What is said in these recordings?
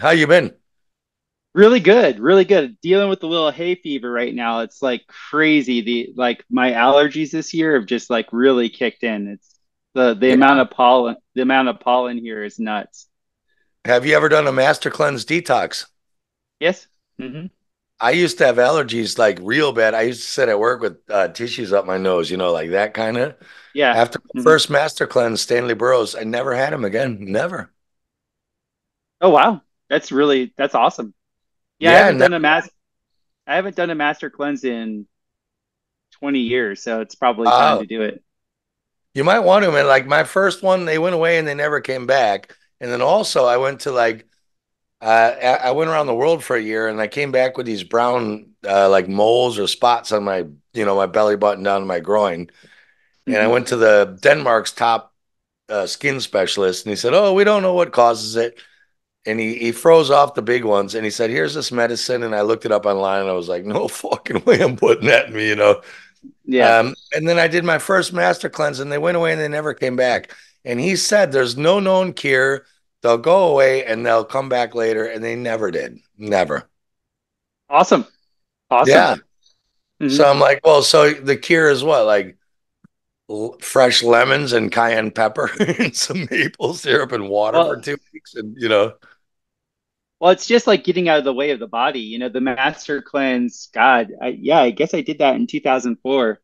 How you been? Really good, really good. Dealing with a little hay fever right now. It's like crazy. My allergies this year have just like really kicked in. It's the amount Yeah. of pollen here is nuts. Have you ever done a master cleanse detox? Yes. Hmm. I used to have allergies like real bad. I used to sit at work with tissues up my nose, like that kind of. Yeah. After my Hmm. first master cleanse, Stanley Burroughs, I never had him again. Never. Oh wow. That's awesome. Yeah, Yeah, never. I haven't done a master cleanse in 20 years, so it's probably time Oh, to do it. you might want to, man. Like my first one, they went away and they never came back. And then also, I went to I went around the world for a year, and I came back with these brown like moles or spots on my, my belly button down to my groin. And I Hmm. went to the Denmark's top skin specialist, and he said, "Oh, we don't know what causes it." And he froze off the big ones, and he said, "Here's this medicine." And I looked it up online, and I was like, "No fucking way, I'm putting that in me." Yeah. And then I did my first master cleanse, and they went away, and they never came back. And he said, "There's no known cure. They'll go away, and they'll come back later." And they never did, never. Awesome. Awesome. Yeah. Hmm. So I'm like, well, so the cure is what, like fresh lemons and cayenne pepper and some maple syrup and water for Well, 2 weeks, and. Well, it's just like getting out of the way of the body. The master cleanse. God, I guess I did that in 2004.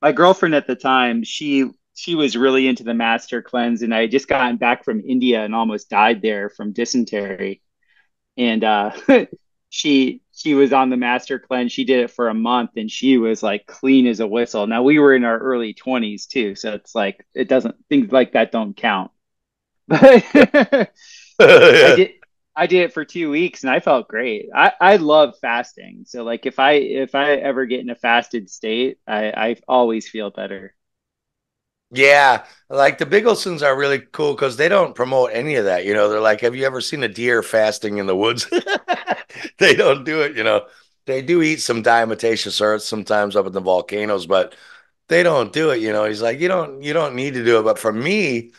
My girlfriend at the time, she was really into the master cleanse, and I had just gotten back from India and almost died there from dysentery. And she was on the master cleanse. She did it for a month, and she was like clean as a whistle. Now we were in our early 20s too, so it's like it doesn't things like that don't count. But I Yeah. did I did it for 2 weeks and I felt great. I love fasting. So like if I ever get in a fasted state, I always feel better. Yeah, like the Bigglesons are really cool because they don't promote any of that. They're like, have you ever seen a deer fasting in the woods? They don't do it. They do eat some diatomaceous earth sometimes up in the volcanoes, but they don't do it. He's like, you don't need to do it. But for me,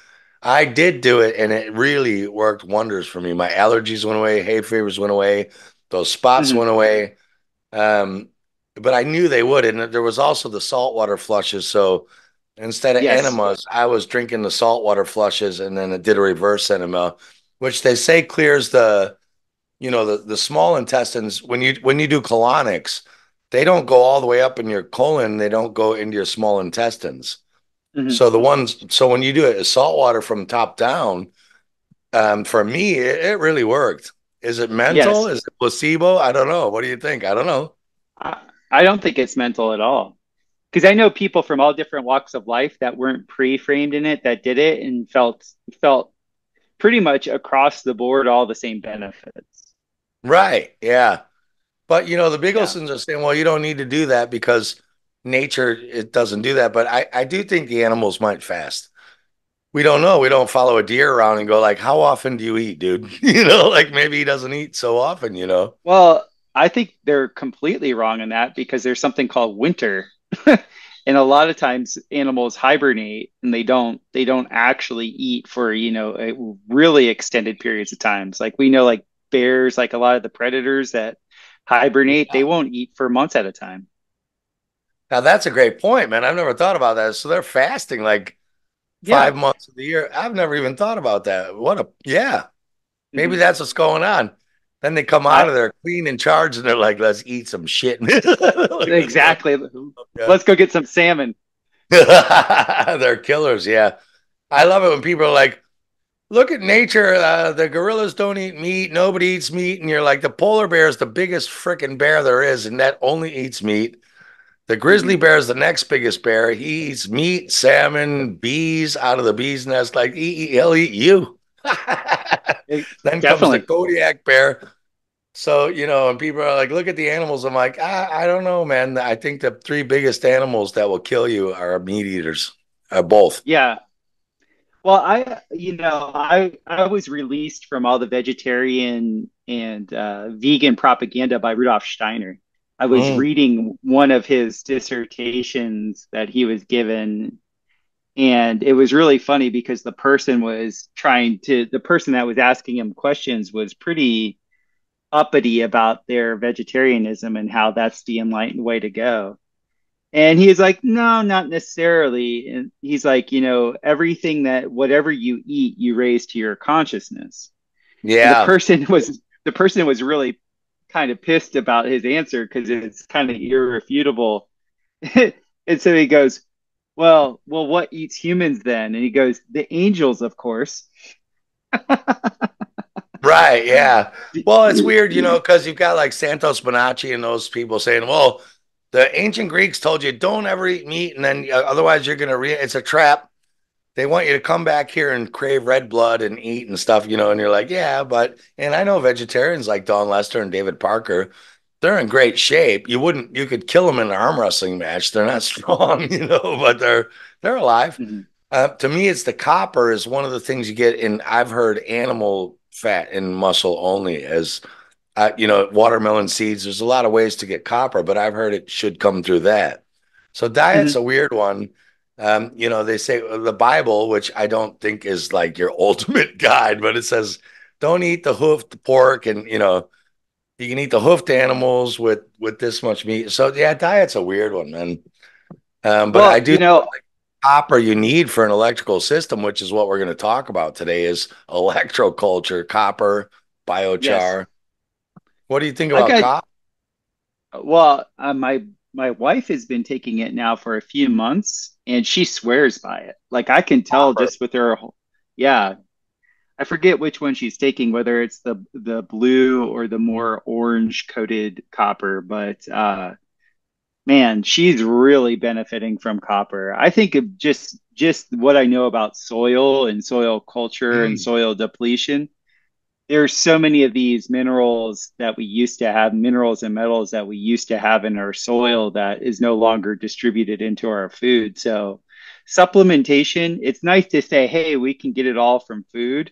I did do it and it really worked wonders for me. My allergies went away, hay fevers went away, those spots Hmm. went away. Um, but I knew they would. And there was also the saltwater flushes. So instead of Yes. enemas, I was drinking the saltwater flushes and then it did a reverse enema, which they say clears the small intestines. When you do colonics, they don't go all the way up in your colon, they don't go into your small intestines. Hmm. So when you do it salt water from top down, for me, it really worked. Is it mental? Yes. Is it placebo? I don't know. What do you think? I don't know. I, I don't think it's mental at all. Because I know people from all different walks of life that weren't pre-framed in it that did it and felt pretty much across the board all the same benefits. Right. Yeah. But the Yeah. Bigglesons are saying, well, you don't need to do that because nature it doesn't do that. But I do think the animals might fast. We don't know. We don't follow a deer around and go like, how often do you eat, dude? Like maybe he doesn't eat so often. Well, I think they're completely wrong in that because there's something called winter. And a lot of times animals hibernate and they don't actually eat for, really extended periods of times. Like we know like bears, like a lot of the predators that hibernate, they won't eat for months at a time. Now that's a great point, man. I've never thought about that. So they're fasting like Yeah. 5 months of the year. I've never even thought about that. Yeah. Maybe Hmm. that's what's going on. Then they come out I of there clean and charged and they're like, let's eat some shit. Like, let's go. exactly. Yeah. Let's go get some salmon. They're killers. Yeah. I love it when people are like, look at nature. The gorillas don't eat meat. Nobody eats meat. And you're like, the polar bear is the biggest freaking bear there is, and that only eats meat. The grizzly Hmm. bear is the next biggest bear. He eats meat, salmon, bees out of the bee's nest. Like he'll eat you. Then comes the Definitely. Kodiak bear. So, and people are like, look at the animals. I'm like, I don't know, man. I think the three biggest animals that will kill you are meat eaters, both. Yeah. Well, I was released from all the vegetarian and vegan propaganda by Rudolf Steiner. I was Mm. reading one of his dissertations that he was given, And it was really funny because the person that was asking him questions was pretty uppity about their vegetarianism and how that's the enlightened way to go. And he was like, no, not necessarily. And he's like, whatever you eat, you raise to your consciousness. And the Yeah. person was the person was really kind of pissed about his answer because it's kind of irrefutable. And so he goes, well, what eats humans then? And he goes, the angels, of course. Right. Yeah. Well, it's weird, because you've got like Santos Bonacci and those people saying, well, the ancient Greeks told you don't ever eat meat, and then otherwise you're gonna it's a trap. They want you to come back here and crave red blood and eat and stuff, and you're like, yeah, and I know vegetarians like Don Lester and David Parker, they're in great shape. You could kill them in an arm wrestling match. They're not strong, but they're alive. Mhm. To me, it's the copper is one of the things you get in. I've heard animal fat and muscle only as watermelon seeds. There's a lot of ways to get copper, but I've heard it should come through that. So diet's Mhm. a weird one. They say the Bible, which I don't think is like your ultimate guide, but it says don't eat the hoofed pork, and you can eat the hoofed animals with this much meat. So yeah, diet's a weird one, man. But I Well, do copper you need for an electrical system, which is what we're going to talk about today, is electroculture, copper, yes, biochar. What do you think I about got. copper? Well, my wife has been taking it now for a few months, and she swears by it. Like I can tell Copper. just with her. Yeah, I forget which one she's taking, whether it's the blue or the more orange coated copper, but man, she's really benefiting from copper. I think of just what I know about soil and soil culture and Mm. soil depletion. There's so many of these minerals and metals that we used to have in our soil that is no longer distributed into our food. So supplementation, it's nice to say, hey, we can get it all from food,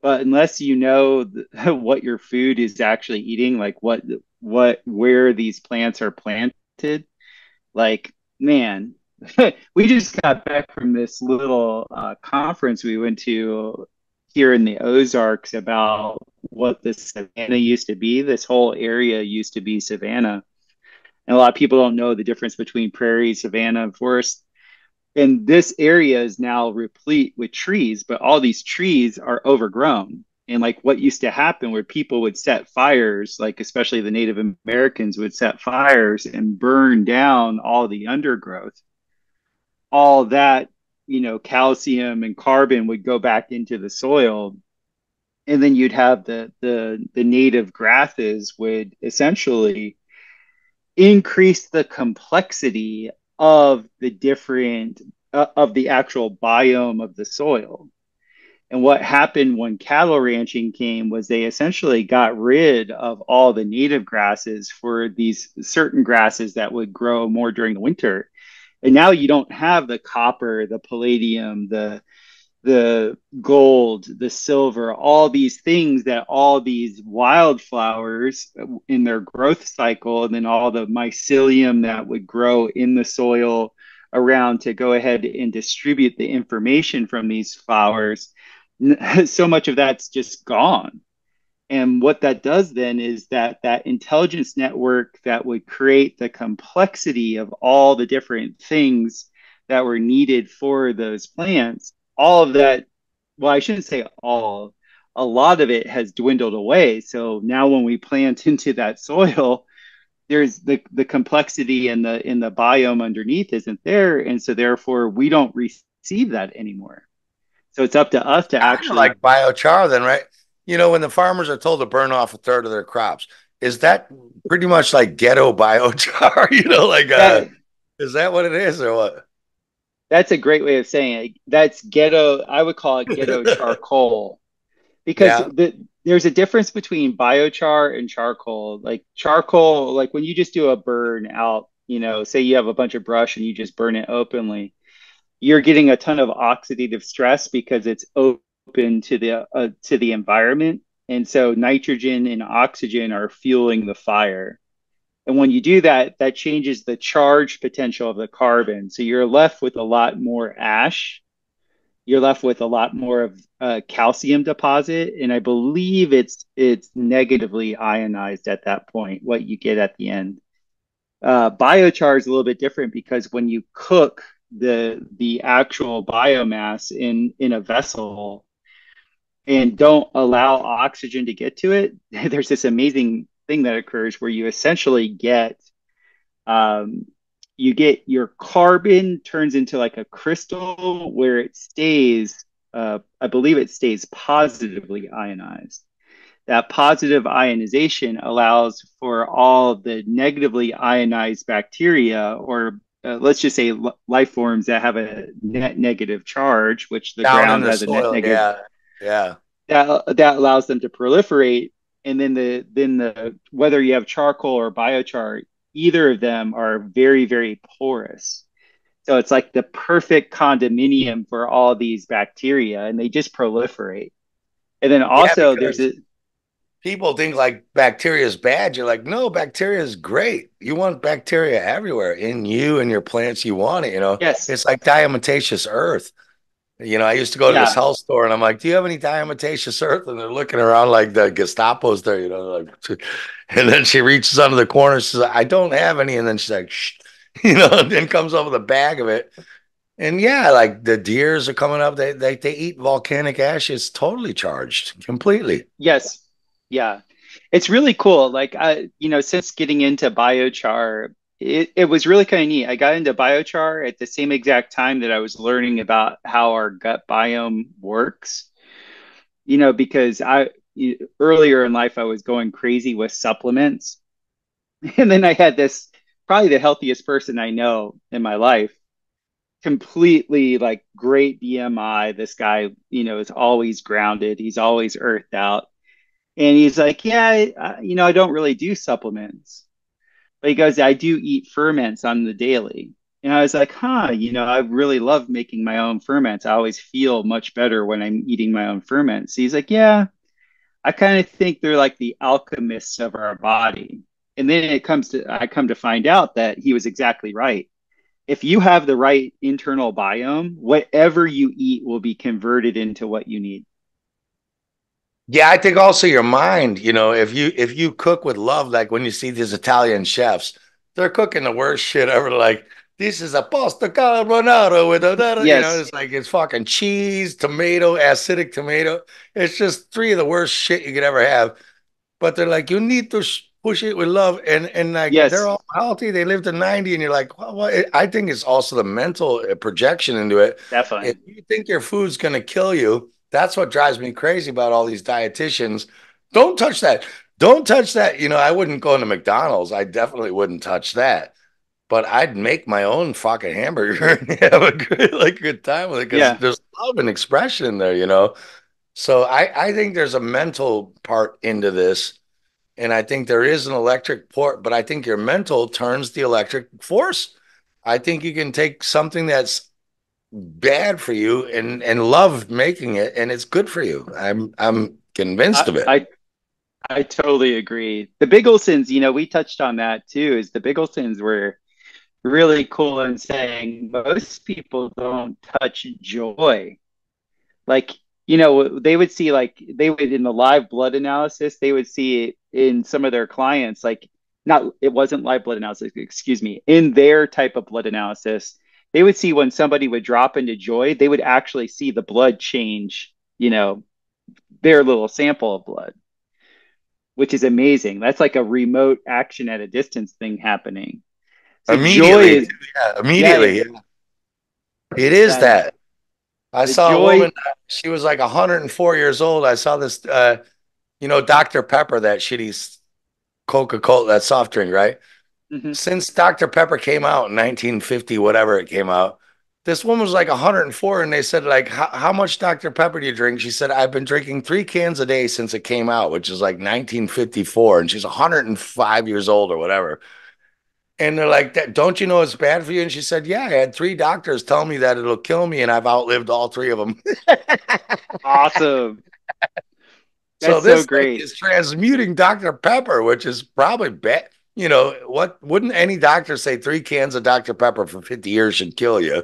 but unless you know what your food is actually eating, like where these plants are planted, like, man, we just got back from this little conference we went to here in the Ozarks about what the savanna used to be. This whole area used to be savanna. And a lot of people don't know the difference between prairie, savanna, and forest. And this area is now replete with trees, but all these trees are overgrown. And like what used to happen where people would set fires, like especially the Native Americans would set fires and burn down all the undergrowth, all that, calcium and carbon would go back into the soil. And then you'd have the native grasses would essentially increase the complexity of the different of the actual biome of the soil. And what happened when cattle ranching came was they essentially got rid of all the native grasses for these certain grasses that would grow more during the winter. And now you don't have the copper, the palladium, the gold, the silver, all these things that all these wildflowers in their growth cycle, and then all the mycelium that would grow in the soil around to go ahead and distribute the information from these flowers. So much of that's just gone. And what that does then is that intelligence network that would create the complexity of all the different things that were needed for those plants, all of that, well, I shouldn't say all, a lot of it has dwindled away. So now when we plant into that soil, there's the complexity in the biome underneath isn't there. And so therefore we don't receive that anymore. So it's up to us to Kind of actually like biochar, then, right? When the farmers are told to burn off a third of their crops, is that pretty much like ghetto biochar? Like that is that what it is or what? That's a great way of saying it. That's ghetto. I would call it ghetto charcoal because Yeah. there's a difference between biochar and charcoal. Like charcoal, like when you just do a burn out, say you have a bunch of brush and you just burn it openly, you're getting a ton of oxidative stress because it's open to the environment, and so nitrogen and oxygen are fueling the fire. And when you do that, that changes the charge potential of the carbon. So you're left with a lot more ash. You're left with a lot more of calcium deposit, and I believe it's negatively ionized at that point. What you get at the end, biochar is a little bit different because when you cook the actual biomass in a vessel and don't allow oxygen to get to it, there's this amazing thing that occurs where you essentially um, get your carbon turns into like a crystal where it stays, I believe it stays positively ionized. That positive ionization allows for all the negatively ionized bacteria, or let's just say life forms that have a net negative charge, which the Down in ground the has a net soil. negative, Yeah. Yeah. that allows them to proliferate. And then the whether you have charcoal or biochar, either of them are very, very porous. So it's like the perfect condominium for all these bacteria, and they just proliferate. And then Yeah, also there's because a people think like bacteria is bad. You're like, no, bacteria is great. You want bacteria everywhere in you and your plants. You want it, you know. yes, It's like diatomaceous earth. You know, I used to go to this yeah, health store and I'm like, do you have any diatomaceous earth? And they're looking around like the Gestapo's there, you know, like, and then she reaches under the corner. She's like, I don't have any. And then she's like, shh, you know, and then comes up with a bag of it. And yeah, like the deers are coming up. They eat volcanic ash. It's totally charged completely. yes, yeah. It's really cool. Like since getting into biochar, it was really kind of neat. I got into biochar at the same exact time that I was learning about how our gut biome works. Because earlier in life I was going crazy with supplements. And then I had this probably the healthiest person I know in my life, completely like great BMI. This guy, is always grounded. He's always earthed out. And he's like, yeah, I don't really do supplements. But he goes, I do eat ferments on the daily. And I was like, huh, I really love making my own ferments. I always feel much better when I'm eating my own ferments. He's like, yeah, I kind of think they're like the alchemists of our body. And then I come to find out that he was exactly right. If you have the right internal biome, whatever you eat will be converted into what you need. Yeah, I think also your mind, you know, if you cook with love, like when you see these Italian chefs, they're cooking the worst shit ever. Like this is a pasta carbonara with you know, Yes, it's like it's fucking cheese, tomato, acidic tomato. It's just three of the worst shit you could ever have. But they're like, you need to push it with love, and like they're yes, all healthy. They live to 90, and you're like, well, I think it's also the mental projection into it. If definitely. you think your food's gonna kill you, that's what drives me crazy about all these dietitians. Don't touch that. Don't touch that. You know, I wouldn't go into McDonald's. I definitely wouldn't touch that. But I'd make my own fucking hamburger and have a good time with it because Yeah. there's love and expression in there, you know. So I think there's a mental part into this, and I think there is an electric port, but I think your mental turns the electric force. I think you can take something that's bad for you and love making it, and it's good for you. I'm convinced I, of it. I I totally agree. The Bigglesons, we touched on that too, is the Bigglesons were really cool in saying most people don't touch joy. Like, they would see like they would in the live blood analysis, they would see it in some of their clients, like not it wasn't live blood analysis, excuse me, in their type of blood analysis, they would see when somebody would drop into joy, they would actually see the blood change, their little sample of blood, which is amazing. That's like a remote action at a distance thing happening. So joy Immediately, is, yeah, yeah, immediately. Yeah. It is yeah, that. I the saw a woman, joy. she was like 104 years old. I saw this, you know, Dr. Pepper, that shitty Coca-Cola, that soft drink, right? Mhm. Since Dr. Pepper came out in 1950, whatever it came out, this woman was like 104, and they said, like, how much Dr. Pepper do you drink? She said, I've been drinking 3 cans a day since it came out, which is like 1954, and she's 105 years old or whatever. And they're like, that, don't you know it's bad for you? And she said, yeah, I had 3 doctors tell me that it'll kill me, and I've outlived all 3 of them. Awesome. So That's so this thing great. is transmuting Dr. Pepper, which is probably bad. what wouldn't any doctor say 3 cans of Dr. Pepper for 50 years should kill you?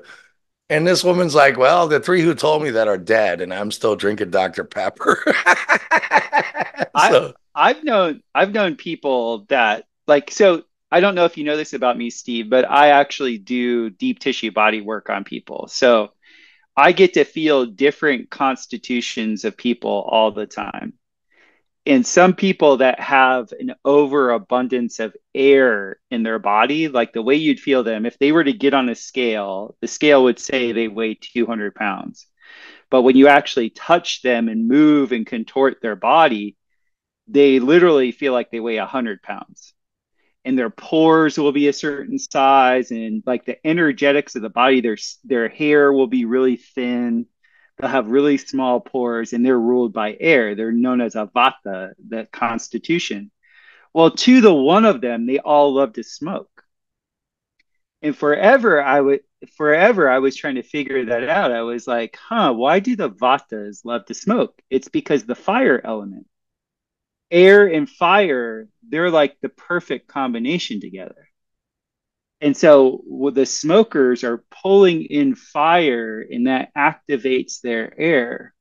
And this woman's like, well, the three who told me that are dead, and I'm still drinking Dr. Pepper. I So, I've known people that like so I don't know if you know this about me, Steve, but I actually do deep tissue body work on people. So I get to feel different constitutions of people all the time. And some people that have an overabundance of air in their body, like the way you'd feel them, if they were to get on a scale, the scale would say they weigh 200 pounds. But when you actually touch them and move and contort their body, they literally feel like they weigh 100 pounds. And their pores will be a certain size, and like the energetics of the body, their hair will be really thin. They'll have really small pores, and they're ruled by air. They're known as a vata, the constitution. Well, to the one of them, they all love to smoke. And forever I was trying to figure that out. I was like, huh, why do the vatas love to smoke? It's because the fire element, air and fire, they're like the perfect combination together. And so the smokers are pulling in fire, and that activates their air,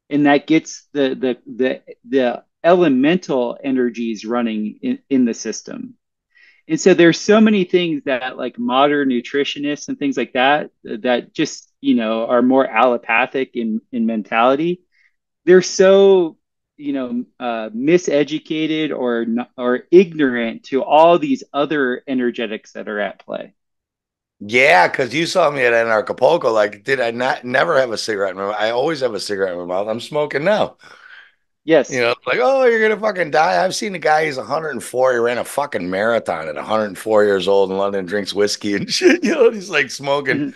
and that gets the elemental energies running in the system. And so there's so many things that like modern nutritionists and things like that just are more allopathic in mentality. They're so miseducated or ignorant to all these other energetics that are at play. yeah, because you saw me at Anarchapulco. Like, did I not never have a cigarette in my mouth? I always have a cigarette in my mouth. I'm smoking now. Yes. Like, oh, you're gonna fucking die. I've seen a guy, he's 104. He ran a fucking marathon at 104 years old in London, drinks whiskey and shit. He's like smoking. Mhm,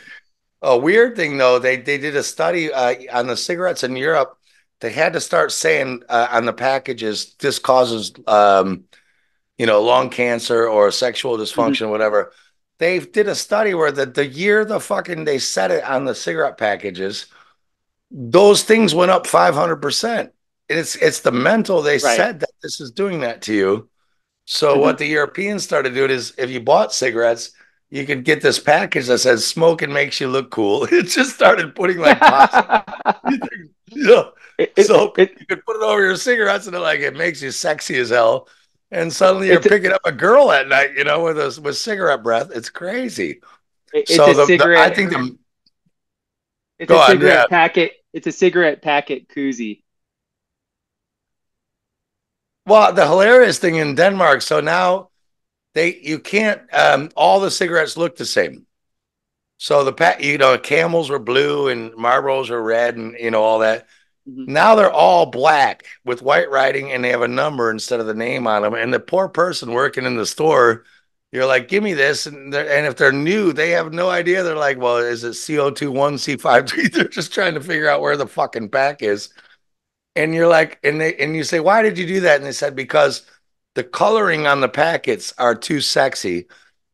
A weird thing though, they did a study on the cigarettes in Europe. They had to start saying on the packages, this causes lung cancer or sexual mhm. dysfunction, whatever. They did a study where the year the fucking they said it on the cigarette packages, those things went up 500%. It's the mental. They Right. said that this is doing that to you. So what Mhm. the Europeans started doing is if you bought cigarettes, you could get this package that says smoking makes you look cool. It just started putting like positive, you know, it, it, so it, you could put it over your cigarettes and it makes you sexy as hell. And suddenly you're it's a, picking up a girl at night, with cigarette breath. It's crazy. it's So a the I cigarette think the it's a go on, yeah. cigarette packet it's a cigarette packet koozie. Well, the hilarious thing in Denmark, so now they you can't all the cigarettes look the same. So camels were blue and Marlboros are red and all that. Mhm. Now they're all black with white writing and they have a number instead of the name on them. And the poor person working in the store, you're like, give me this. And if they're new, they have no idea. They're like, well, is it CO21, C53? They're just trying to figure out where the fucking pack is. And you're like, and you say, why did you do that? And they said, because the coloring on the packets are too sexy,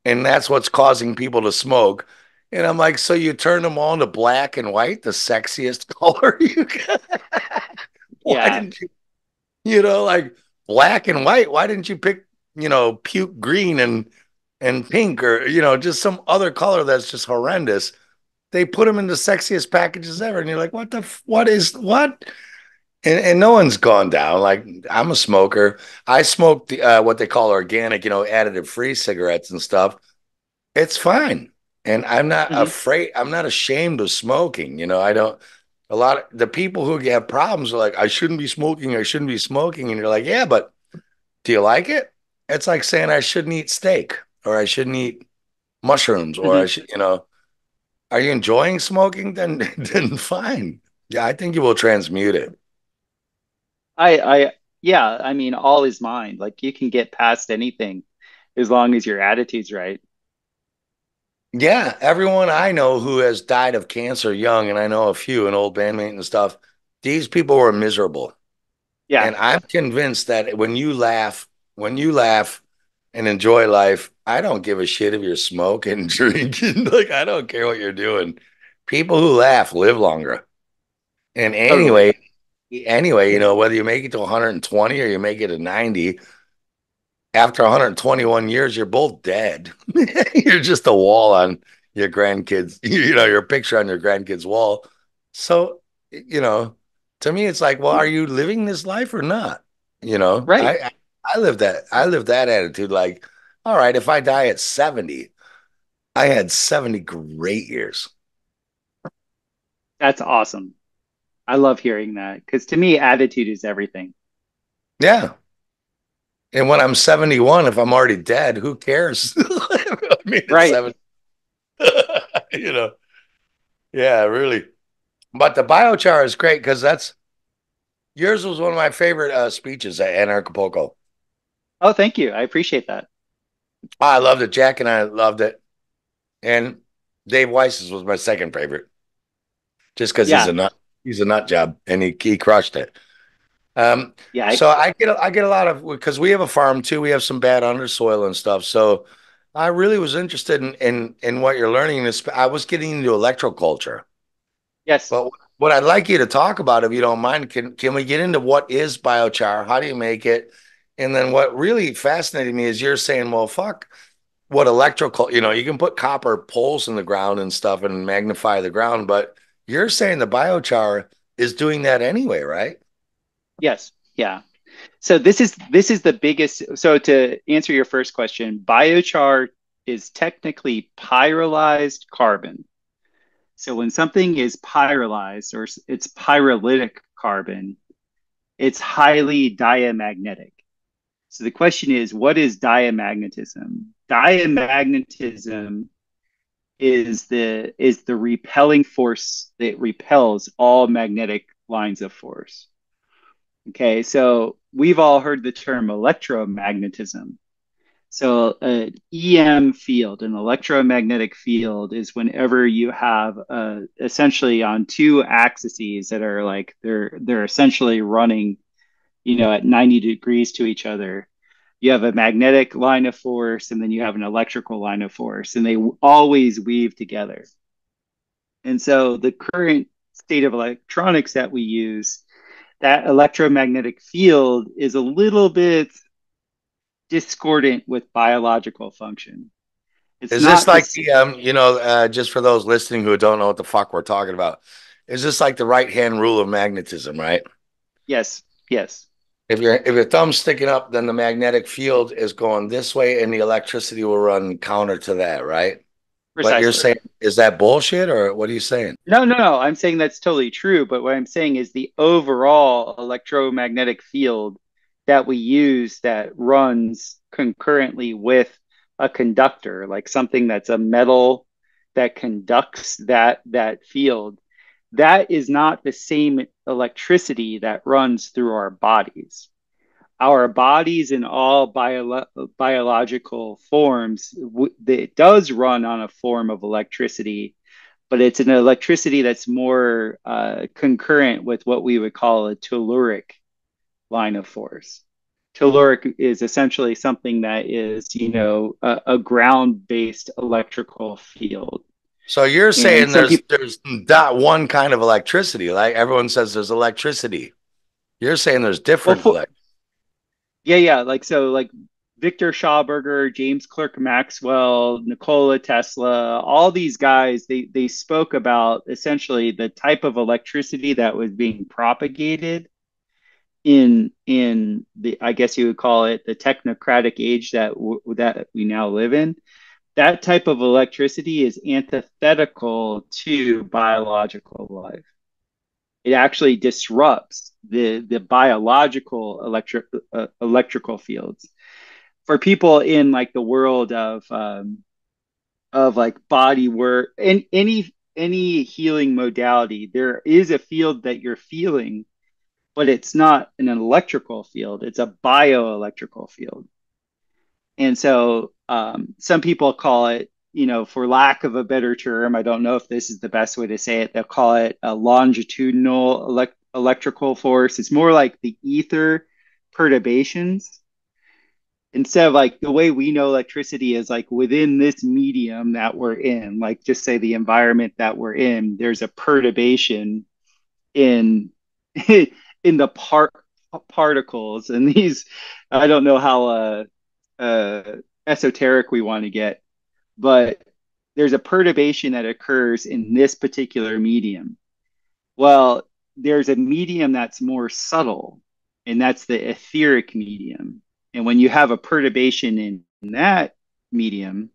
and that's what's causing people to smoke. And I'm like, so you turn them all into black and white, the sexiest color you can. Why Yeah. didn't you, like black and white? Why didn't you pick, puke green and pink or just some other color that's just horrendous? They put them in the sexiest packages ever, and you're like, what? And no one's gone down. Like I'm a smoker. I smoke what they call organic, additive free cigarettes and stuff. It's fine. And I'm not Mhm. afraid. I'm not ashamed of smoking. I don't. A lot of the people who have problems are like, I shouldn't be smoking. I shouldn't be smoking. And you're like, yeah, but do you like it? It's like saying I shouldn't eat steak or I shouldn't eat mushrooms or I Mhm. should, are you enjoying smoking? Then, then fine. Yeah, I think you will transmute it. I yeah, I mean all is mind. Like you can get past anything as long as your attitude's right. Yeah, everyone I know who has died of cancer young, and I know a few, an old bandmate and stuff, these people were miserable. Yeah. And I'm convinced that when you laugh and enjoy life, I don't give a shit if you're smoking, drinking. Like, I don't care what you're doing. People who laugh live longer. And Totally. anyway, whether you make it to 120 or you make it to 90, after 121 years, you're both dead. You're just a wall on your grandkids, your picture on your grandkids' wall. So, you know, to me, it's like, well, are you living this life or not? You know, Right. I live that attitude. Like, all right, if I die at 70, I had 70 great years. That's awesome. I love hearing that because to me, attitude is everything. Yeah. And when I'm 71, if I'm already dead, who cares? I mean, it's Right. 70, you know. Yeah, really. But the biochar is great because that's yours was one of my favorite speeches at Anarchapulco. Oh, thank you. I appreciate that. I loved it. Jack and I loved it. And Dave Weiss's was my second favorite, just because Yeah. he's a nut job and he crushed it. Um, Yeah. so I get a lot of because we have a farm too. We have some bad undersoil and stuff. So I really was interested in what you're learning. In this, I was getting into electroculture. Yes. But what I'd like you to talk about, if you don't mind, can we get into what is biochar? How do you make it? And then what really fascinated me is you're saying, well, fuck what electrical, you can put copper poles in the ground and stuff and magnify the ground, but you're saying the biochar is doing that anyway, right? Yes. Yeah. So this is the biggest. So to answer your first question, biochar is technically pyrolyzed carbon. So when something is pyrolyzed or it's pyrolytic carbon, it's highly diamagnetic. So the question is, what is diamagnetism? Diamagnetism is the repelling force that repels all magnetic lines of force. Okay, so we've all heard the term electromagnetism. So an EM field, an electromagnetic field, is whenever you have essentially on two axes that are like they're essentially running, at 90 degrees to each other. You have a magnetic line of force, and then you have an electrical line of force, and they always weave together. And so the current state of electronics that we use, that electromagnetic field is a little bit discordant with biological function. It's Is this not like this. the just for those listening who don't know what the fuck we're talking about? Is this like the right hand rule of magnetism, right? Yes, yes, If your thumb's sticking up, then the magnetic field is going this way, and the electricity will run counter to that, right? But you're precisely. saying, is that bullshit, or what are you saying? No, no, no. I'm saying that's totally true. But what I'm saying is the overall electromagnetic field that we use that runs concurrently with a conductor, like something that's a metal that conducts that field, that is not the same electricity that runs through our bodies. Our bodies in all biological forms, it does run on a form of electricity, but it's an electricity that's more concurrent with what we would call a telluric line of force. Telluric is essentially something that is, a ground-based electrical field. So you're And saying some people, there's not one kind of electricity, like everyone says there's electricity. You're saying there's well, different elect. yeah, yeah, like so, like Victor Schauberger, James Clerk Maxwell, Nikola Tesla, all these guys, they spoke about essentially the type of electricity that was being propagated in the, I guess you would call it, the technocratic age that we now live in. That type of electricity is antithetical to biological life. It actually disrupts the biological electrical fields. For people in like the world of like body work and any healing modality, there is a field that you're feeling, but it's not an electrical field, it's a bioelectrical field. And so some people call it, for lack of a better term, I don't know if this is the best way to say it, they'll call it a longitudinal electrical force. It's more like the ether perturbations. Instead of like the way we know electricity is like within this medium that we're in, like just say the environment that we're in, there's a perturbation in in the particles, and these, I don't know how esoteric we want to get, but there's a perturbation that occurs in this particular medium. Well, there's a medium that's more subtle, and that's the etheric medium. And when you have a perturbation in that medium,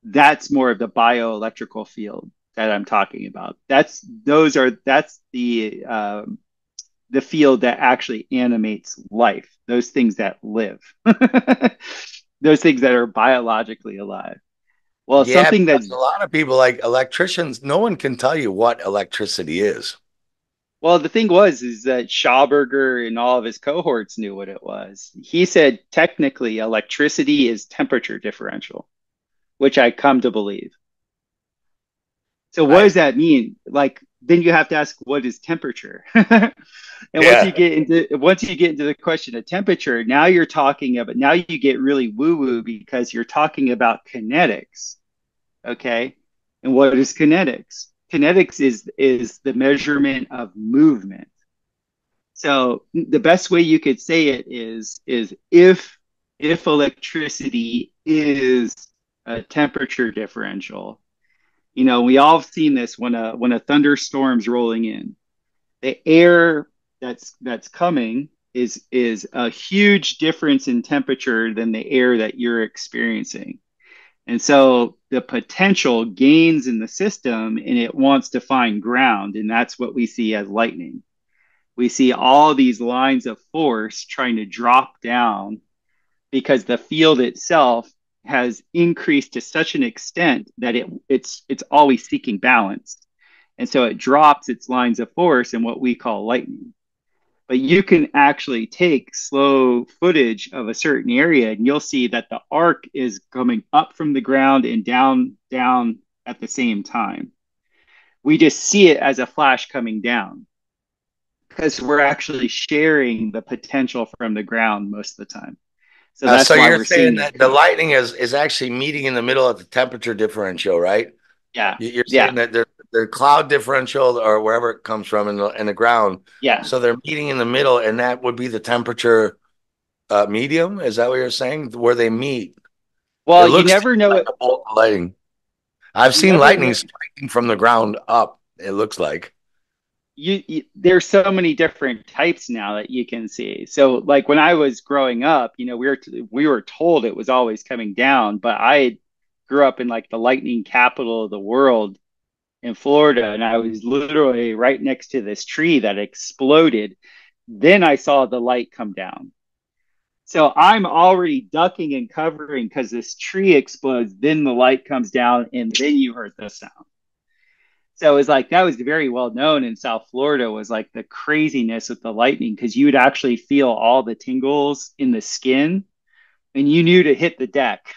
that's more of the bioelectrical field that I'm talking about. That's the field that actually animates life, those things that live, those things that are biologically alive. Well, Yeah, something because that's a lot of people like electricians, no one can tell you what electricity is. well, the thing was is that Schauberger and all of his cohorts knew what it was. He said technically electricity is temperature differential, which I come to believe. So what does I that mean? Like then you have to ask what is temperature? And yeah. once you get into the question of temperature, now you're talking about now you get really woo woo because you're talking about kinetics. Okay. And what is kinetics? Kinetics is the measurement of movement. So the best way you could say it is if electricity is a temperature differential, we all have seen this when a thunderstorm's rolling in. The air that's coming is a huge difference in temperature than the air that you're experiencing. And so the potential gains in the system and it wants to find ground. And that's what we see as lightning. We see all these lines of force trying to drop down because the field itself has increased to such an extent that it's always seeking balance. And so it drops its lines of force in what we call lightning. But you can actually take slow footage of a certain area and you'll see that the arc is coming up from the ground and down at the same time. We just see it as a flash coming down because we're actually sharing the potential from the ground most of the time. So So that's why you're we're saying seeing it that the come. lightning is actually meeting in the middle of the temperature differential, right? Yeah. You're Yeah. saying that the cloud differential or wherever it comes from in the ground, Yeah. so they're meeting in the middle, and that would be the temperature medium. Is that what you're saying? Where they meet, it Well, you looks never know like it. a bolt of lightning. I've You seen never lightning know. striking from the ground up. It looks like. There's so many different types now that you can see. So like when I was growing up, we were told it was always coming down, but I grew up in like the lightning capital of the world in Florida, and I was literally right next to this tree that exploded. Then I saw the light come down. So I'm already ducking and covering because this tree explodes, then the light comes down, and then you heard the sound. So it was like that was very well known in South Florida was like the craziness with the lightning because you would actually feel all the tingles in the skin and you knew to hit the deck.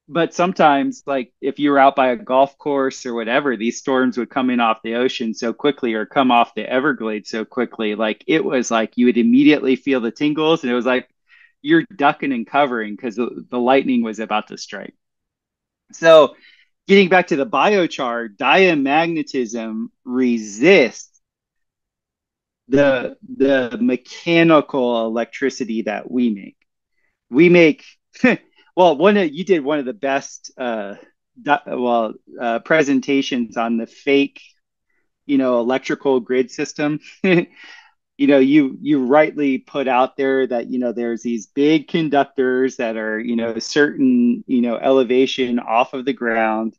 But sometimes, like if you were out by a golf course or whatever, these storms would come in off the ocean so quickly or come off the Everglades so quickly. Like it was like you would immediately feel the tingles and it was like you're ducking and covering because the lightning was about to strike. So getting back to the biochar, diamagnetism resists the mechanical electricity that we make. We make well, you did one of the best presentations on the fake, electrical grid system. You rightly put out there that there's these big conductors that are a certain elevation off of the ground.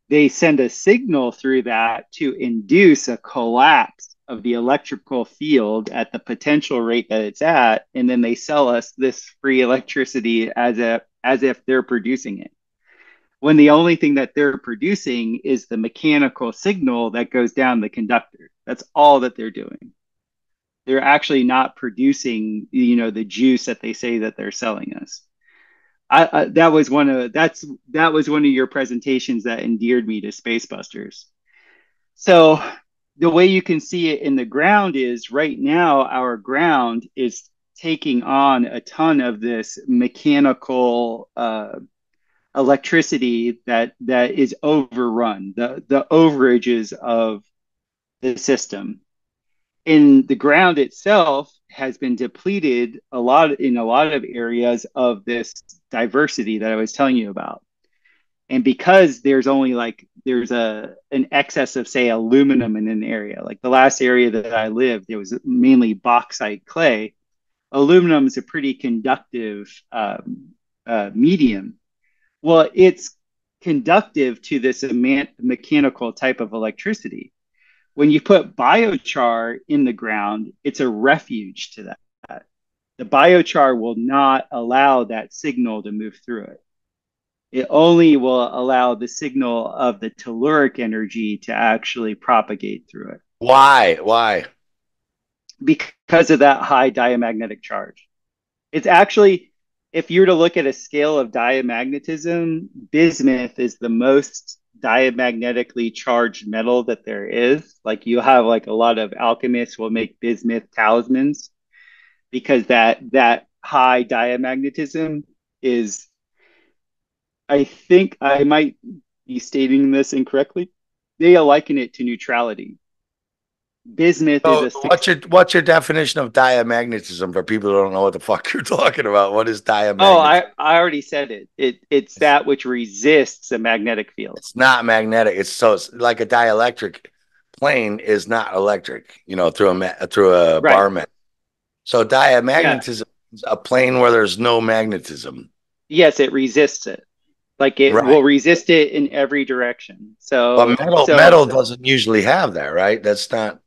They send a signal through that to induce a collapse of the electrical field at the potential rate that it's at, and then they sell us this free electricity as if they're producing it. When the only thing that they're producing is the mechanical signal that goes down the conductor. That's all that they're doing. They're actually not producing, the juice that they say that they're selling us. That was one of your presentations that endeared me to Spacebusters. So the way you can see it in the ground is right now our ground is taking on a ton of this mechanical electricity that is overrun the overages of the system, in the ground itself has been depleted a lot in a lot of areas of this diversity that I was telling you about. And because there's only like there's a an excess of say aluminum in an area, like the last area that I lived, it was mainly bauxite clay. Aluminum is a pretty conductive medium. Well, it's conductive to this mechanical type of electricity. When you put biochar in the ground, it's a refuge to that. The biochar will not allow that signal to move through it. It only will allow the signal of the telluric energy to actually propagate through it Why? Why? because of that high diamagnetic charge. It's actually, if you were to look at a scale of diamagnetism, bismuth is the most diamagnetically charged metal that there is. Like you have like a lot of alchemists will make bismuth talismans because that high diamagnetism is, I think I might be stating this incorrectly. They liken it to neutrality. Bismuth is So a six. what's your definition of diamagnetism for people who don't know what the fuck you're talking about? What is Oh, diamagnetism? I already said it. It's It's, that which resists a magnetic field. it's not magnetic. It's like a dielectric plane is not electric, through a Right. bar mat. So Yeah. diamagnetism is a plane where there's no magnetism. Yes, it resists it. Like it will Right. resist it in every direction. But So metal doesn't usually have that, right? That's not.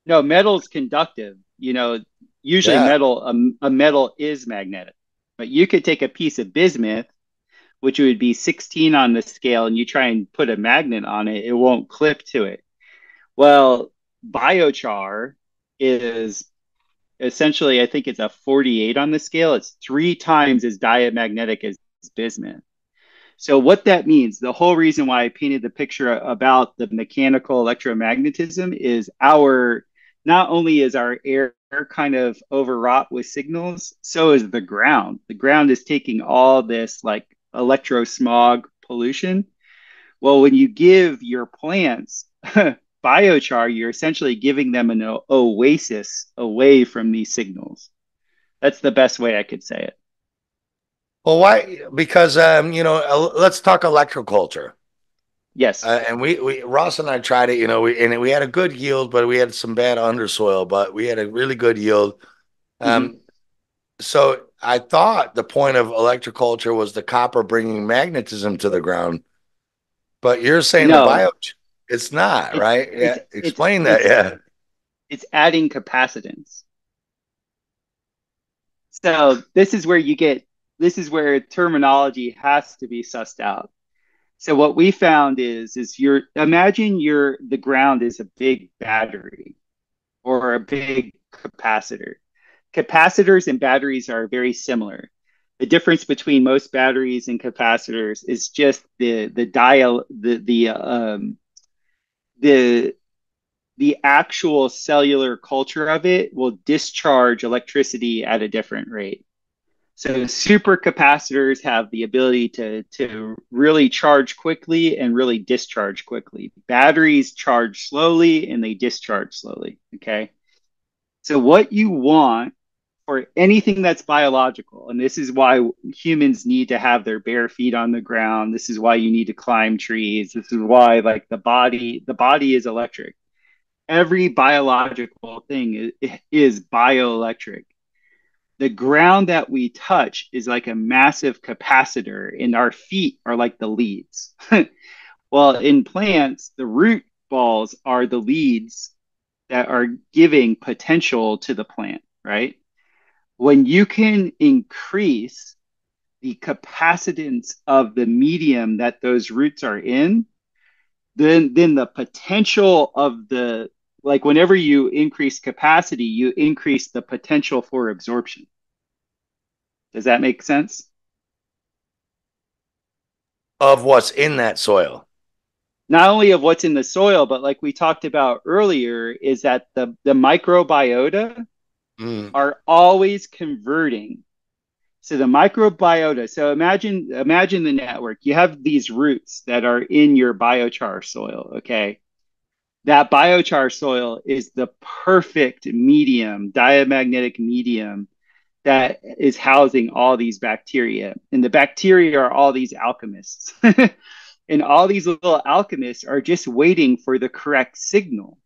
no, metal's conductive. You know, usually Yeah. a metal is magnetic. But you could take a piece of bismuth, which would be 16 on the scale, and you try and put a magnet on it, it won't clip to it. Well, biochar is essentially, I think it's a 48 on the scale. It's three times as diamagnetic as bismuth. So what that means, the whole reason why I painted the picture about the mechanical electromagnetism is our, not only is our air kind of overwrought with signals, so is the ground. The ground is taking all this like electrosmog pollution. Well, when you give your plants biochar, you're essentially giving them an oasis away from these signals. That's the best way I could say it. Well, why? Because let's talk electroculture. Yes. And we Ross and I tried it, we had a good yield, but we had some bad undersoil, but we had a really good yield. Mm-hmm. Um, so I thought the point of electroculture was the copper bringing magnetism to the ground, but you're saying the No, bio, it's not, it's right? it's Yeah, it's explain that. it's Yeah. it's adding capacitance. So this is where terminology has to be sussed out. So what we found is you're imagine the ground is a big battery or a big capacitor. Capacitors and batteries are very similar. The difference between most batteries and capacitors is just the dial the the actual cellular culture of it will discharge electricity at a different rate. So supercapacitors have the ability to really charge quickly and really discharge quickly. Batteries charge slowly and they discharge slowly. Okay. So what you want for anything that's biological, and this is why humans need to have their bare feet on the ground. This is why you need to climb trees. This is why like the body is electric. Every biological thing is bioelectric. The ground that we touch is like a massive capacitor, and our feet are like the leads. Well, in plants, the root balls are the leads that are giving potential to the plant, right? When you can increase the capacitance of the medium that those roots are in, then the potential of the, like whenever you increase capacity, you increase the potential for absorption. Does that make sense? Of what's in that soil. Not only of what's in the soil, but like we talked about earlier, is that the microbiota Mm. are always converting. So the microbiota, so imagine the network. You have these roots that are in your biochar soil, okay? that biochar soil is the perfect medium, diamagnetic medium that is housing all these bacteria. And the bacteria are all these alchemists. And all these little alchemists are just waiting for the correct signal.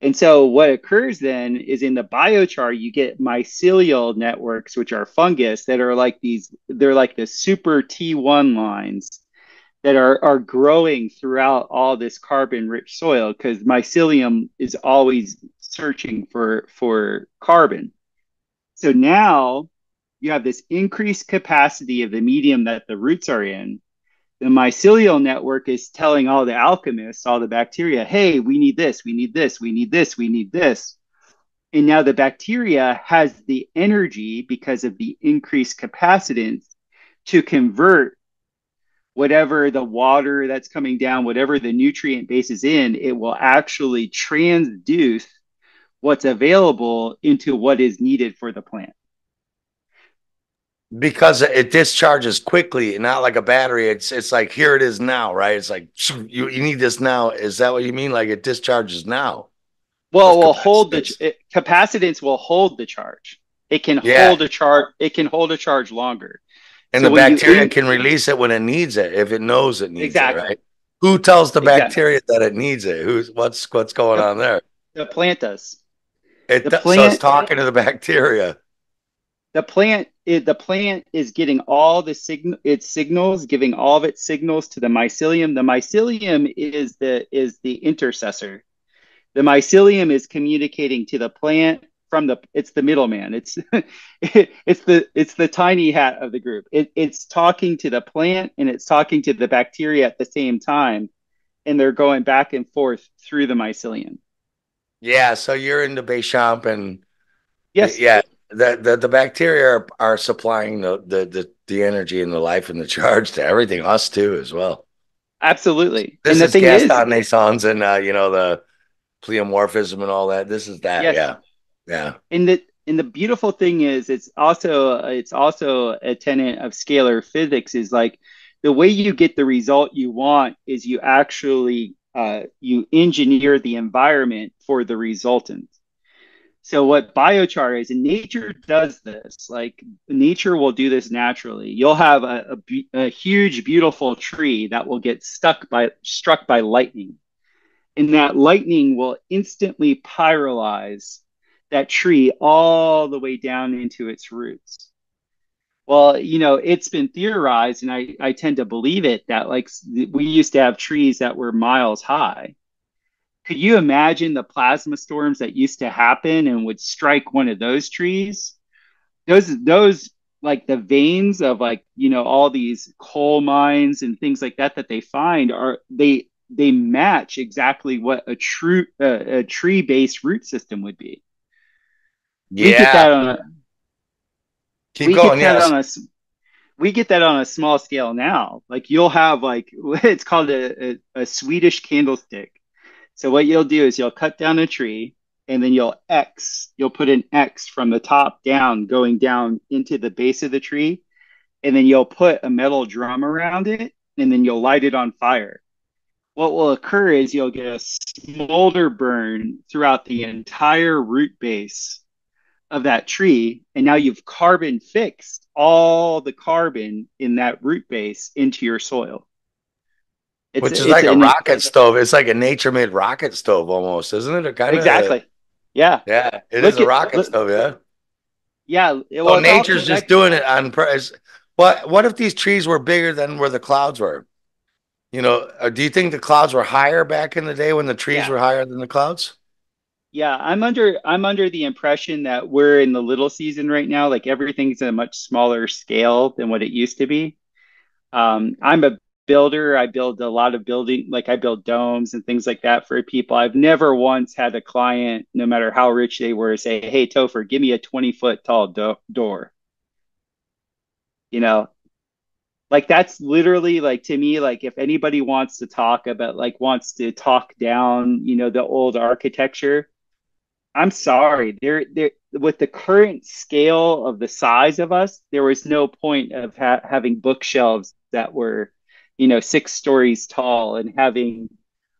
And so what occurs then is in the biochar, you get mycelial networks, which are fungus that are like these, they're like the super T1 lines that are growing throughout all this carbon rich soil because mycelium is always searching for carbon. So now you have this increased capacity of the medium that the roots are in. The mycelial network is telling all the alchemists, all the bacteria, hey, we need this, we need this, we need this, we need this. And now the bacteria has the energy because of the increased capacitance to convert whatever the water that's coming down, whatever the nutrient base is in, it will actually transduce what's available into what is needed for the plant. Because it discharges quickly, not like a battery. It's like here it is now, right? It's like you need this now. Is that what you mean? Like it discharges now Well, with it will hold capacitance? capacitance will hold the charge. It can Yeah, hold a charge. It can hold a charge longer. and So the when you bacteria in can release it when it needs it, if it knows it needs it, exactly, right? Who tells the exactly, bacteria that it needs it? What's going the, on there? the plant does. It The so it's plant talking to the bacteria. the plant is getting all the its signals, giving all of its signals to the mycelium. The mycelium is the intercessor. The mycelium is communicating to the plant from the it's the middleman. It's the tiny hat of the group. It's talking to the plant and it's talking to the bacteria at the same time, and they're going back and forth through the mycelium. Yeah, so you're into Bechamp and Yes, yeah, the bacteria are supplying the energy and the life and the charge to everything, us too, as well. absolutely. And This the is thing is, Gaston Naissance and the pleomorphism and all that. This is that, yes, yeah. Yeah. and the beautiful thing is it's also a tenet of scalar physics is like the way you get the result you want is you actually you engineer the environment for the resultant. So what biochar is, and nature does this, like nature will do this naturally. You'll have a huge beautiful tree that will get struck by lightning, and that lightning will instantly pyrolyze that tree all the way down into its roots. Well, it's been theorized, and I tend to believe it, that like we used to have trees that were miles high. Could you imagine the plasma storms that used to happen and would strike one of those trees? Those like the veins of like all these coal mines and things like that that they find are they match exactly what a tree based root system would be. We get Yeah. that on a Keep we get going. that Yes. on a we get that on a small scale now. Like you'll have like it's called a Swedish candlestick. So what you'll do is you'll cut down a tree and then you'll put an X from the top down going down into the base of the tree, and then you'll put a metal drum around it and then you'll light it on fire. What will occur is you'll get a smolder burn throughout the entire root base of that tree, and now you've carbon fixed all the carbon in that root base into your soil. Which is It's like a an rocket stove. It's like a nature made rocket stove almost, isn't it? It kind of, exactly, yeah. yeah, it is Look a at rocket look, stove. Yeah. yeah. So Well, it's also nature's just that. doing it on purpose. What if these trees were bigger than where the clouds were? Do you think the clouds were higher back in the day when the trees Yeah, were higher than the clouds? yeah. I'm under the impression that we're in the little season right now. Like everything's at a much smaller scale than what it used to be. I'm a builder. I build a lot of building, like I build domes and things like that for people. I've never once had a client, no matter how rich they were, say, "Hey, Topher, give me a 20-foot tall door." You know, like that's literally like to me, like if anybody wants to talk about, like wants to talk down, the old architecture. I'm sorry. There, with the current scale of the size of us, there was no point of having bookshelves that were, 6 stories tall and having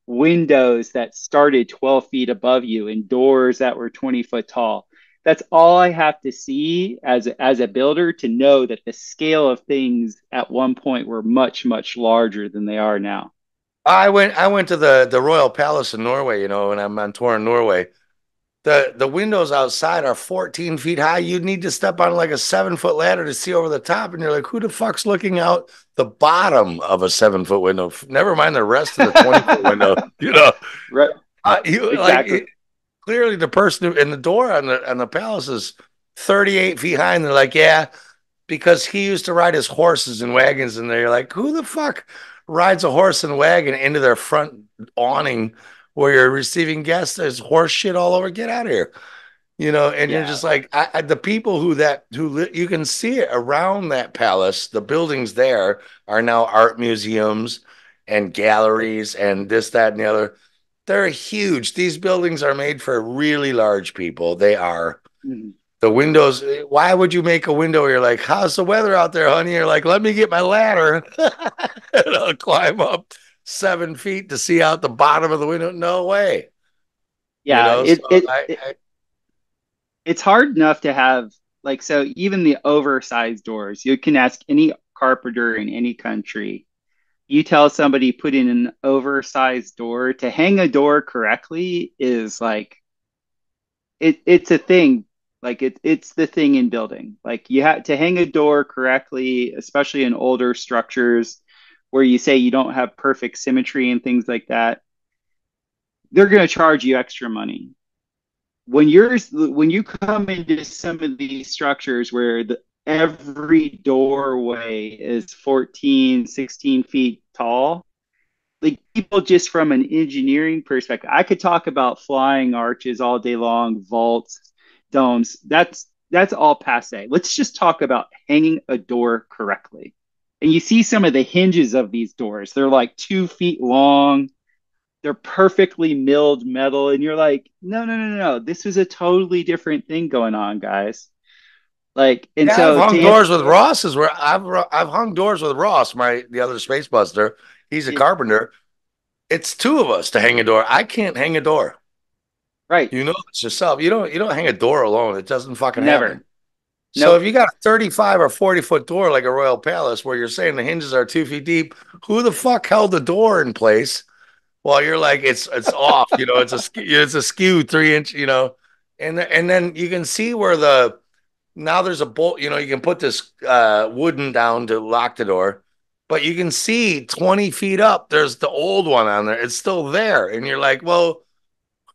windows that started 12 feet above you and doors that were 20-foot tall. That's all I have to see as a builder to know that the scale of things at one point were much, much larger than they are now. I went to the Royal Palace in Norway, and I'm on tour in Norway. The windows outside are 14 feet high. You'd need to step on like a 7 foot ladder to see over the top. And you're like, who the fuck's looking out the bottom of a 7 foot window? Never mind the rest of the 20-foot window. Right. You like Exactly. clearly the person in the door on the palace is 38 feet high. And they're like, yeah, because he used to ride his horses and wagons. And they're like, who the fuck rides a horse and wagon into their front awning where you're receiving guests? There's horse shit all over. Get out of here. And you're Yeah. just like the people you can see it around that palace. The buildings there are now art museums and galleries and this, that, and the other. They're huge. These buildings are made for really large people. They are. Mhm. The windows, why would you make a window where you're like, how's the weather out there, honey? You're like, let me get my ladder and I'll climb up 7 feet to see out the bottom of the window. No way. Yeah. So It's hard enough to have like so even the oversized doors. You can ask any carpenter in any country. You tell somebody put in an oversized door to hang a door correctly is like it's a thing. Like it's the thing in building. Like you have to hang a door correctly, especially in older structures where you say you don't have perfect symmetry and things like that. They're going to charge you extra money. When you come into some of these structures where every doorway is 14, 16 feet tall, like people just from an engineering perspective, I could talk about flying arches all day long, vaults, domes. That's all passe. Let's just talk about hanging a door correctly. And you see some of the hinges of these doors. They're like 2 feet long. They're perfectly milled metal, and you're like, no, no, no, no, no. This was a totally different thing going on, guys. Like, and Yeah, I've so to hung answer, doors with Ross. Is where I've hung doors with Ross, the other space buster. He's a carpenter. It's two of us to hang a door. I can't hang a door. right, It's yourself. You don't hang a door alone. It doesn't fucking happen. never, So nope, if you got a 35 or 40-foot door like a Royal Palace where you're saying the hinges are 2 feet deep, who the fuck held the door in place while you're like it's off? It's a skew 3 inch. And then you can see where now there's a bolt. You can put this wooden down to lock the door, but you can see 20 feet up. There's the old one on there. It's still there, and you're like, well,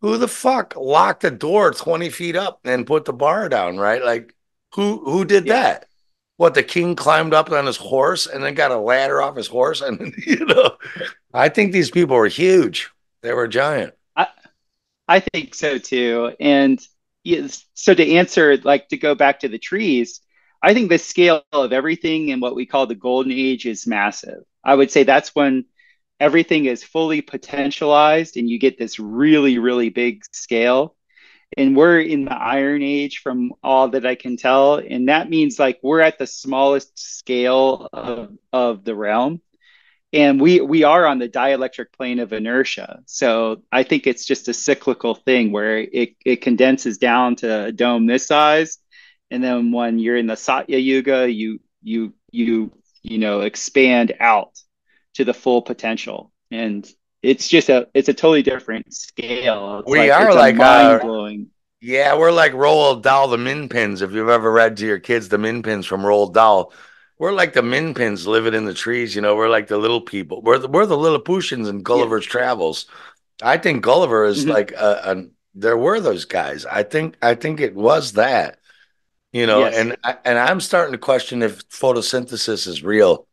who the fuck locked the door 20 feet up and put the bar down, right? Like, who did yeah. that? What, the king climbed up on his horse and then got a ladder off his horse? And, I think these people were huge. They were giant. I, I think so too. And yes, so to answer, like to go back to the trees, I think the scale of everything in what we call the golden age is massive. I would say that's when everything is fully potentialized and you get this really, really big scale. And we're in the iron age from all that I can tell. And that means like we're at the smallest scale of the realm, and we are on the dielectric plane of inertia. So I think it's just a cyclical thing where it condenses down to a dome this size, and then when you're in the Satya Yuga, you expand out to the full potential, and it's a totally different scale. It's We like are it's a like mind blowing. yeah, we're like Roald Dahl, the Min Pins. If you've ever read to your kids the Min Pins from Roald Dahl, we're like the Min Pins living in the trees. We're like the little people. We're the Lilliputians in Yeah. Gulliver's Travels. I think Gulliver is Mhm. like there were those guys. I think it was that. Yes. And I'm starting to question if photosynthesis is real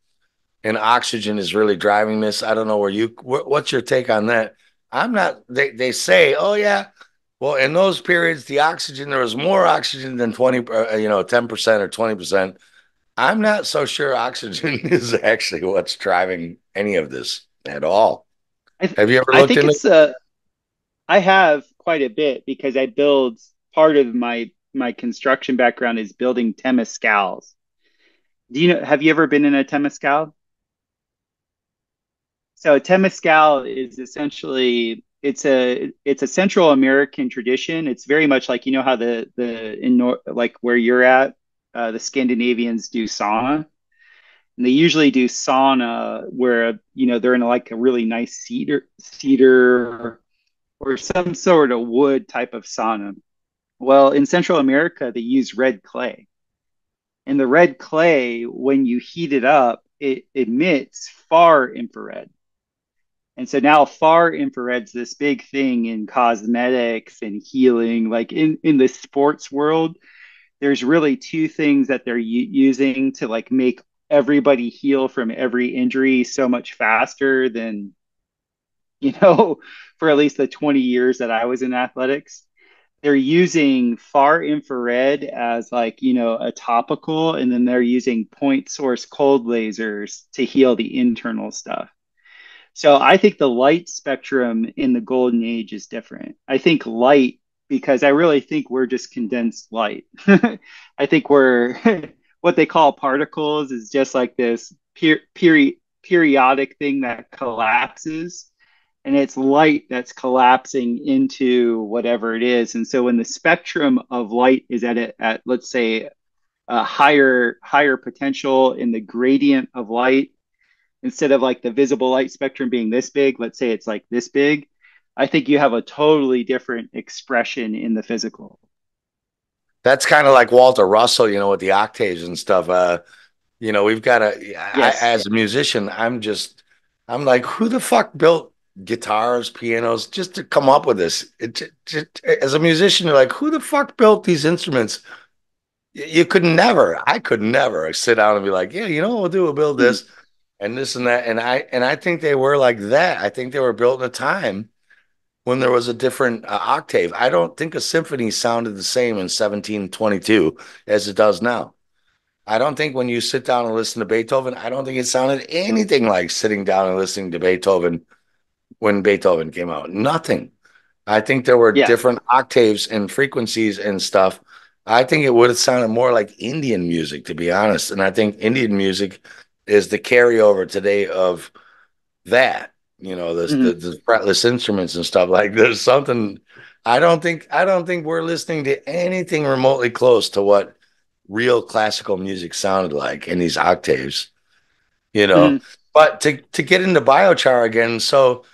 and oxygen is really driving this. I don't know what's your take on that? I'm not. They say, oh yeah, well in those periods the oxygen there was more oxygen than 10% or 20%. I'm not so sure oxygen is actually what's driving any of this at all. I th- Have you ever I looked think into? it's I have quite a bit because I build part of my construction background is building temescals. Do you know, have you ever been in a temescal? So temescal is essentially it's a Central American tradition. It's very much like, you know how the in like where you're at, the Scandinavians do sauna, and they usually do sauna where, you know, they're in like a really nice cedar or some sort of wood type of sauna. Well, in Central America, they use red clay. And the red clay, when you heat it up, it emits far infrared. And so now far infrared's this big thing in cosmetics and healing. Like in the sports world, there's really two things that they're using to like make everybody heal from every injury so much faster than, you know, for at least the 20 years that I was in athletics. They're using far infrared as like, you know, a topical, and then they're using point source cold lasers to heal the internal stuff. So I think the light spectrum in the golden age is different. I think light, because I really think we're just condensed light. I think we're what they call particles is just like this periodic thing that collapses, and it's light that's collapsing into whatever it is. And so when the spectrum of light is at let's say a higher potential in the gradient of light, instead of like the visible light spectrum being this big, let's say it's like this big, I think you have a totally different expression in the physical. That's kind of like Walter Russell, you know, with the octaves and stuff. We've got to, Yes. as a musician, I'm like, who the fuck built guitars, pianos, just to come up with this? As a musician, you're like, who the fuck built these instruments? You could never, I could never sit down and be like, yeah, you know what we'll do? We'll build Mm, this and this and that. And I think they were like that. I think they were built in a time when there was a different octave. I don't think a symphony sounded the same in 1722 as it does now. I don't think when you sit down and listen to Beethoven, I don't think it sounded anything like sitting down and listening to Beethoven when Beethoven came out. Nothing. I think there were yeah. different octaves and frequencies and stuff. I think it would have sounded more like Indian music, to be honest. And I think Indian music is the carryover today of that. You know, Mm, the fretless instruments and stuff. Like there's something. I don't think we're listening to anything remotely close to what real classical music sounded like in these octaves. You know, mm. but to get into biochar again, so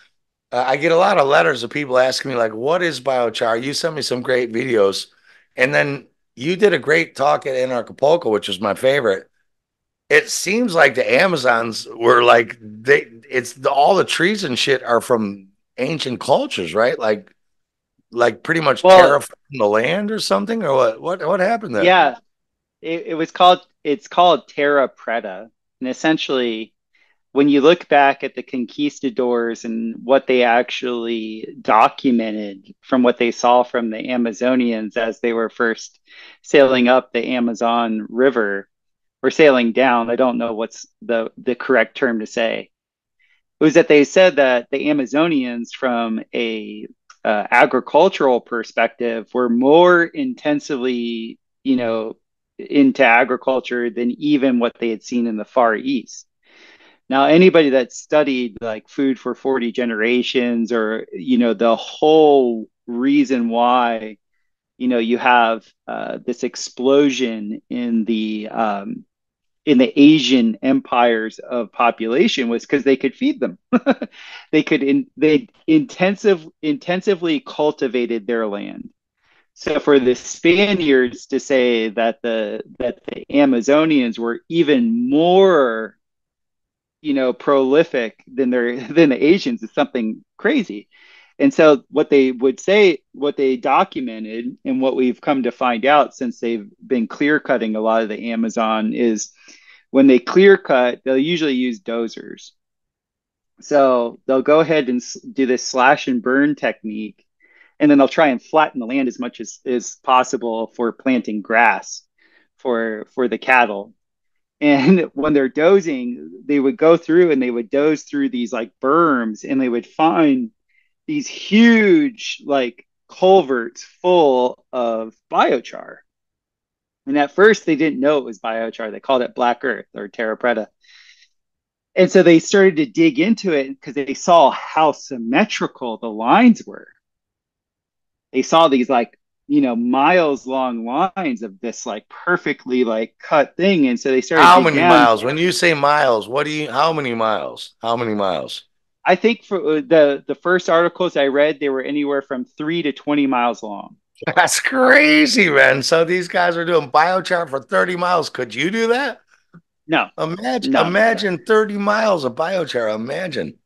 I get a lot of letters of people asking me like, "What is biochar?" You sent me some great videos, and then you did a great talk at Anarchapulco, which was my favorite. It seems like the Amazons were like all the trees and shit are from ancient cultures, right? Like pretty much Well, terraforming the land or something, or what? What happened there? yeah, it was called it's called Terra Preta. And essentially, when you look back at the conquistadors and what they actually documented from what they saw from the Amazonians as they were first sailing up the Amazon River or sailing down, I don't know what's the correct term to say. It was that they said that the Amazonians, from a agricultural perspective, were more intensively, you know, into agriculture than even what they had seen in the Far East. Now, anybody that studied like food for 40 generations, or, you know, the whole reason why, you know, you have this explosion in the Asian empires of population, was because they could feed them. They intensively cultivated their land. So for the Spaniards to say that the Amazonians were even more, you know, prolific than the Asians is something crazy. And so what they would say, what they documented, and what we've come to find out since they've been clear cutting a lot of the Amazon is when they clear cut, they'll usually use dozers. So they'll go ahead and do this slash and burn technique, and then they'll try and flatten the land as much as possible for planting grass for the cattle. And when they're dozing, they would go through and they would doze through these like berms, and they would find these huge like culverts full of biochar. And at first they didn't know it was biochar. They called it black earth or terra preta. And so they started to dig into it because they saw how symmetrical the lines were. They saw these like, miles long lines of this like perfectly like cut thing. And so they started How to dig many down. miles? When you say miles, what do you, how many miles? How many miles? I think for the first articles I read, they were anywhere from 3 to 20 miles long. That's crazy, man. So these guys are doing biochar for 30 miles. Could you do that? No, Imagine, no. imagine 30 miles of biochar. Imagine.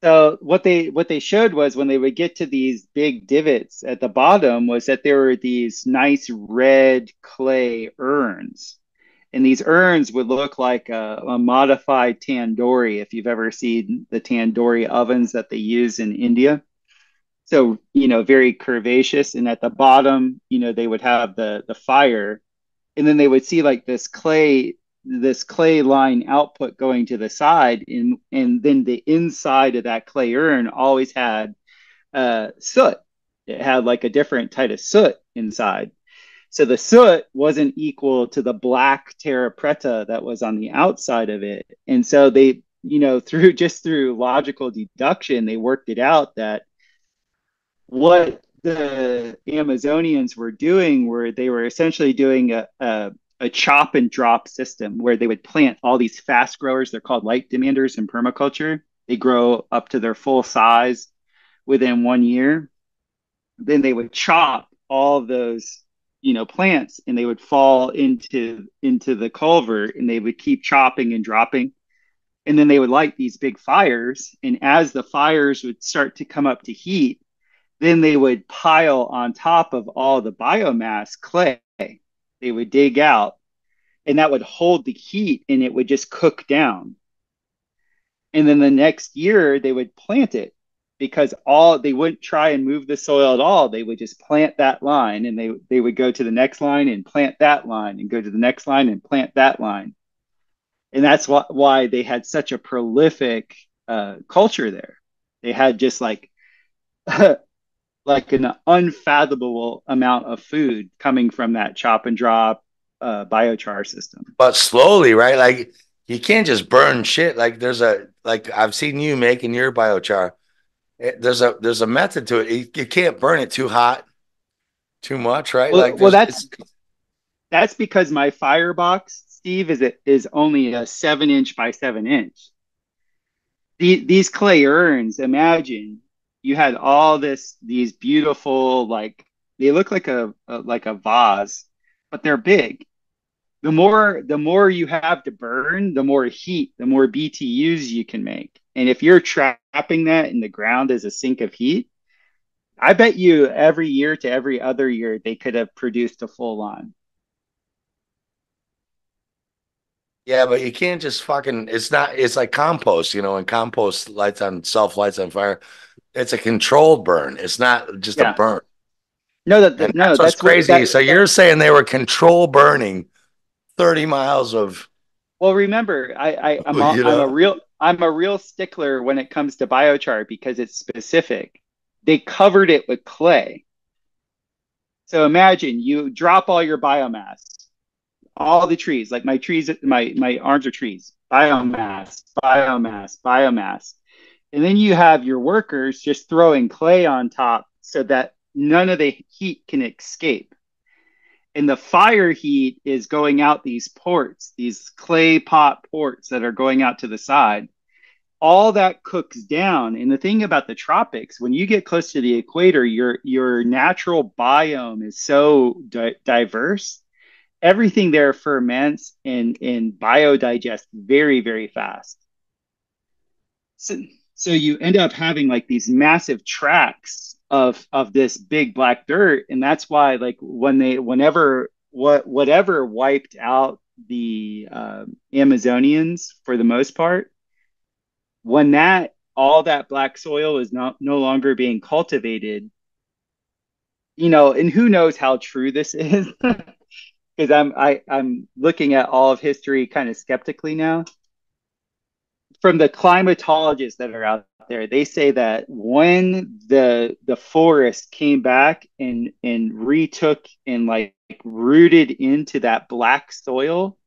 So what they showed was when they would get to these big divots at the bottom was that there were these nice red clay urns. And these urns would look like a modified tandoori if you've ever seen the tandoori ovens that they use in India. So, very curvaceous. And at the bottom, they would have the fire. And then they would see like this clay line output going to the side. And then the inside of that clay urn always had soot. It had like a different type of soot inside. So the soot wasn't equal to the black terra preta that was on the outside of it. And so they, through logical deduction, they worked it out that what the Amazonians were doing were they were essentially doing a chop and drop system where they would plant all these fast growers. They're called light demanders in permaculture. They grow up to their full size within 1 year. Then they would chop all of those plants, and they would fall into the culvert, and they would keep chopping and dropping, and then they would light these big fires, and as the fires would start to come up to heat, then they would pile on top of all the biomass clay. They would dig out, and that would hold the heat, and it would just cook down. And then the next year they would plant it, because all they wouldn't try and move the soil at all. They would just plant that line, and they would go to the next line and plant that line, and go to the next line and plant that line. And that's why they had such a prolific culture there. They had just like like an unfathomable amount of food coming from that chop and drop biochar system. But slowly, right? Like you can't just burn shit. Like like I've seen you making your biochar. There's a method to it. You can't burn it too hot, too much, right? Well, Like well, there's that's it's that's because my firebox, Steve, is only a 7 inch by 7 inch. These clay urns, imagine you had all these beautiful, like they look like a vase, but they're big. The more you have to burn, the more heat, the more BTUs you can make. And if you're trapping that in the ground as a sink of heat, I bet you every year to every other year they could have produced a full line. yeah, but you can't just fucking it's not it's like compost, and compost lights on fire. It's a controlled burn. It's not just a Yeah. burn. No, And no, that's what's that's what crazy. that So you're saying they were control burning 30 miles of, well, remember, you know, I'm a real stickler when it comes to biochar because it's specific. They covered it with clay. So imagine you drop all your biomass, all the trees, like my trees, my arms are trees, biomass, biomass, biomass. And then you have your workers just throwing clay on top so that none of the heat can escape. And the fire heat is going out these ports, these clay pot ports that are going out to the side. All that cooks down. And the thing about the tropics, when you get close to the equator, your natural biome is so diverse. Everything there ferments and biodigests very, very fast. So, so you end up having like these massive tracts of this big black dirt, and that's why like whatever wiped out the Amazonians for the most part, when that all that black soil is no longer being cultivated, and who knows how true this is, because I'm looking at all of history kind of skeptically now. From the climatologists that are out there, they say that when the forest came back and retook and like rooted into that black soil,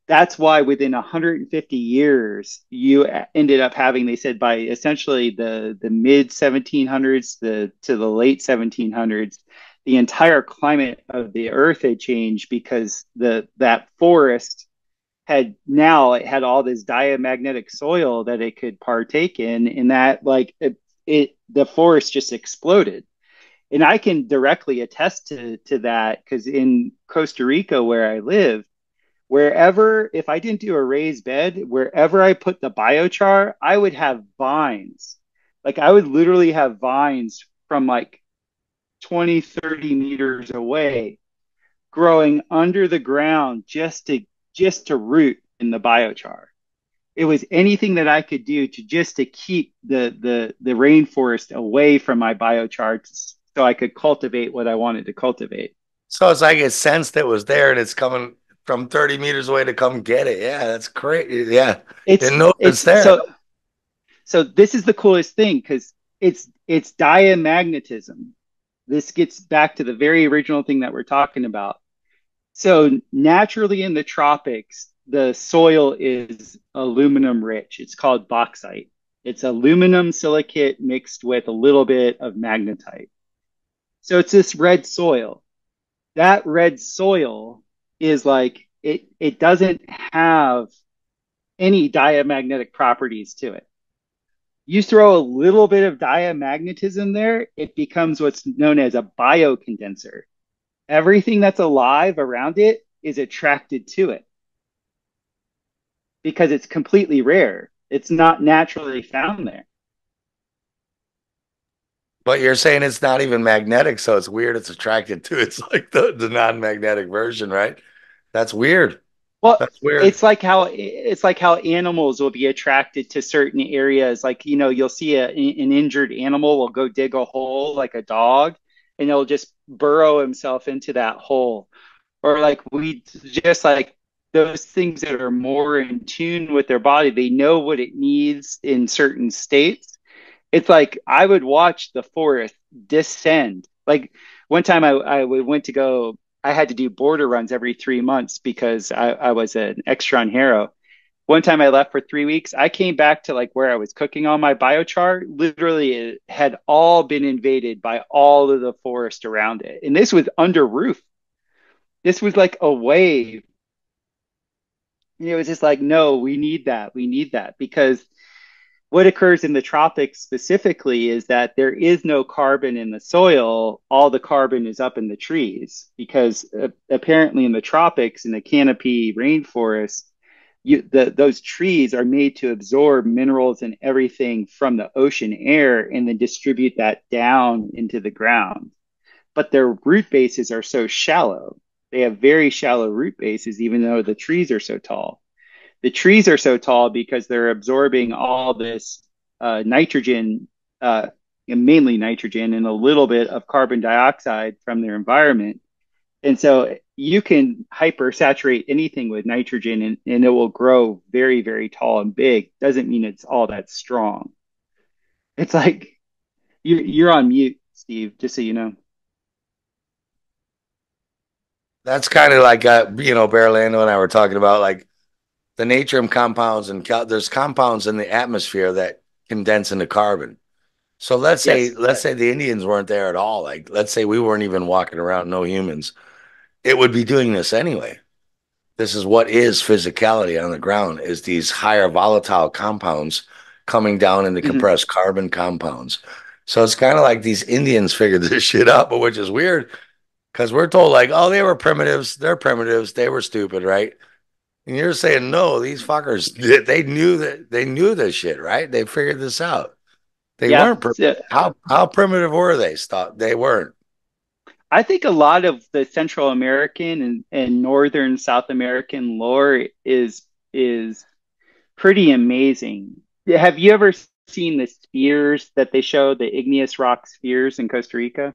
that's why within 150 years you ended up having, they said, by essentially the mid 1700s, the to the late 1700s, the entire climate of the earth had changed because the that forest had, now it had all this diamagnetic soil that it could partake in, and that like it the forest just exploded. And I can directly attest to that because in Costa Rica where I live, wherever, if I didn't do a raised bed, wherever I put the biochar, I would have vines. Like I would literally have vines from like 20, 30 meters away growing under the ground just to root in the biochar. It was anything that I could do to just to keep the rainforest away from my biochar so I could cultivate what I wanted to cultivate. So it's like a sense that was there and it's coming from 30 meters away to come get it. Yeah, that's great. Yeah. Didn't know it's It's there. so this is the coolest thing because it's diamagnetism. This gets back to the very original thing that we're talking about. So naturally in the tropics, the soil is aluminum rich. It's called bauxite. It's aluminum silicate mixed with a little bit of magnetite. So it's this red soil. That red soil is like it doesn't have any diamagnetic properties to it. You throw a little bit of diamagnetism there, it becomes what's known as a biocondenser. Everything that's alive around it is attracted to it because it's completely rare. It's not naturally found there. But you're saying it's not even magnetic, so it's weird. It's attracted to it's like the non-magnetic version, right? That's weird. Well, That's weird. it's like how animals will be attracted to certain areas. Like, you'll see an injured animal will go dig a hole like a dog, and he'll just burrow himself into that hole. Or like we just like those things that are more in tune with their body, they know what it needs in certain states. It's like I would watch the forest descend. Like one time I went to go, I had to do border runs every 3 months because I was an extra on Harrow. One time I left for 3 weeks. I came back to like where I was cooking on my biochar. Literally, it had all been invaded by all of the forest around it. And this was under roof. This was like a wave. And it was just like, no, we need that. We need that because what occurs in the tropics specifically is that there is no carbon in the soil. All the carbon is up in the trees because apparently in the tropics, in the canopy rainforest, those trees are made to absorb minerals and everything from the ocean air and then distribute that down into the ground. But their root bases are so shallow. They have very shallow root bases, even though the trees are so tall. The trees are so tall because they're absorbing all this nitrogen, mainly nitrogen, and a little bit of carbon dioxide from their environment. And so you can hypersaturate anything with nitrogen and it will grow very, very tall and big. Doesn't mean it's all that strong. It's like you're on mute, Steve, just so you know. That's kind of like Berlando and I were talking about like the natrium compounds and there's compounds in the atmosphere that condense into carbon. So let's say Yes. let's say the Indians weren't there at all. Like let's say we weren't even walking around, no humans. It would be doing this anyway. This is what is physicality on the ground is these higher volatile compounds coming down into Mhm. compressed carbon compounds. So it's kind of like these Indians figured this shit out, but which is weird because we're told like, oh, they were primitives, they're primitives, they were stupid, right? And you're saying no, these fuckers they knew this shit, right? They figured this out. They Yeah. weren't So how primitive were they? Stop. They weren't. I think a lot of the Central American and Northern South American lore is pretty amazing. Have you ever seen the spheres that they show, the igneous rock spheres in Costa Rica?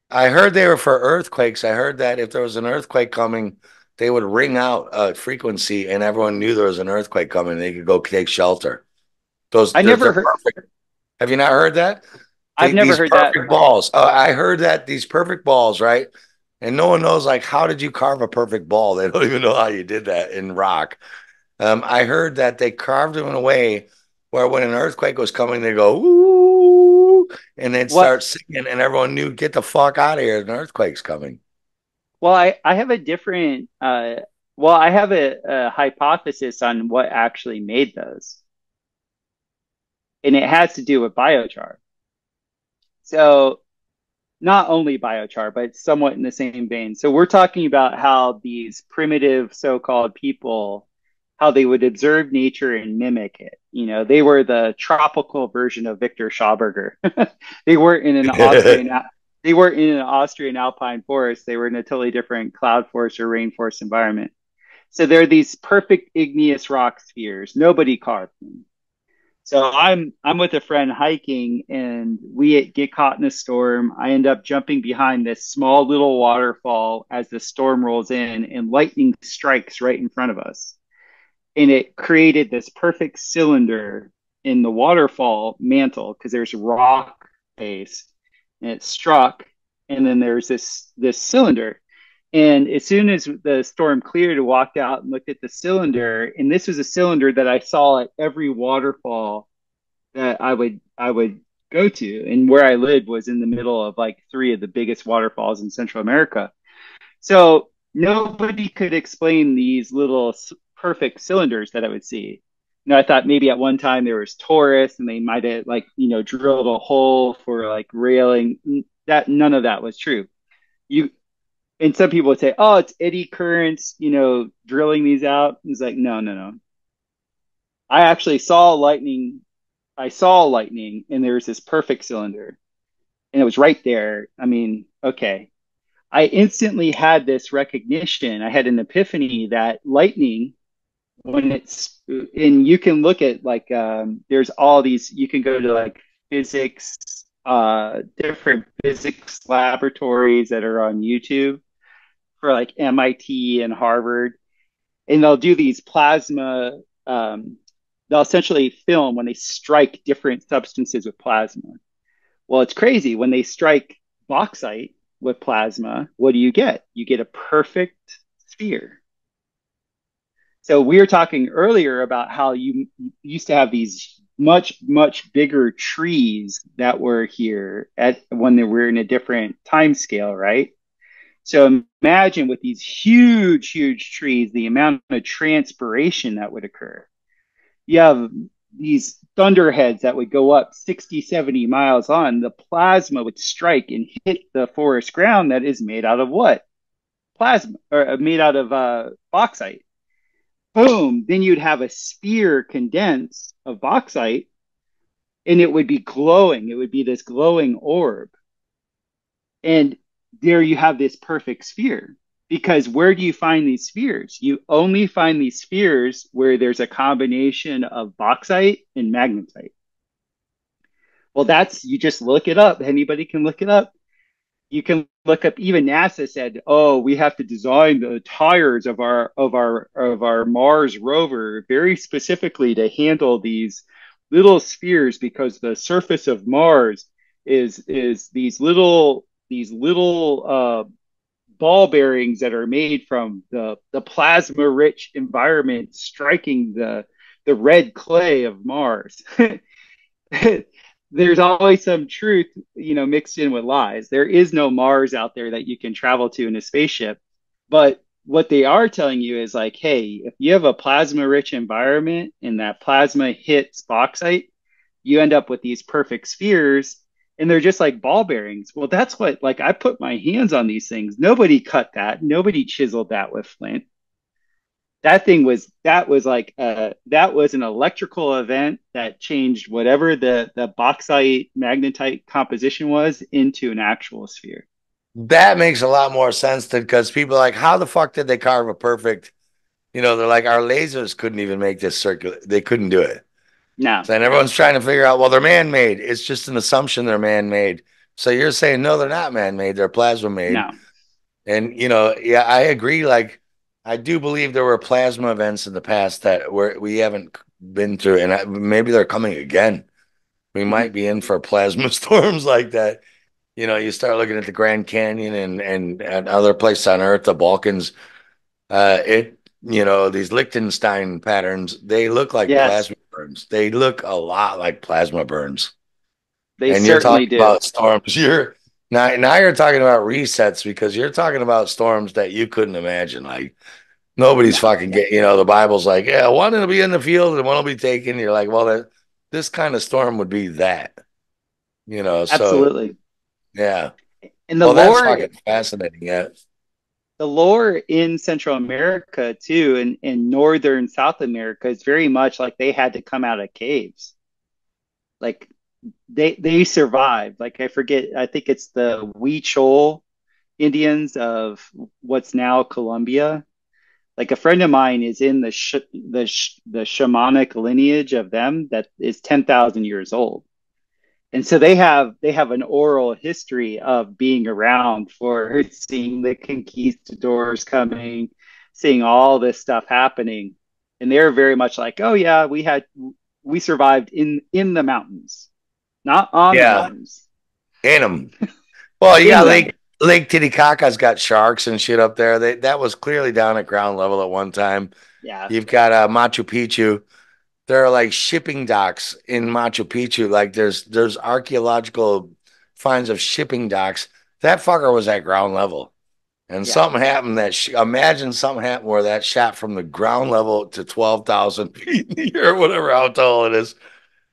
I heard they were for earthquakes. I heard that if there was an earthquake coming, they would ring out a frequency, and everyone knew there was an earthquake coming. They could go take shelter. Those I they're never heard perfect. Have you not heard that? I've never These heard that. perfect balls. I heard that these perfect balls, right? And no one knows like how did you carve a perfect ball? They don't even know how you did that in rock. I heard that they carved them in a way where when an earthquake was coming, they go ooh, and they'd What? start singing, and everyone knew get the fuck out of here, an earthquake's coming. Well, I have a different I have a hypothesis on what actually made those, and it has to do with biochar. So not only biochar, but somewhat in the same vein. So we're talking about how these primitive so-called people, how they would observe nature and mimic it. You know, they were the tropical version of Victor Schauberger. they weren't in an Austrian they weren't in an Austrian alpine forest. They were in a totally different cloud forest or rainforest environment. So they're these perfect igneous rock spheres. Nobody carved them. So I'm with a friend hiking and we get caught in a storm. I end up jumping behind this small little waterfall as the storm rolls in and lightning strikes right in front of us. And it created this perfect cylinder in the waterfall mantle because there's rock base and it struck and then there's this cylinder. And as soon as the storm cleared, I walked out and looked at the cylinder. And this was a cylinder that I saw at every waterfall that I would go to. And where I lived was in the middle of like three of the biggest waterfalls in Central America. So nobody could explain these little perfect cylinders that I would see. You know, I thought maybe at one time there was tourists and they might have like, you know, drilled a hole for like railing. That none of that was true. You and some people would say, "Oh, it's eddy currents, you know, drilling these out." It's like, no, no, no. I actually saw lightning. I saw lightning, and there was this perfect cylinder, and it was right there. I mean, okay. I instantly had this recognition. I had an epiphany that lightning, when it's, and you can look at like, there's all these, you can go to like physics, different physics laboratories that are on YouTube for like MIT and Harvard, and they'll do these plasma. They'll essentially film when they strike different substances with plasma. Well, it's crazy when they strike bauxite with plasma. What do you get? You get a perfect sphere. So we were talking earlier about how you used to have these much bigger trees that were here at when they were in a different time scale, right? So imagine with these huge trees, the amount of transpiration that would occur. You have these thunderheads that would go up 60, 70 miles on. The plasma would strike and hit the forest ground that is made out of what? Plasma, or made out of bauxite. Boom. Then you'd have a sphere condense of bauxite and it would be glowing. It would be this glowing orb. And there you have this perfect sphere. Because where do you find these spheres? You only find these spheres where there's a combination of bauxite and magnetite. Well, that's, you just look it up. Anybody can look it up. You can look up, even NASA said, "Oh, we have to design the tires of our Mars rover very specifically to handle these little spheres because the surface of Mars is these little ball bearings that are made from the plasma rich environment striking the red clay of Mars." There's always some truth, you know, mixed in with lies. There is no Mars out there that you can travel to in a spaceship. But what they are telling you is like, hey, if you have a plasma rich environment and that plasma hits bauxite, you end up with these perfect spheres and they're just like ball bearings. Well, that's what, like, I put my hands on these things. Nobody cut that. Nobody chiseled that with flint. That was an electrical event that changed whatever the bauxite magnetite composition was into an actual sphere. That makes a lot more sense than because people are like, how the fuck did they carve a perfect? You know, they're like, our lasers couldn't even make this circular. They couldn't do it. No, So then everyone's trying to figure out, well, they're man-made. It's just an assumption they're man-made. So you're saying, no, they're not man-made. They're plasma-made. no, And, you know, yeah, I agree. Like, I do believe there were plasma events in the past that we haven't been through. And maybe they're coming again. We mhm. might be in for plasma storms like that. You start looking at the Grand Canyon and other places on Earth, the Balkans. These Liechtenstein patterns, they look like Yes, plasma burns. They look a lot like plasma burns. they And you're certainly talking do. about storms. Now you're talking about resets because you're talking about storms that you couldn't imagine. Like nobody's No, fucking get. The Bible's like, yeah, one will be in the field and one will be taken. You're like, well, this kind of storm would be that. So absolutely. yeah. And Well, that's fucking fascinating. Yeah. the lore in Central America too, and in northern South America is very much like they had to come out of caves. Like they survived. Like I forget, I think it's the Huichol Indians of what's now Colombia. Like a friend of mine is in the shamanic lineage of them that is 10,000 years old. And so they have an oral history of being around for seeing the conquistadors coming, seeing all this stuff happening. And they're very much like, oh yeah, we survived in the mountains, not on the Yeah. mountains, In them. Well, you in got them. Lake Titicaca's got sharks and shit up there. That was clearly down at ground level at one time. Yeah, You've got Machu Picchu. There are like shipping docks in Machu Picchu. Like there's archaeological finds of shipping docks. That fucker was at ground level. And yeah, something happened imagine something happened where that shot from the ground level to 12,000 feet in the air, whatever, how tall it is.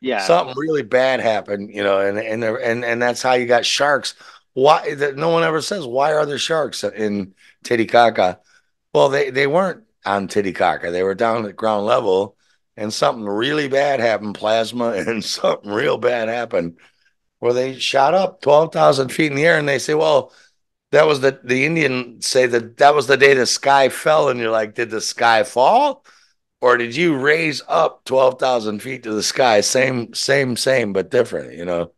yeah. Something really bad happened, and that's how you got sharks. Why that no one ever says why are there sharks in Titicaca? Well, they weren't on Titicaca. They were down at ground level, and something really bad happened, plasma, and something real bad happened where they shot up 12,000 feet in the air, and they say, well, that was the Indian say that was the day the sky fell, and you're like, did the sky fall? Or did you raise up 12,000 feet to the sky? Same, but different, You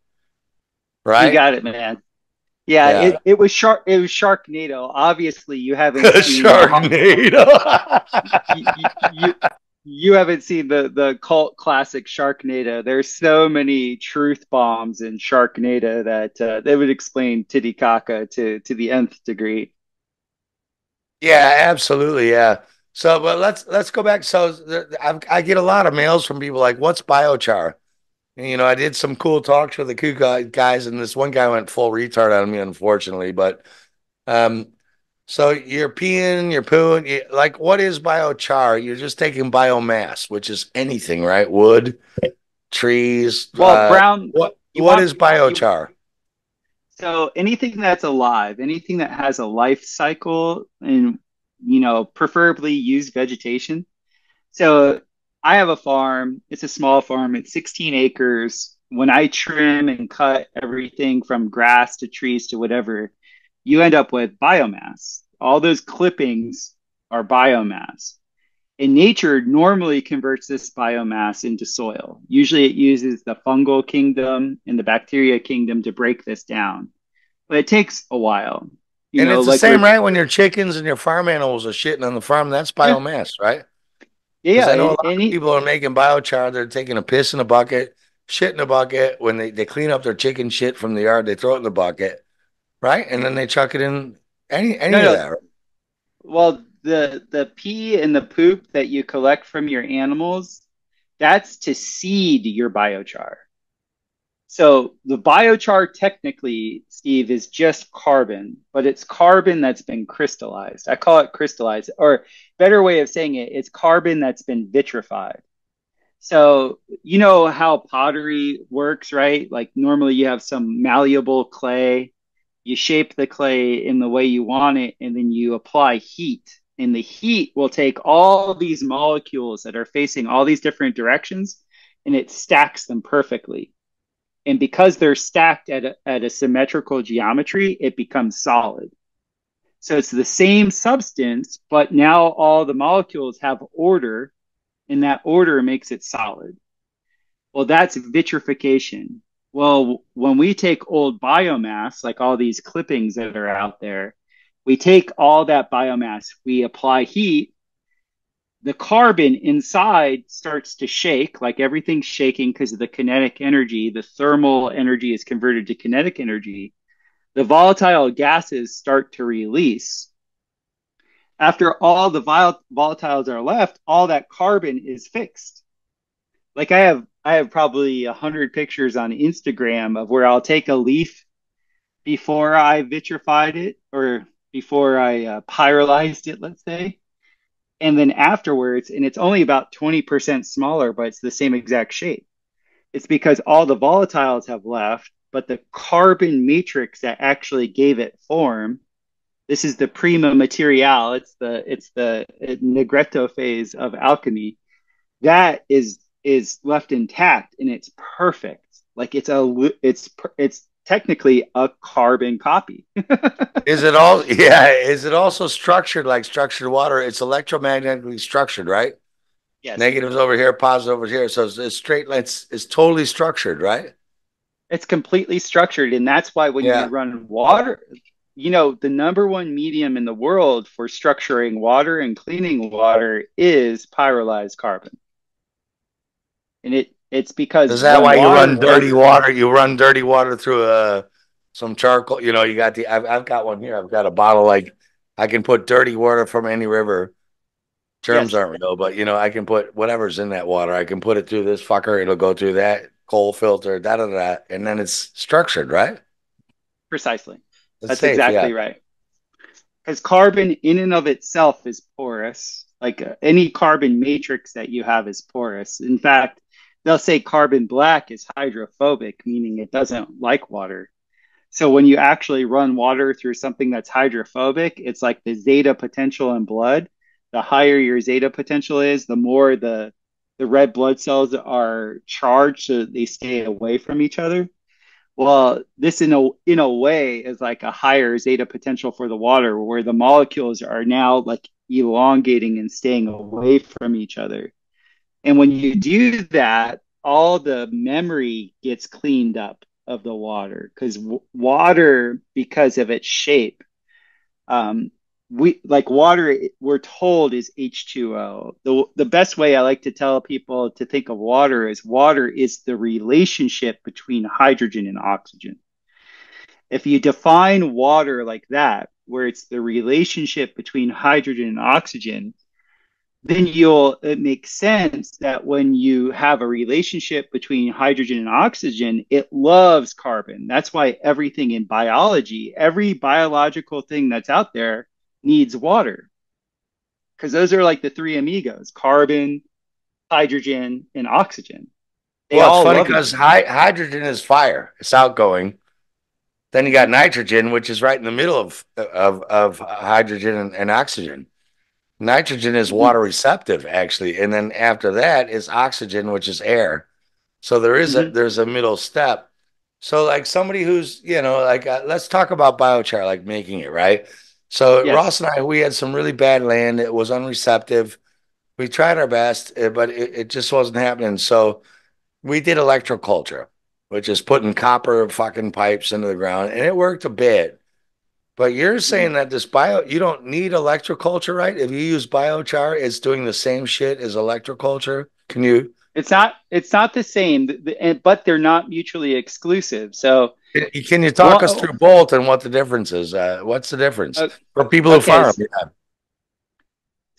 right? got it, man. Yeah, Yeah. it was Sharknado. Obviously, you haven't seen Sharknado. you you haven't seen the cult classic Sharknado. There's so many truth bombs in Sharknado that they would explain Titicaca to the nth degree. Yeah, absolutely. Yeah. So, but let's go back. So, I get a lot of mails from people like, "What's biochar?" And, I did some cool talks with the guys, and this one guy went full retard on me, unfortunately. But um, so you're peeing, you're pooing. Like, what is biochar? You're just taking biomass, which is anything, right? Wood, trees. Well, Brown, you What want is you biochar? so anything that's alive, anything that has a life cycle, and preferably use vegetation. So I have a farm. It's a small farm. It's 16 acres. When I trim and cut everything from grass to trees to whatever, you end up with biomass. All those clippings are biomass. And nature normally converts this biomass into soil. Usually it uses the fungal kingdom and the bacteria kingdom to break this down. But it takes a while. And it's the Like same, we're, right? When your chickens and your farm animals are shitting on the farm, that's yeah, biomass, right? Because yeah, I know a yeah. lot of people are making biochar. They're taking a piss in a bucket, shit in a bucket. When they clean up their chicken shit from the yard, they throw it in the bucket, right? And then they chuck it in No, any of no. that. Right? Well, the pee and the poop that you collect from your animals, that's to seed your biochar. So the biochar technically, Steve, is just carbon, but it's carbon that's been crystallized. I call it crystallized, or better way of saying it, it's carbon that's been vitrified. So you know how pottery works, right? Like normally you have some malleable clay, you shape the clay in the way you want it, and then you apply heat. And the heat will take all these molecules that are facing all these different directions and it stacks them perfectly. And because they're stacked at a symmetrical geometry, it becomes solid. So it's the same substance, but now all the molecules have order, and that order makes it solid. Well, that's vitrification. Well, when we take old biomass, like all these clippings that are out there, we take all that biomass, we apply heat, the carbon inside starts to shake, like everything's shaking because of the kinetic energy. The thermal energy is converted to kinetic energy. the volatile gases start to release. After all the volatiles are left, all that carbon is fixed. Like I have probably 100 pictures on Instagram of where I'll take a leaf before I vitrified it or before I pyrolyzed it, let's say, and then afterwards, and it's only about 20% smaller, but it's the same exact shape. It's because all the volatiles have left, but the carbon matrix that actually gave it form. This is the prima material. It's the negretto phase of alchemy. That is left intact and it's perfect. Like it's technically a carbon copy. Is it all? Yeah. Is it also structured like structured water? It's electromagnetically structured, right? Yes, Negatives over here, positive over here. So it's straight. It's totally structured, right? it's completely structured, and that's why when you Yeah. run water, the number one medium in the world for structuring water and cleaning water is pyrolyzed carbon, and it's because Is that when why you run water dirty water? You run dirty water through some charcoal. You know, you got the. I've got one here. I've got a bottle like I can put dirty water from any river. Germs yes, aren't real, but I can put whatever's in that water. I can put it through this fucker. It'll go through that coal filter, da da da, and then it's structured, right? precisely, It's that's safe, yeah. exactly right. Because carbon in and of itself is porous. Like any carbon matrix that you have is porous. In fact, they'll say carbon black is hydrophobic, meaning it doesn't like water. So when you actually run water through something that's hydrophobic, it's like the zeta potential in blood. The higher your zeta potential is, the more the red blood cells are charged so they stay away from each other. Well, this in a way is like a higher zeta potential for the water where the molecules are now like elongating and staying away from each other. And when you do that, all the memory gets cleaned up of the water because water, because of its shape, we like water. We're told is H2O. The best way I like to tell people to think of water is the relationship between hydrogen and oxygen. If you define water like that, where it's the relationship between hydrogen and oxygen, then it makes sense that when you have a relationship between hydrogen and oxygen, it loves carbon. That's why everything in biology, every biological thing that's out there needs water because those are like the three amigos: carbon, hydrogen, and oxygen. They Well, it's all funny love each because other. hydrogen is fire; it's outgoing. Then you got Mhm, nitrogen, which is right in the middle of hydrogen and oxygen. Nitrogen is mhm, water receptive, actually, and then after that is oxygen, which is air. So mhm. there's a middle step. So like somebody who's like let's talk about biochar, like making it right. So Ross Yes. and I, we had some really bad land. It was unreceptive. We tried our best, but it just wasn't happening. So we did electroculture, which is putting copper fucking pipes into the ground, and it worked a bit. But you're saying Mhm. that you don't need electroculture, right? If you use biochar, it's doing the same shit as electroculture. Can you It's not the same, but they're not mutually exclusive. So can you talk us one, through both and what the difference is? What's the difference uh, for people who okay, farm? so Yeah.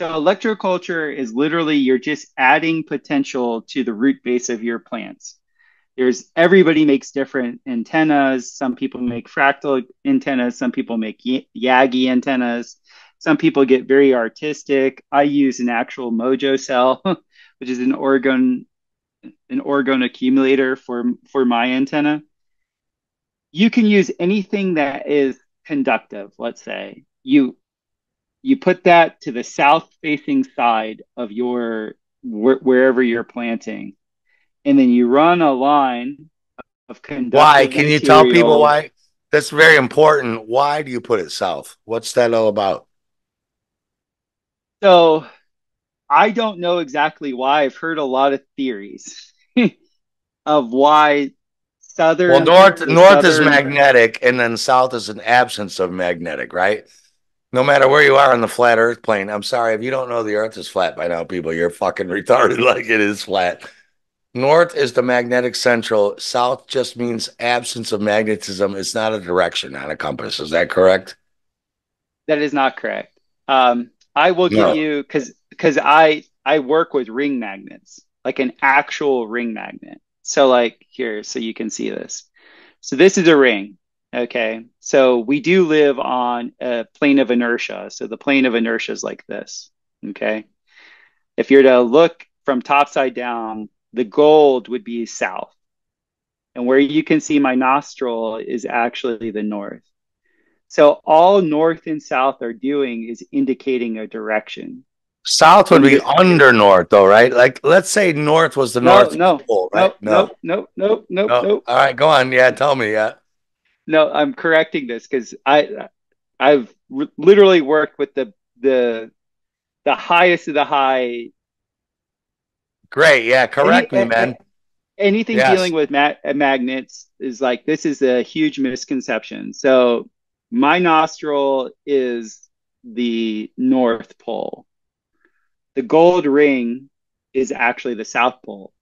electroculture is literally you're just adding potential to the root base of your plants. There's everybody makes different antennas. Some people make fractal antennas. Some people make Yagi antennas. Some people get very artistic. I use an actual Mojo cell, which is an orgone accumulator for my antenna. You can use anything that is conductive. Let's say you put that to the south facing side of wherever you're planting, and then you run a line of Why? conductive Can you tell people material. why? That's very important. Why do you put it south? What's that all about? So I don't know exactly why. I've heard a lot of theories of why Well, southern the north is southern magnetic, and then south is an absence of magnetic, right? No matter where you are on the flat Earth plane. I'm sorry if you don't know the Earth is flat by now, people. You're fucking retarded. Like it is flat. North is the magnetic central. South just means absence of magnetism. It's not a direction on a compass. Is that correct? That is not correct. I will give No. you because I work with ring magnets, like an actual ring magnet. So like here, so you can see this. So this is a ring. Okay. So we do live on a plane of inertia. So the plane of inertia is like this. Okay. If you're to look from top side down, the gold would be south. And where you can see my nostril is actually the north. So all north and south are doing is indicating a direction. South would When be you're under north, though, right? Like, let's say north was the no, North no, Pole, right? no, No, no, no, no, no, no. no, All right, go on. Yeah, tell me. Yeah. no. I'm correcting this because I've literally worked with the highest of the high. Great. Yeah, Any correct me, man. anything dealing Yes. with magnets is like this is a huge misconception. So my nostril is the North Pole. The gold ring is actually the South Pole.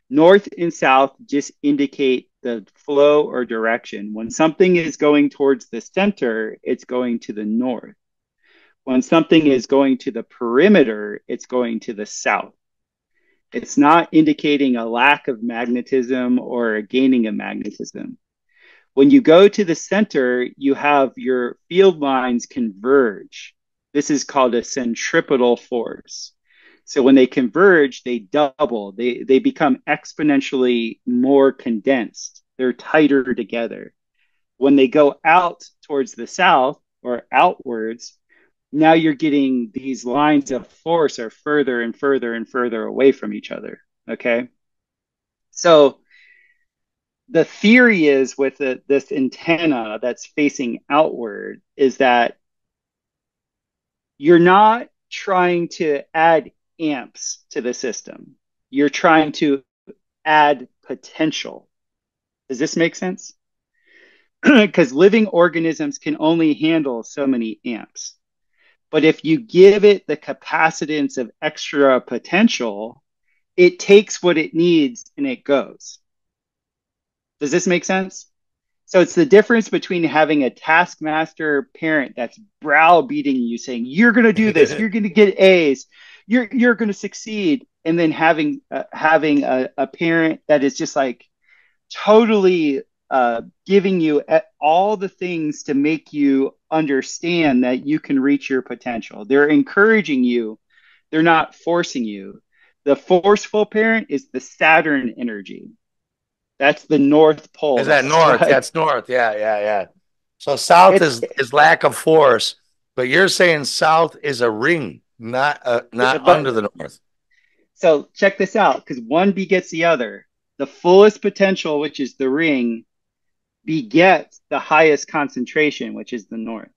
North and south just indicate the flow or direction. When something is going towards the center, it's going to the north. When something is going to the perimeter, it's going to the south. It's not indicating a lack of magnetism or a gaining of magnetism. When you go to the center, you have your field lines converge. This is called a centripetal force. So when they converge, they double, they become exponentially more condensed. They're tighter together. When they go out towards the south or outwards, now you're getting these lines of force are further and further and further away from each other. Okay. So the theory is with this antenna that's facing outward is that you're not trying to add amps to the system. You're trying to add potential. Does this make sense? Because living organisms can only handle so many amps. But if you give it the capacitance of extra potential, it takes what it needs and it goes. Does this make sense? So it's the difference between having a taskmaster parent that's browbeating you, saying you're going to do this, you're going to get A's, you're going to succeed, and then having a parent that is just like totally giving you all the things to make you understand that you can reach your potential. They're encouraging you. They're not forcing you. The forceful parent is the Saturn energy. That's the North Pole. Is that That's north? why That's north. Yeah, yeah, yeah. So south it's is lack of force, but you're saying south is a ring, not under but the north. so check this out because one begets the other. The fullest potential, which is the ring, begets the highest concentration, which is the north.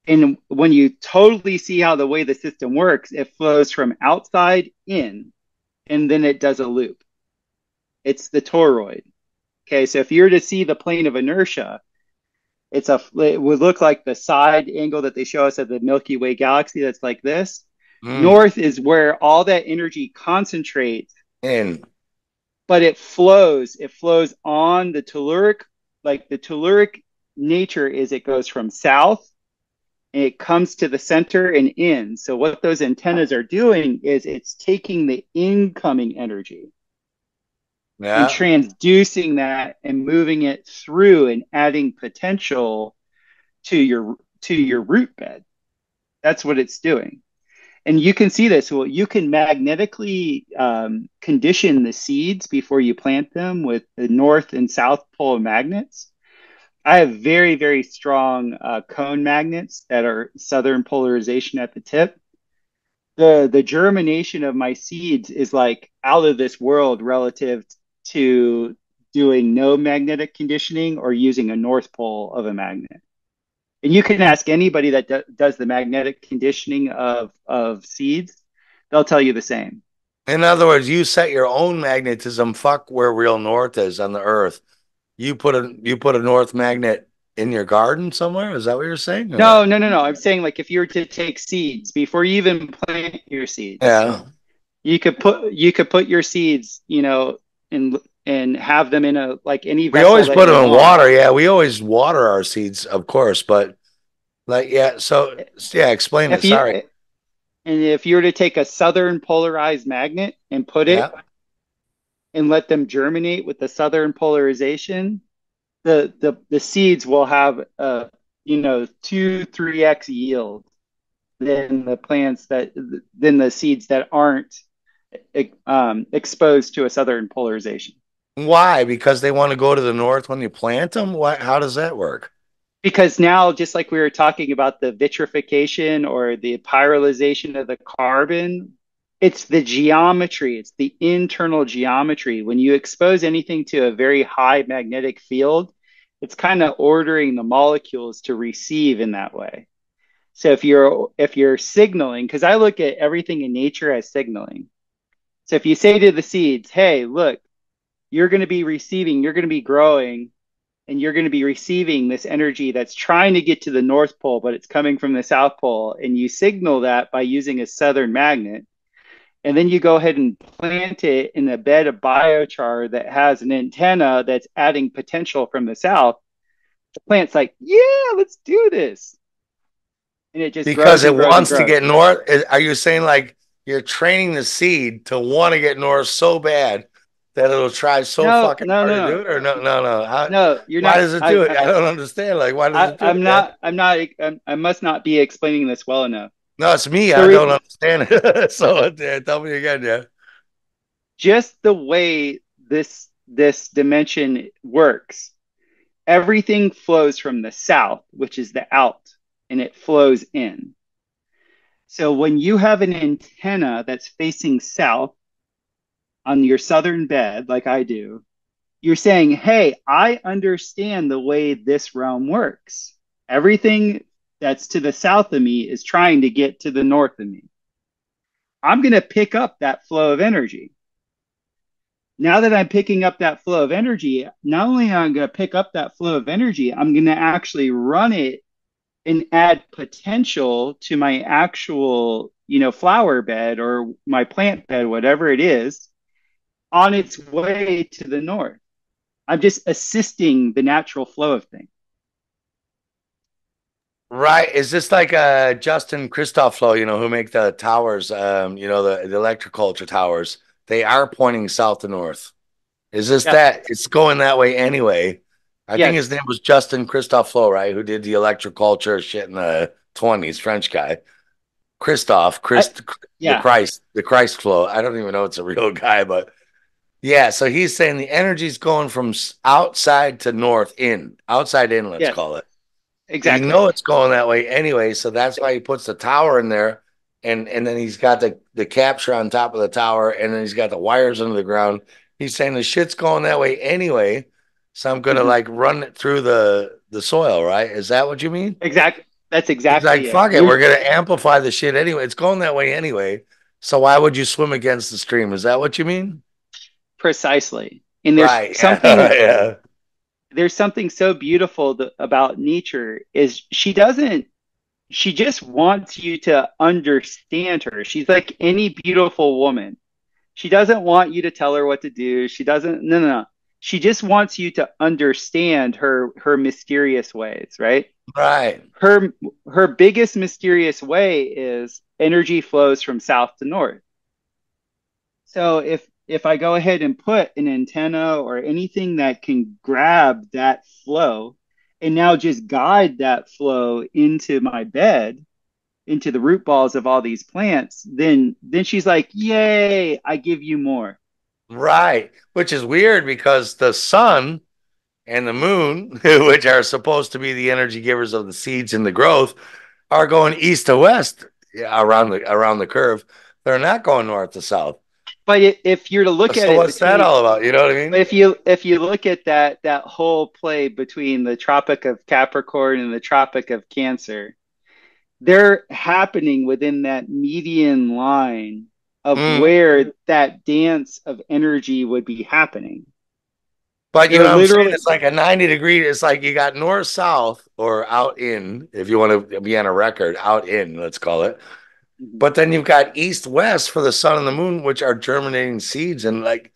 And when you totally see how the way the system works, it flows from outside in, and then it does a loop. It's the toroid. Okay, so if you were to see the plane of inertia, it would look like the side angle that they show us of the Milky Way galaxy that's like this. Mm. North is where all that energy concentrates, In but it flows on the telluric, like the telluric nature is it goes from south and it comes to the center and in. So what those antennas are doing is it's taking the incoming energy and yeah. transducing that and moving it through and adding potential to your root bed. That's what it's doing. And you can see this. Well, you can magnetically condition the seeds before you plant them with the north and south pole magnets. I have very, very strong cone magnets that are southern polarization at the tip. The germination of my seeds is like out of this world relative to doing no magnetic conditioning or using a north pole of a magnet. And you can ask anybody that does the magnetic conditioning of seeds, they'll tell you the same. In other words, you set your own magnetism. Fuck where real north is on the earth. You put a north magnet in your garden somewhere. Is that what you're saying or No, what? no, no, no. I'm saying like if you were to take seeds before you even plant your seeds, Yeah. You could put your seeds, and have them in a like any We vessel always that put you them in want. water. Yeah, we always water our seeds, of course, but like, yeah. So, yeah, explain it. If you Sorry. and if you were to take a southern polarized magnet and put it Yeah. and let them germinate with the southern polarization, the seeds will have a 2-3x yield than the seeds that aren't exposed to a southern polarization. Why? Because they want to go to the north when you plant them? Why? How does that work? Because now, just like we were talking about the vitrification or the pyralization of the carbon, it's the geometry, it's the internal geometry. When you expose anything to a very high magnetic field, it's kind of ordering the molecules to receive in that way. So if you're signaling, because I look at everything in nature as signaling. So if you say to the seeds, hey, look, you're going to be growing, and you're going to be receiving this energy that's trying to get to the North Pole, but it's coming from the South Pole. And you signal that by using a southern magnet. And then you go ahead and plant it in a bed of biochar that has an antenna that's adding potential from the south. The plant's like, yeah, let's do this. And it just Because grows and it grows and wants to grows. get north. Are you saying like you're training the seed to want to get north so bad that it'll try so No, fucking no, hard no, to do no. it? Or no, no, no. No, you're Why not. does it do it? I don't understand. Like, why does it do I'm it? Yeah. not, I'm not, I must not be explaining this well enough. No, it's me. The I don't re understand it. So, yeah, tell me again. Yeah. just the way this dimension works, everything flows from the south, which is the out, and it flows in. So when you have an antenna that's facing south on your southern bed, like I do, you're saying, hey, I understand the way this realm works. Everything that's to the south of me is trying to get to the north of me. I'm going to pick up that flow of energy. Now that I'm picking up that flow of energy, not only am I going to pick up that flow of energy, I'm going to actually run it and add potential to my actual, flower bed or my plant bed, whatever it is, on its way to the north. I'm just assisting the natural flow of things. Right. Is this like Justin Christoph flow, who make the towers, the electroculture towers? They are pointing south to north. Is this Yeah. that? It's going that way anyway. I think his Yes. name was Justin Christoph Flo, right? Who did the electroculture shit in the 20s, French guy. Christoph, I, Christ, yeah. The Christ Flow. I don't even know it's a real guy, but yeah. So he's saying the energy's going from outside to north in, outside in, let's Yes. call it. You Exactly. know it's going that way anyway, so that's why he puts the tower in there, and then he's got the capture on top of the tower, and then he's got the wires under the ground. He's saying the shit's going that way anyway, so I'm gonna Mhm. like run it through the soil, right? Is that what you mean? Exactly. That's He's like, exactly it. fuck it, we're gonna amplify the shit anyway. It's going that way anyway. So why would you swim against the stream? Is that what you mean? Precisely. And Right. Yeah. Yeah. there's something so beautiful about nature is she just wants you to understand her. She's like any beautiful woman. She doesn't want you to tell her what to do. She doesn't, no, no, no. She just wants you to understand her mysterious ways, right? Right. Her her biggest mysterious way is energy flows from south to north. So if I go ahead and put an antenna or anything that can grab that flow and now just guide that flow into my bed, into the root balls of all these plants, then she's like, "Yay, I give you more." Right. Which is weird because the sun and the moon, which are supposed to be the energy givers of the seeds and the growth, are going east to west, yeah, around the curve. They're not going north to south. But if you're to look at So it what's that between all about? You know what I but mean? if you look at that whole play between the Tropic of Capricorn and the Tropic of Cancer, they're happening within that median line of Mm. where that dance of energy would be happening. But you know They're what I'm saying? literally It's like a 90-degree. It's like you got north, south, or out in, if you want to be on a record, out in, let's call it. Mhm. But then you've got east west for the sun and the moon, which are germinating seeds, and like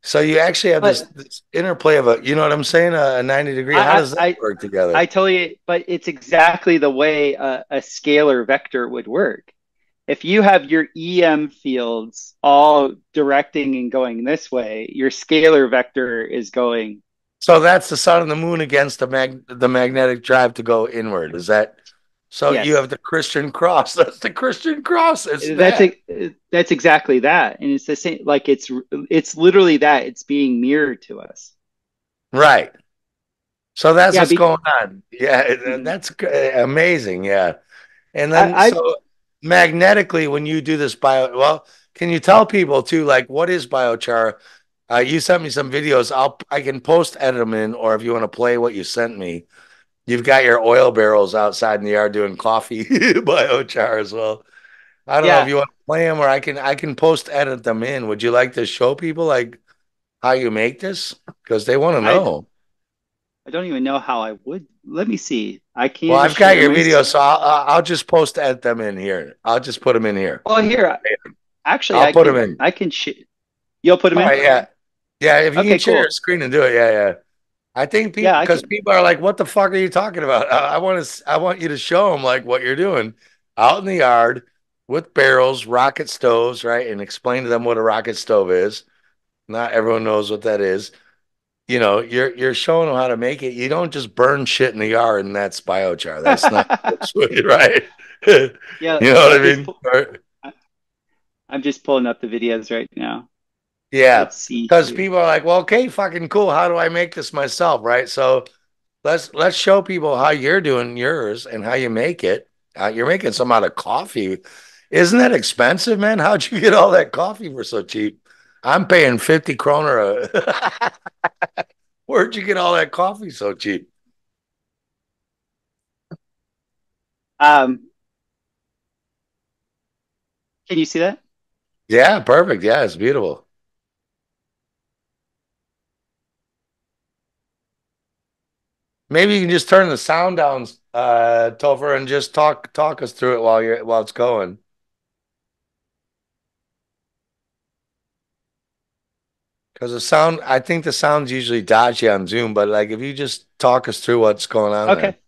so you actually have But this interplay of a, you know what I'm saying, a 90 degree. How I, does that I, work together? I tell you, but it's exactly the way a scalar vector would work. If you have your EM fields all directing and going this way, your scalar vector is going, So that's the sun and the moon against the magnetic drive to go inward. Is that so? You have yes. the Christian cross. That's the Christian cross. It's That's that. that's exactly that. And it's the same, like it's literally that. It's being mirrored to us. Right. So that's Yeah, what's going on. Yeah, mhm. that's amazing. Yeah. And then I so magnetically, when you do this well, can you tell people too, like what is biochar? You sent me some videos. I can post edit them in, or if you want to play what you sent me, you've got your oil barrels outside in the yard doing coffee biochar as well. I don't know if yeah, you want to play them, or I can post edit them in. Would you like to show people like how you make this? Because they want to I know. I don't even know how I would. Let me see. I Well, can I've got share your my. video, so I'll just post edit them in here. I'll just put them in here. Oh, here. Actually, I'll put them in. I can you'll put them All in? right, yeah. Yeah, if you can Okay, share your cool. screen and do it, yeah, yeah. I think Yeah, people, I because can. people are like, "What the fuck are you talking about?" I want you to show them like what you're doing out in the yard with barrels, rocket stoves, right, and explain to them what a rocket stove is. Not everyone knows what that is. You know, you're showing them how to make it. You don't just burn shit in the yard and that's biochar. That's not right. Yeah, You know what I I'm just mean? I'm just pulling up the videos right now. Yeah, Let's see because here. people are like, well, okay, fucking cool. How do I make this myself, right? So let's show people how you're doing yours and how you make it. You're making some out of coffee. Isn't that expensive, man? How'd you get all that coffee for so cheap? I'm paying 50 kroner a Where'd you get all that coffee so cheap? Um, can you see that? Yeah, perfect. Yeah, it's beautiful. Maybe you can just turn the sound down, Topher, and just talk us through it while it's going. Because I think the sound's usually dodgy on Zoom, but like if you just talk us through what's going on there. Okay.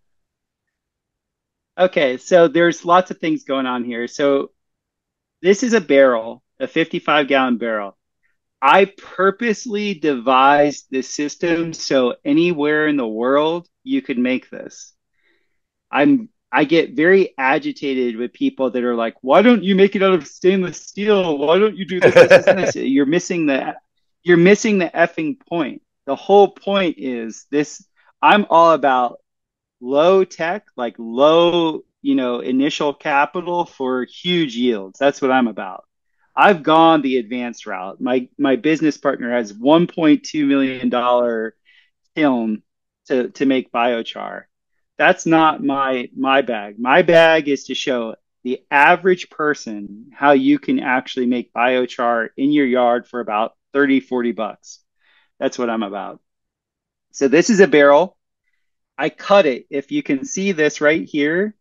Okay, so there's lots of things going on here. So this is a barrel, a 55-gallon barrel. I purposely devised this system so anywhere in the world you could make this. I get very agitated with people that are like, "Why don't you make it out of stainless steel? Why don't you do this, this, this, and this?" You're missing the effing point. The whole point is this. I'm all about low tech, like low, initial capital for huge yields. That's what I'm about. I've gone the advanced route. My business partner has $1.2 million kiln to make biochar. That's not my bag. My bag is to show the average person how you can actually make biochar in your yard for about 30, 40 bucks. That's what I'm about. So this is a barrel. I cut it. If you can see this right here,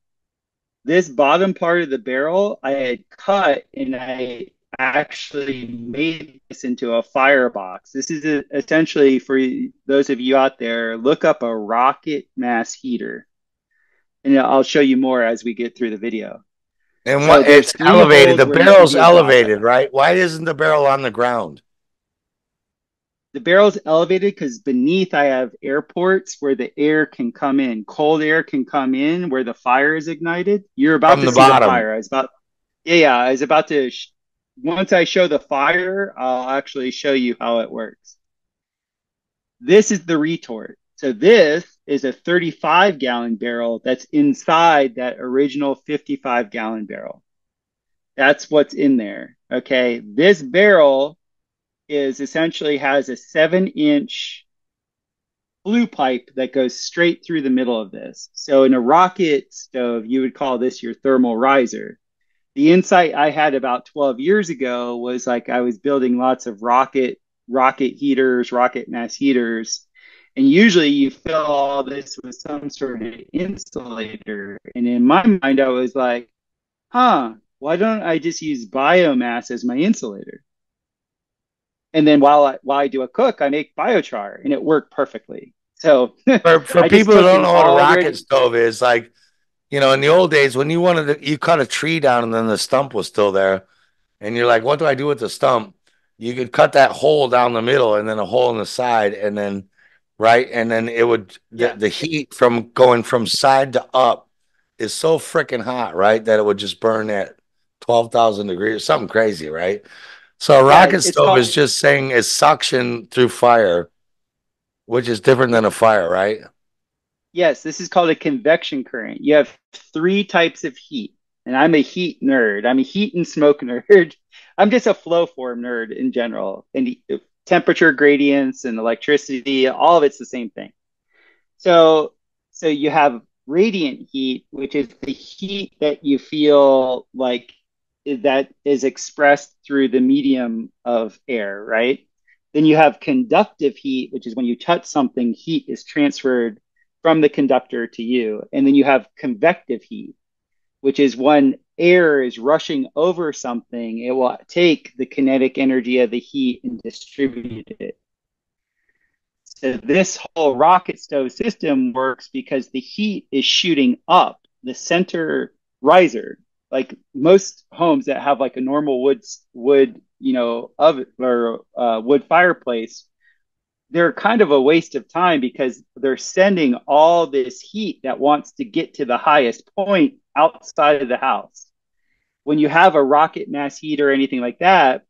this bottom part of the barrel I had cut and I actually made this into a firebox. This is essentially for those of you out there, look up a rocket mass heater. And I'll show you more as we get through the video. And So what there's it's three elevated. holes The where you can barrel's do exhaust. elevated, right? Why isn't the barrel on the ground? The barrel's elevated because beneath I have air ports where the air can come in. Cold air can come in where the fire is ignited. You're about From to the see the bottom. fire. Yeah, I was about to. Once I show the fire, I'll actually show you how it works. This is the retort. So this is a 35-gallon barrel that's inside that original 55-gallon barrel. That's what's in there. Okay. This barrel is essentially has a 7-inch blue pipe that goes straight through the middle of this. So in a rocket stove, you would call this your thermal riser. The insight I had about 12 years ago was like I was building lots of rocket heaters, rocket mass heaters, and usually you fill all this with some sort of insulator. And in my mind, I was like, huh, why don't I just use biomass as my insulator? And then while I do a cook, I make biochar, and it worked perfectly. So For I just people who took don't an know what a rocket already, stove is, like, in the old days when you wanted to, you cut a tree down and then the stump was still there, and you're like, what do I do with the stump? You could cut that hole down the middle and then a hole in the side, and then right, and then it would yeah, the heat from going from side to up is so freaking hot, right, that it would just burn at 12,000 degrees, something crazy, right? So a yeah, rocket it's stove called, is just saying it's suction through fire, which is different than a fire, right? yes, this is called a convection current. You have three types of heat, and I'm a heat nerd. I'm a heat and smoke nerd. I'm just a flow form nerd in general. And temperature gradients and electricity, all of it's the same thing. So, so you have radiant heat, which is the heat that you feel like that is expressed through the medium of air, right? Then you have conductive heat, which is when you touch something, heat is transferred from the conductor to you. And then you have convective heat, which is when air is rushing over something, it will take the kinetic energy of the heat and distribute it. So this whole rocket stove system works because the heat is shooting up the center riser. Like most homes that have like a normal wood, oven or wood fireplace, they're kind of a waste of time because they're sending all this heat that wants to get to the highest point outside of the house. When you have a rocket mass heat or anything like that,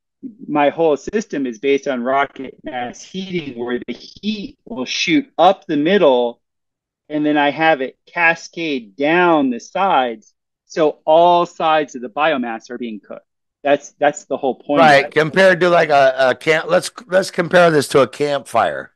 my whole system is based on rocket mass heating where the heat will shoot up the middle and then I have it cascade down the sides. So all sides of the biomass are being cooked. That's the whole point of Right, it. compared to like a camp. Let's compare this to a campfire.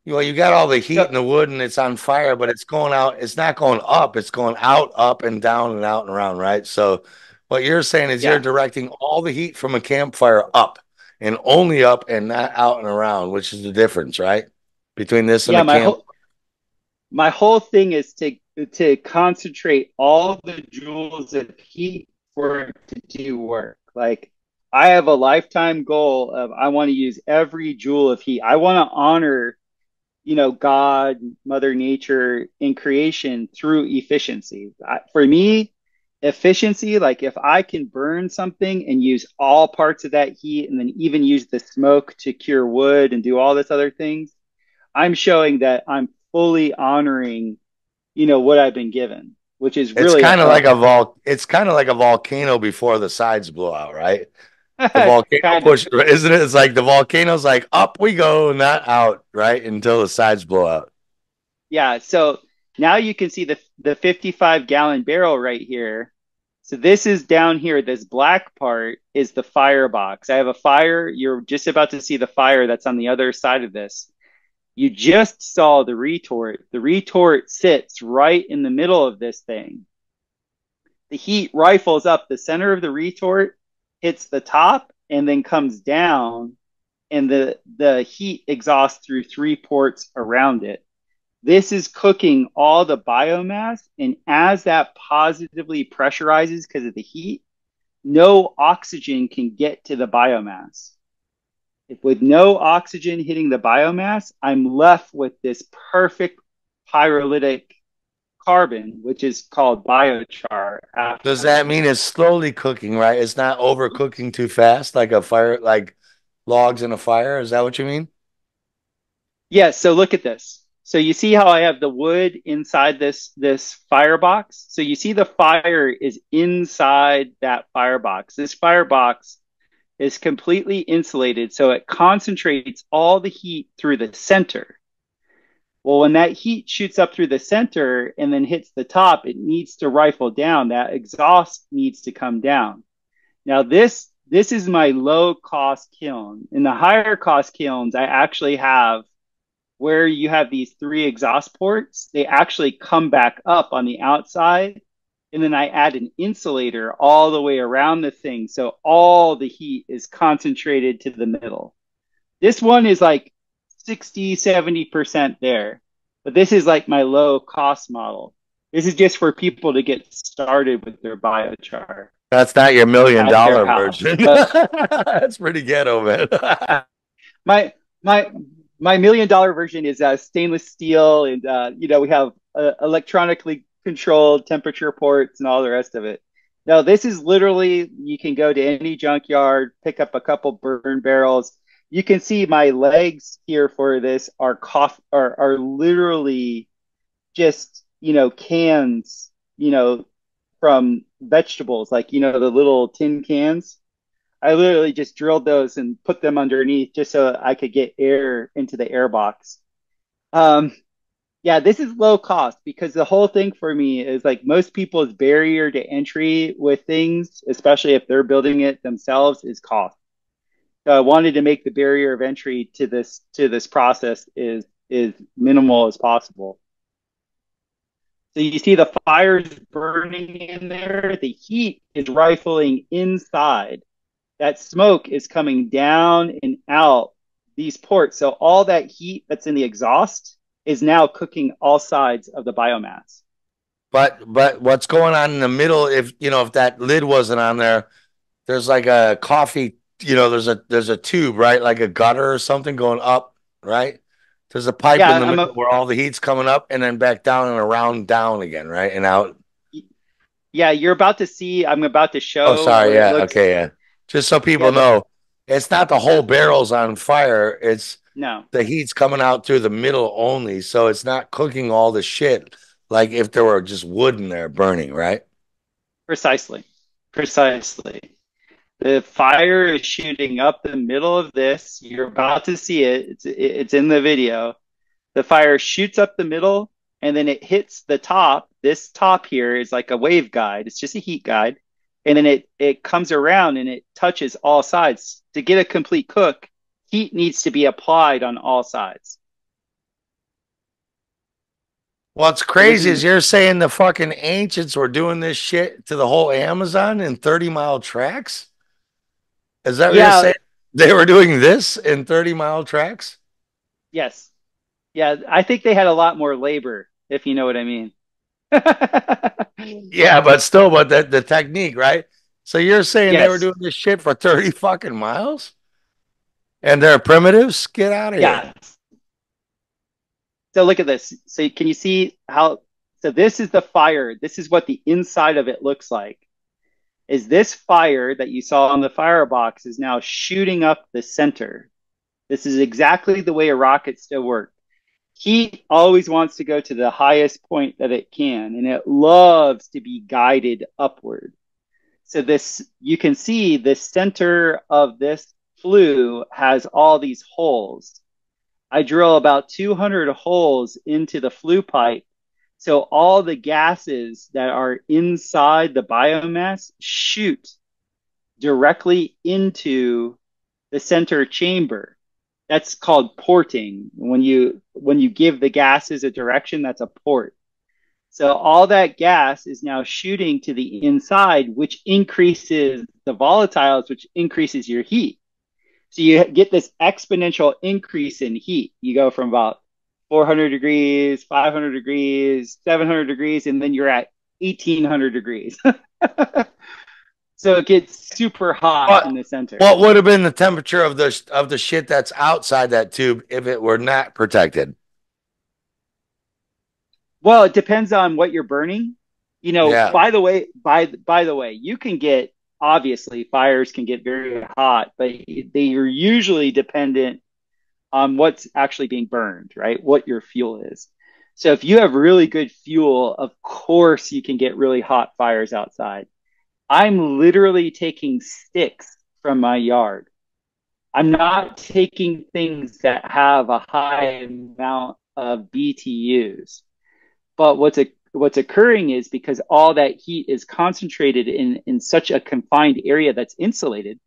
You got all the heat So in the wood and it's on fire, but it's going out. It's not going up. It's going out, up, and down and out and around, right? So, what you're saying is you're yeah. directing all the heat from a campfire up and only up and not out and around, which is the difference, right? Between this and Yeah, a camp. my whole thing is to concentrate all the joules of heat for it to do work. Like I have a lifetime goal of I want to use every joule of heat. I want to honor, God, Mother Nature in creation through efficiency. For me, efficiency, like if I can burn something and use all parts of that heat and then even use the smoke to cure wood and do all this other things, I'm showing that I'm fully honoring, what I've been given, which is It's really kind of like a a it's kind of like a volcano before the sides blow out, right? The volcano kind of. push, isn't it? It's like the volcano's like up we go, not out, right? Until the sides blow out. Yeah. So now you can see the 55-gallon barrel right here. So this is down here. This black part is the firebox. I have a fire. You're just about to see the fire that's on the other side of this. You just saw the retort. The retort sits right in the middle of this thing. The heat rifles up the center of the retort, hits the top, and then comes down, and the heat exhausts through three ports around it. This is cooking all the biomass, and as that positively pressurizes because of the heat, no oxygen can get to the biomass. If with no oxygen hitting the biomass, I'm left with this perfect pyrolytic carbon, which is called biochar Does that afterwards. mean it's slowly cooking, right? It's not overcooking too fast, like a fire, like logs in a fire. Is that what you mean? Yes, so look at this. So you see how I have the wood inside this firebox? So you see the fire is inside that firebox. This firebox is completely insulated, so it concentrates all the heat through the center. Well, when that heat shoots up through the center and then hits the top, it needs to rifle down. That exhaust needs to come down. Now this is my low cost kiln. In the higher cost kilns, I actually have where you have these three exhaust ports, they actually come back up on the outside. And then I add an insulator all the way around the thing. So all the heat is concentrated to the middle. This one is like 60, 70% there. But this is like my low cost model. This is just for people to get started with their biochar. That's not your million at their dollar house. version. But That's pretty ghetto, man. my my my $1 million version is stainless steel, and we have electronically controlled temperature ports and all the rest of it. No, this is literally, you can go to any junkyard, pick up a couple burn barrels. You can see my legs here for this are literally just cans, from vegetables, like the little tin cans. I literally just drilled those and put them underneath just so I could get air into the air box. Um, yeah, this is low cost because the whole thing for me is like most people's barrier to entry with things, especially if they're building it themselves, is cost. So I wanted to make the barrier of entry to this process is minimal as possible. So you see the fires burning in there, the heat is rifling inside. That smoke is coming down and out these ports. So all that heat that's in the exhaust is now cooking all sides of the biomass. But what's going on in the middle? If that lid wasn't on there, there's like a coffee. There's a tube, right? Like a gutter or something going up, right? There's a pipe in Yeah, the middle where all the heat's coming up and then back down and around down again, right? And out. yeah, you're about to see, I'm about to Oh, show sorry. what it Yeah. looks. Okay. Yeah. Just so Yeah, people know, it's not the whole barrel's on fire. It's no, the heat's coming out through the middle only. So it's not cooking all the shit like if there were just wood in there burning, right? precisely. Precisely. The fire is shooting up the middle of this. You're about to see it. It's in the video. The fire shoots up the middle and then it hits the top. This top here is like a wave guide. It's just a heat guide. And then it comes around and it touches all sides. To get a complete cook, heat needs to be applied on all sides. What's So this crazy is is, you're saying the fucking ancients were doing this shit to the whole Amazon in 30-mile tracks? Is that what you're yeah, saying? They were doing this in 30-mile tracks? yes. Yeah, I think they had a lot more labor, if you know what I mean. Yeah, but still, but the technique, right? So you're saying they were Yes. doing this shit for 30 fucking miles? And they're primitives? Get out of here. Yeah. So look at this. So can you see how? So this is the fire. This is what the inside of it looks like. Is this fire that you saw on the firebox is now shooting up the center. This is exactly the way a rocket still works. Heat always wants to go to the highest point that it can, and it loves to be guided upward. So this, you can see the center of this flue has all these holes. I drill about 200 holes into the flue pipe. So all the gases that are inside the biomass shoot directly into the center chamber. That's called porting. When you give the gases a direction, that's a port. So all that gas is now shooting to the inside, which increases the volatiles, which increases your heat. So you get this exponential increase in heat. You go from about 400 degrees, 500 degrees, 700 degrees, and then you're at 1800 degrees. So it gets super hot in What the center. what would have been the temperature of the shit that's outside that tube if it were not protected? Well, it depends on what you're burning. Yeah. By the way, you can get, obviously fires can get very hot, but they are usually dependent on what's actually being burned, right? What your fuel is. So if you have really good fuel, of course you can get really hot fires outside. I'm literally taking sticks from my yard. I'm not taking things that have a high amount of BTUs. But what's occurring is because all that heat is concentrated in such a confined area that's insulated,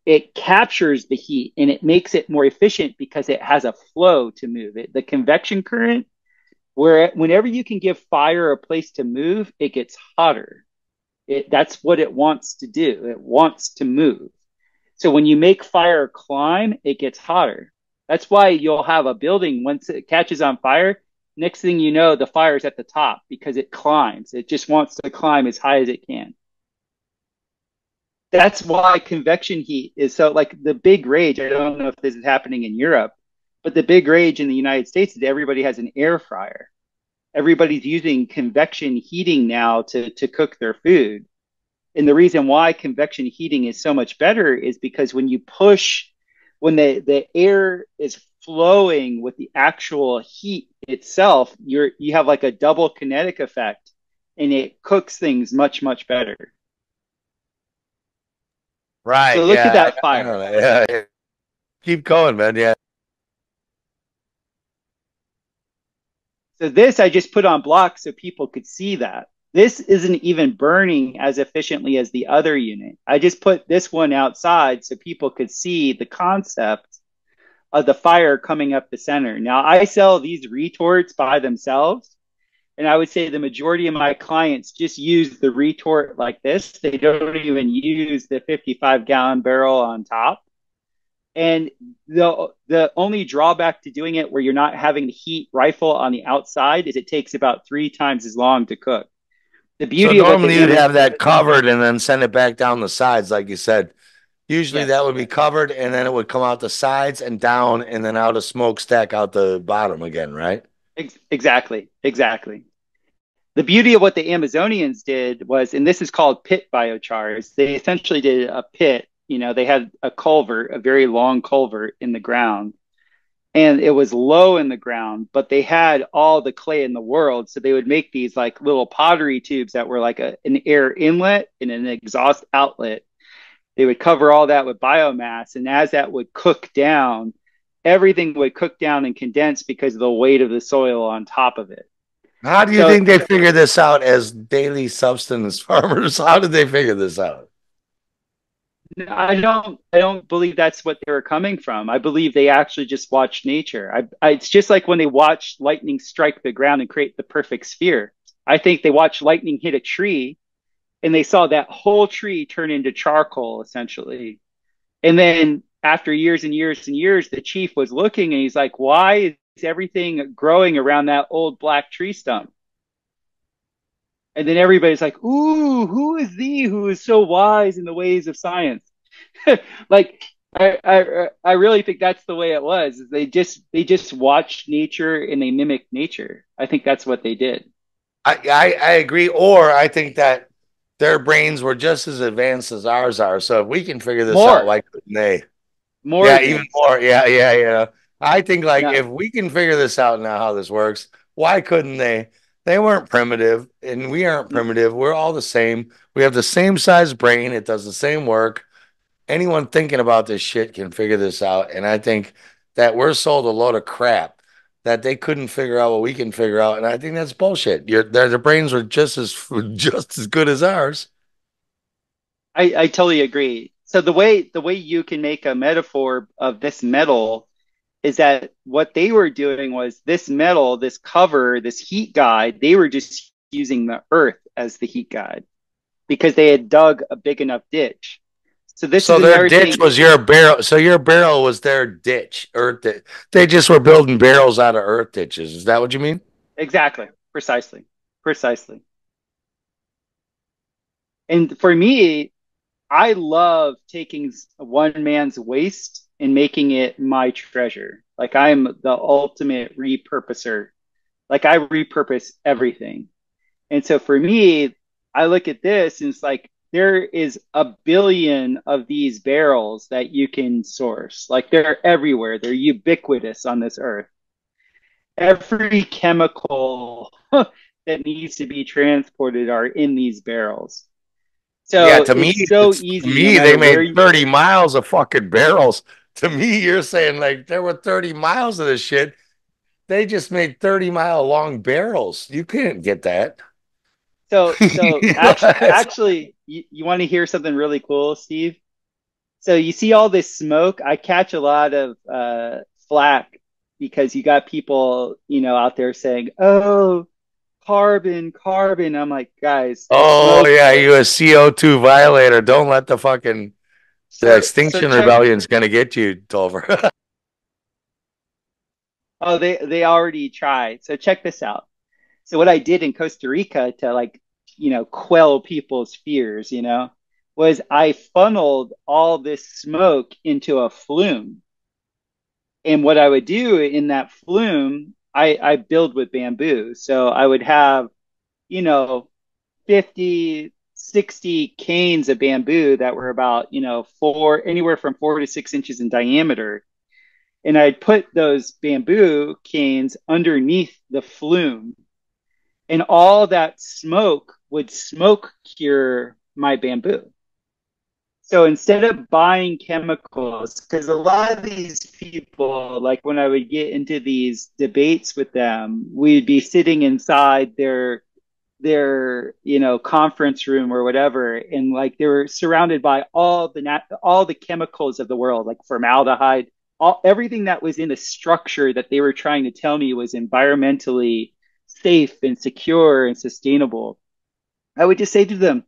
it captures the heat and it makes it more efficient because it has a flow to move it. The convection current, where whenever you can give fire a place to move, it gets hotter. That's what it wants to do. It wants to move. So when you make fire climb, it gets hotter. That's why you'll have a building, once it catches on fire, next thing you know, the fire's at the top because it climbs. It just wants to climb as high as it can. That's why convection heat is so like the big rage. I don't know if this is happening in Europe, but the big rage in the United States is everybody has an air fryer. Everybody's using convection heating now to cook their food. And the reason why convection heating is so much better is because when you push, when the air is flowing with the actual heat itself, you have like a double kinetic effect and it cooks things much, much better. So Right. look at Yeah. that I don't fire. know. Yeah, yeah. Keep going, man. Yeah. So this I just put on blocks so people could see that. This isn't even burning as efficiently as the other unit. I just put this one outside so people could see the concept of the fire coming up the center. Now I sell these retorts by themselves, and I would say the majority of my clients just use the retort like this. They don't even use the 55-gallon barrel on top. And the only drawback to doing it where you're not having the heat rifle on the outside is it takes about 3 times as long to cook. The So beauty of what normally the you'd Amazon have that covered and then send it back down the sides, like you said. Usually that yes, would be covered and then it would come out the sides and down and then out a smokestack out the bottom again, right? exactly. The beauty of what the Amazonians did was, and this is called pit biochars, they essentially did a pit. You know, they had a culvert, a very long culvert in the ground, and it was low in the ground, but they had all the clay in the world. So they would make these like little pottery tubes that were like an air inlet and an exhaust outlet. They would cover all that with biomass. And as that would cook down, everything would cook down and condense because of the weight of the soil on top of it. How do you So think they figure this out as daily subsistence farmers? How did they figure this out? I don't believe that's what they were coming from. I believe they actually just watched nature. It's just like when they watch lightning strike the ground and create the perfect sphere. I think they watched lightning hit a tree and they saw that whole tree turn into charcoal essentially. And then after years and years and years, the chief was looking and he's like, why is everything growing around that old black tree stump? And then everybody's like, ooh, who is thee who is so wise in the ways of science? Like I really think that's the way it was. They just watched nature and they mimicked nature. I think that's what they did. I agree. Or I think that their brains were just as advanced as ours are. So if we can figure this out, More, why couldn't they? more Yeah, even advanced. more. Yeah, yeah, yeah. I think like Yeah. if we can figure this out now how this works, why couldn't they? They weren't primitive and we aren't primitive. We're all the same. We have the same size brain. It does the same work. Anyone thinking about this shit can figure this out. And I think that we're sold a load of crap that they couldn't figure out what we can figure out. And I think that's bullshit. Their brains were just as just as good as ours. I totally agree. So the way you can make a metaphor of this metal is that what they were doing was this metal, this cover, this heat guide, they were just using the earth as the heat guide because they had dug a big enough ditch. So this is So their another ditch thing. was your barrel. So your barrel was their ditch, earth. They just were building barrels out of earth ditches. Is that what you mean? Exactly. Precisely. And for me, I love taking one man's waste and making it my treasure. Like I'm the ultimate repurposer. Like I repurpose everything. And so for me, I look at this and it's like there is a billion of these barrels that you can source. Like they're everywhere. They're ubiquitous on this earth. Every chemical that needs to be transported are in these barrels. Yeah, So to me, it's so it's to easy no me, they matter where made you 30 miles of fucking barrels. To me, you're saying like there were 30 miles of this shit. They just made 30-mile long barrels. You couldn't get that. so actually you want to hear something really cool, Steve? So you see all this smoke. I catch a lot of flack because you got people, out there saying, "Oh, carbon, carbon." I'm like, guys, the Oh smoke. yeah, you a CO2 violator. Don't let the So Extinction check. Rebellion's gonna get you, Topher. Oh, they already tried. So check this out. So what I did in Costa Rica to like, quell people's fears, was I funneled all this smoke into a flume. And what I would do in that flume, I build with bamboo. So I would have, you know, 50, 60 canes of bamboo that were about, anywhere from 4 to 6 inches in diameter. And I'd put those bamboo canes underneath the flume, and all that smoke would smoke cure my bamboo. So instead of buying chemicals, because a lot of these people, like when I would get into these debates with them, we'd be sitting inside their conference room or whatever, and like they were surrounded by all the chemicals of the world, like formaldehyde, everything that was in a structure that they were trying to tell me was environmentally safe and secure and sustainable. I would just say to them,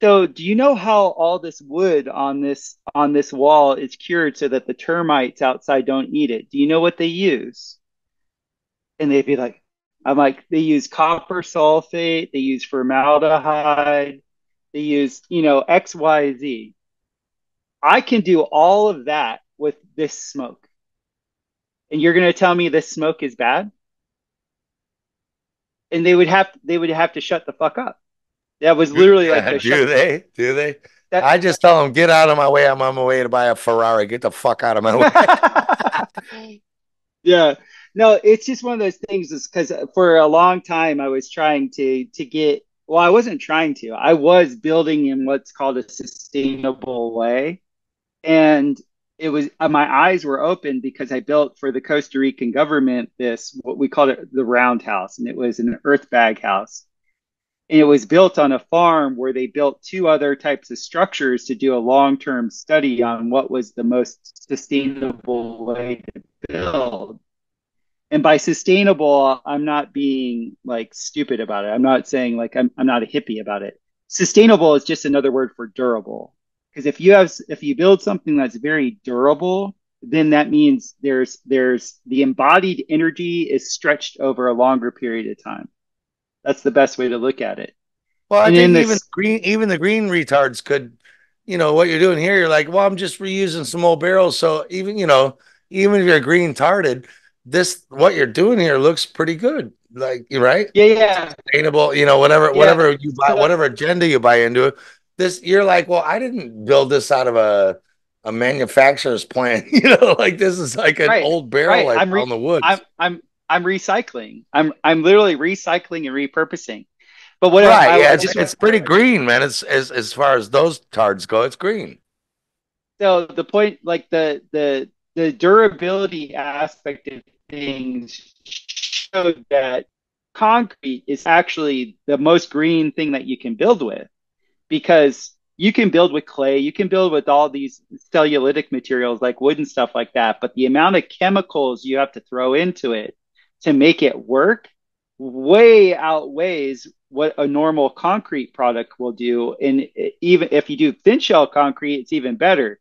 so do you know how all this wood on this wall is cured so that the termites outside don't eat it? Do you know what they use? And they'd be like, I'm like, they use copper sulfate, they use formaldehyde, they use, X, Y, Z. I can do all of that with this smoke. And you're going to tell me this smoke is bad? And they would have to shut the fuck up. That was literally like the shut Do they? Do they? that. I just tell them, get out of my way. I'm on my way to buy a Ferrari. Get the fuck out of my way. Yeah. No, it's just one of those things is because for a long time I was trying to get, well, I wasn't trying to. I was building in what's called a sustainable way. And it was my eyes were open because I built for the Costa Rican government this what we called it the roundhouse, and it was an earth bag house. And it was built on a farm where they built two other types of structures to do a long-term study on what was the most sustainable way to build. And by sustainable, I'm not being like stupid about it. I'm not saying like I'm not a hippie about it. Sustainable is just another word for durable. Because if you build something that's very durable, then that means there's the embodied energy is stretched over a longer period of time. That's the best way to look at it. Well, I And think in this, even the green retards could, what you're doing here, you're like, well, I'm just reusing some old barrels. So even, even if you're green tarded, this what you're doing here looks pretty good. Like, you're right. yeah, yeah, Sustainable, whatever, yeah. whatever you buy, So whatever agenda you buy into it. This you're like, well, I didn't build this out of a manufacturer's plant. Like this is like an right, old barrel right. I I'm found re in the woods. I'm recycling. I'm literally recycling and repurposing. But what Right. I, Yeah, I it's just it's pretty green, man. It's as far as those tards go, it's green. so the point, like the durability aspect of things showed that concrete is actually the most green thing that you can build with, because you can build with clay, you can build with all these cellulitic materials like wood and stuff like that, but the amount of chemicals you have to throw into it to make it work way outweighs what a normal concrete product will do. And even if you do thin shell concrete, it's even better.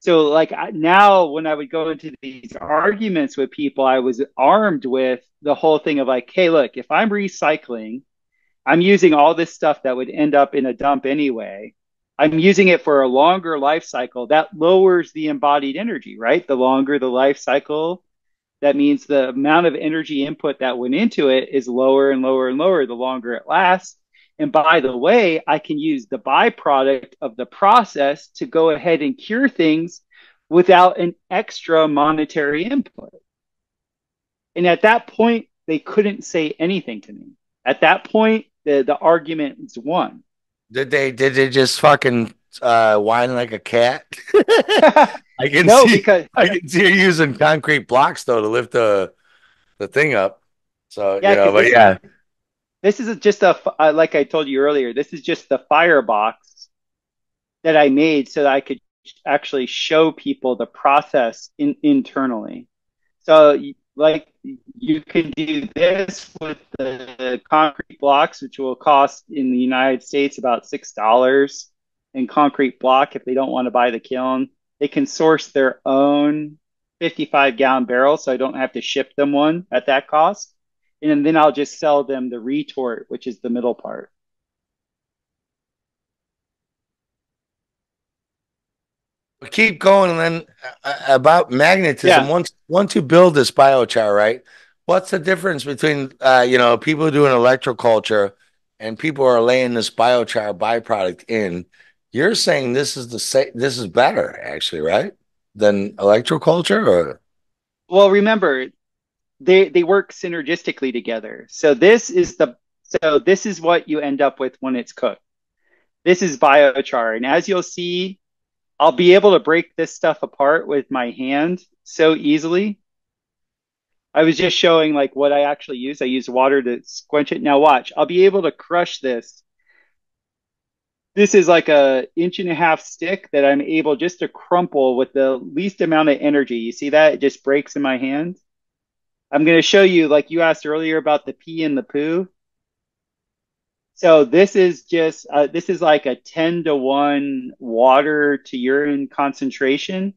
So like now when I would go into these arguments with people, I was armed with the whole thing of like, hey, look, if I'm recycling, I'm using all this stuff that would end up in a dump anyway. I'm using it for a longer life cycle. That lowers the embodied energy, right? The longer the life cycle, that means the amount of energy input that went into it is lower and lower and lower the longer it lasts. And by the way, I can use the byproduct of the process to go ahead and cure things without an extra monetary input. And at that point, they couldn't say anything to me. At that point, the argument is won. Did they just fucking whine like a cat? I can No, see because I can see you using concrete blocks though to lift the thing up. So, yeah, because but yeah. this is just like I told you earlier, this is just the firebox that I made so that I could actually show people the process internally. So, like, you can do this with the concrete blocks, which will cost in the United States about $6 in concrete block if they don't want to buy the kiln. They can source their own 55-gallon barrel, so I don't have to ship them one at that cost. And then I'll just sell them the retort, which is the middle part. Keep going, and then about magnetism. Yeah. Once you build this biochar, right? What's the difference between people doing electroculture and people who are laying this biochar byproduct in? You're saying this is better, actually, right? Than electroculture, or Well, remember, they work synergistically together. So this is what you end up with when it's cooked. This is biochar, and as you'll see, I'll be able to break this stuff apart with my hand so easily. I was just showing like what I actually use. I use water to squench it. Now watch, I'll be able to crush this. This is like a inch and a half stick that I'm able just to crumple with the least amount of energy. You see that? It just breaks in my hand. I'm going to show you, like you asked earlier about the pee and the poo. So this is like a 10 to 1 water to urine concentration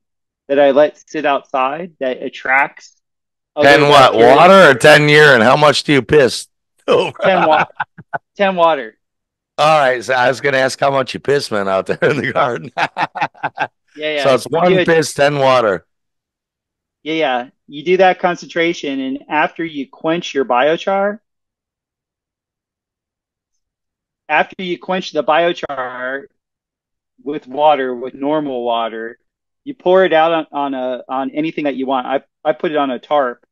that I let sit outside that attracts other 10 what, bacteria. water or 10 urine? How much do you piss? All 10 wa 10 water. right, so I was gonna ask how much you piss, man, out there in the garden. Yeah, So yeah. it's You do one it. piss, 10 water. Yeah, yeah. You do that concentration, and after you quench your biochar, after you quench the biochar with water, with normal water, you pour it out on anything that you want. I put it on a tarp,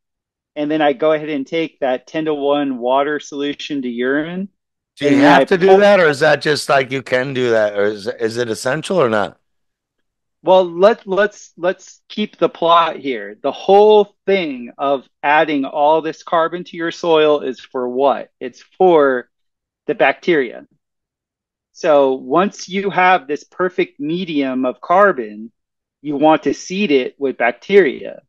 and then I go ahead and take that 10 to 1 water solution to urine, Do you and then have I to do pull. that, or is that just like you can do that, or is it essential or not? Well, let's keep the plot here. The whole thing of adding all this carbon to your soil is for what? It's for the bacteria. So once you have this perfect medium of carbon, you want to seed it with bacteria.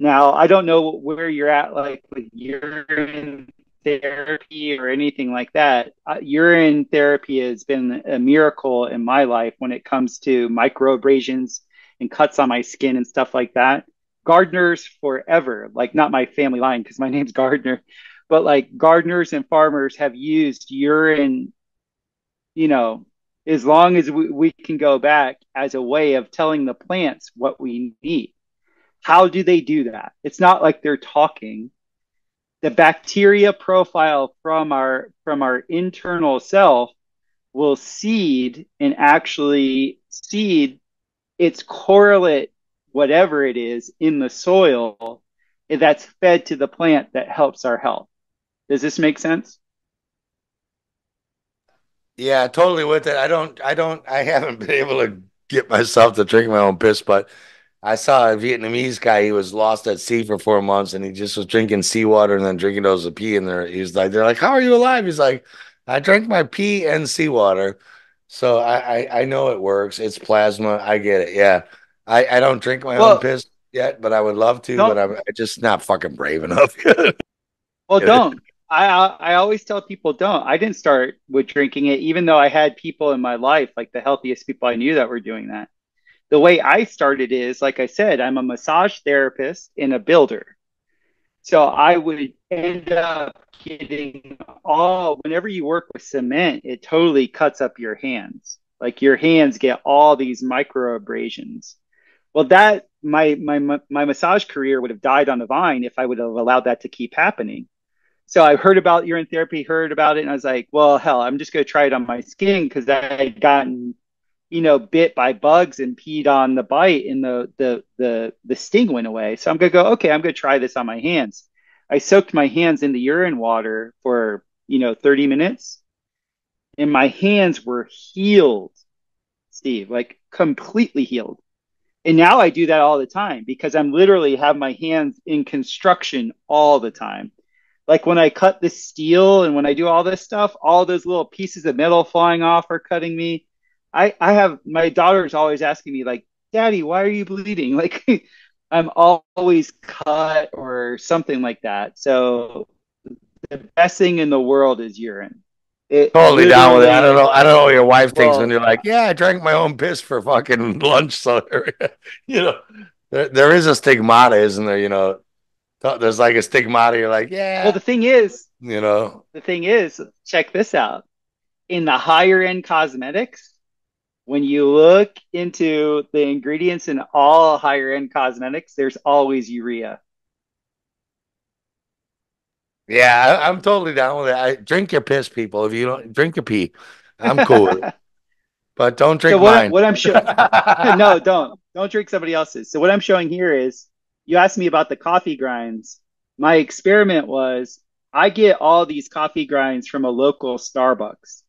Now, I don't know where you're at, like with urine therapy or anything like that. Urine therapy has been a miracle in my life when it comes to microabrasions and cuts on my skin and stuff like that. Gardeners forever, like not my family line because my name's Gardner, but like gardeners and farmers have used urine, you know, as long as we can go back as a way of telling the plants what we need. How do they do that? It's not like they're talking. The bacteria profile from our internal self will seed and actually seed its correlate, whatever it is, in the soil that's fed to the plant that helps our health. Does this make sense? Yeah, totally with it. I haven't been able to get myself to drink my own piss, but I saw a Vietnamese guy. He was lost at sea for 4 months, and he just was drinking seawater and then drinking those of pee. And they're like, "How are you alive?" He's like, "I drank my pee and seawater." So I know it works. It's plasma. I get it. Yeah, I don't drink my own Well, piss yet, but I would love to. But don't I'm just not fucking brave enough. well don't. I always tell people don't. I didn't start with drinking it, even though I had people in my life, like the healthiest people I knew that were doing that. The way I started is, like I said, I'm a massage therapist and a builder. So I would end up getting whenever you work with cement, it totally cuts up your hands. Like your hands get all these micro abrasions. Well, that my massage career would have died on the vine if I would have allowed that to keep happening. So I heard about urine therapy, heard about it, and I was like, well, hell, I'm just going to try it on my skin because I had gotten, bit by bugs and peed on the bite, and the sting went away. So I'm gonna go, okay, I'm gonna try this on my hands. I soaked my hands in the urine water for 30 minutes, and my hands were healed, Steve, like completely healed. And now I do that all the time because I'm literally have my hands in construction all the time. Like when I cut the steel and when I do all this stuff, all those little pieces of metal flying off are cutting me. I have my daughter's always asking me, like, Daddy, why are you bleeding? Like I'm always cut or something like that. So the best thing in the world is urine. It Totally down with it. I don't literally, know. I don't know what your wife thinks when well, you're like, "Yeah, I drank my own piss for fucking lunch." So, you know, there is a stigmata, isn't there? There's like a stigmata. You're like, well, yeah, you know, the thing is, check this out. In the higher end cosmetics, when you look into the ingredients in all higher end cosmetics, there's always urea. Yeah, I'm totally down with it. Drink your piss, people. If you don't drink your pee, I'm cool with it. But don't So drink mine. what I'm showing, no, don't drink somebody else's. So what I'm showing here is, you asked me about the coffee grinds. My experiment was, I get all these coffee grinds from a local Starbucks.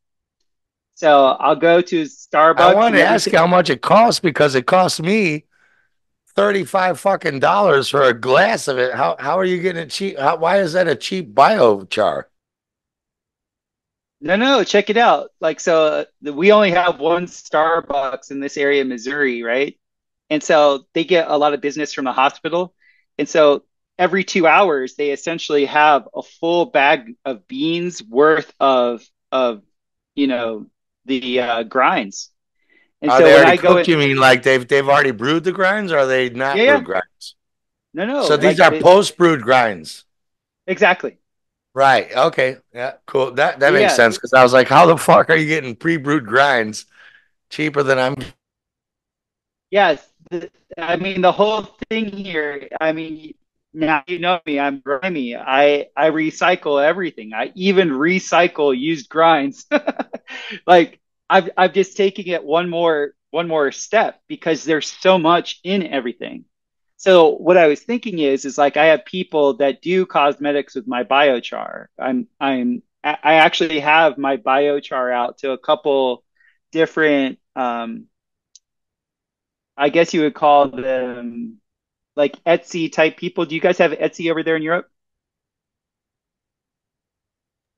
So I'll go to I Starbucks want and to ask you everything. how much it costs because it cost me 35 fucking dollars for a glass of it. How are you getting it cheap? Why is that a cheap biochar? No, no, check it out. Like, so we only have one Starbucks in this area of Missouri, right? And so they get a lot of business from the hospital. And so every 2 hours, they essentially have a full bag of beans worth of, you know, the grinds. And Are so they when already I go cooked? in, You mean like they've already brewed the grinds? Or are they yeah, not yeah, brewed grinds? no, no, So these like are post brewed grinds. exactly. Right. Okay. Yeah. Cool. That makes Yeah, sense because I was like, how the fuck are you getting pre-brewed grinds cheaper than I'm? yes. I mean, the whole thing here, I mean, now you know me, I'm grimy. I recycle everything. I even recycle used grinds. Like, I'm just taking it one more step because there's so much in everything. So what I was thinking is like, I have people that do cosmetics with my biochar. I actually have my biochar out to a couple different I guess you would call them like Etsy type people. Do you guys have Etsy over there in Europe?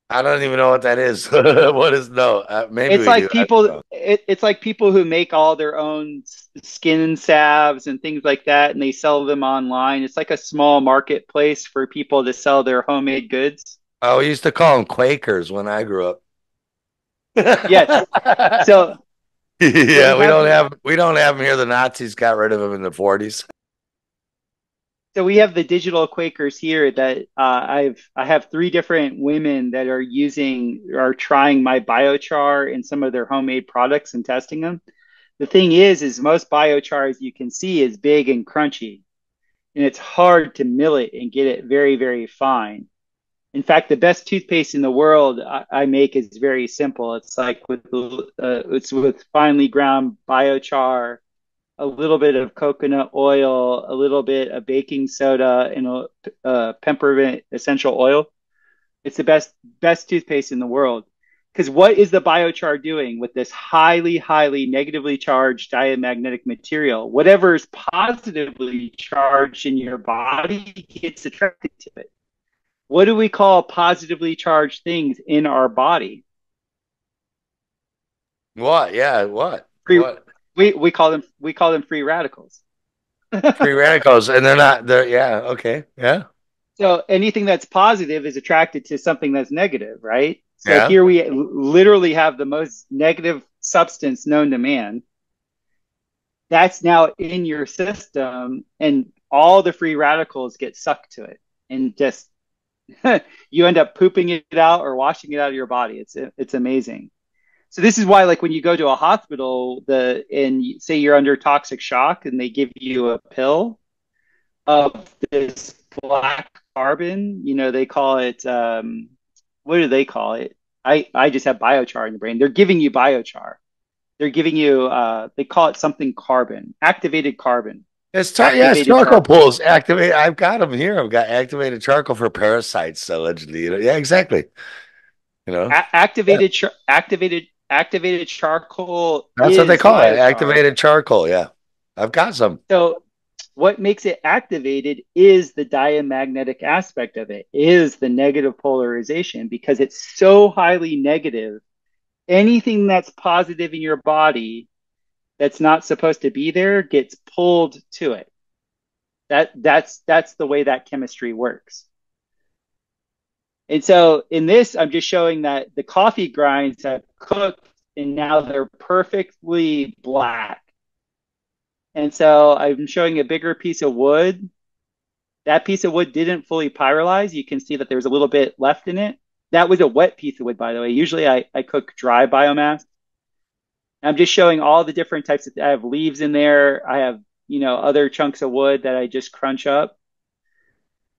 I don't even know what that is. What is no? Maybe It's we do. like I don't people. know. It's like people who make all their own skin salves and things like that, and they sell them online. It's like a small marketplace for people to sell their homemade goods. Oh, we used to call them Quakers when I grew up. Yes. So so Yeah, we have the we don't have them here. The Nazis got rid of them in the 40s. so we have the digital Quakers here that I have three different women that are trying my biochar and some of their homemade products and testing them. The thing is most biochars you can see is big and crunchy, and it's hard to mill it and get it very, very fine. In fact, the best toothpaste in the world I make is very simple. It's with finely ground biochar, a little bit of coconut oil, a little bit of baking soda, and a peppermint essential oil. It's the best toothpaste in the world. Because what is the biochar doing with this highly, highly negatively charged diamagnetic material? Whatever is positively charged in your body gets attracted to it. What do we call positively charged things in our body? What? Yeah, what? Free, What? we call them free radicals. Free radicals, and they're yeah, okay. Yeah. So anything that's positive is attracted to something that's negative, right? So Yeah. here we literally have the most negative substance known to man. That's now in your system, and all the free radicals get sucked to it, and just you end up pooping it out or washing it out of your body. It's amazing. So this is why, like, when you go to a hospital, say you're under toxic shock, and they give you a pill of this black carbon. They call it what do they call it? I just have biochar in the brain. They're giving you biochar. They're giving you they call it something carbon, activated carbon, Yeah, it's activated charcoal charcoal. pools. Activate. I've got them here. I've got activated charcoal for parasites, allegedly. Yeah, exactly. You know, yeah, Activated charcoal that's what they is call it. biochar. Activated charcoal. Yeah, I've got some. So what makes it activated is the diamagnetic aspect of it, is the negative polarization, because it's so highly negative. Anything that's positive in your body that's not supposed to be there gets pulled to it. That's the way that chemistry works. And so in this, I'm just showing that the coffee grinds have cooked and now they're perfectly black. And so I'm showing a bigger piece of wood. That piece of wood didn't fully pyrolyze. You can see that there's a little bit left in it. That was a wet piece of wood, by the way. Usually I cook dry biomass. I'm just showing all the different types of, I have leaves in there. I have, other chunks of wood that I just crunch up.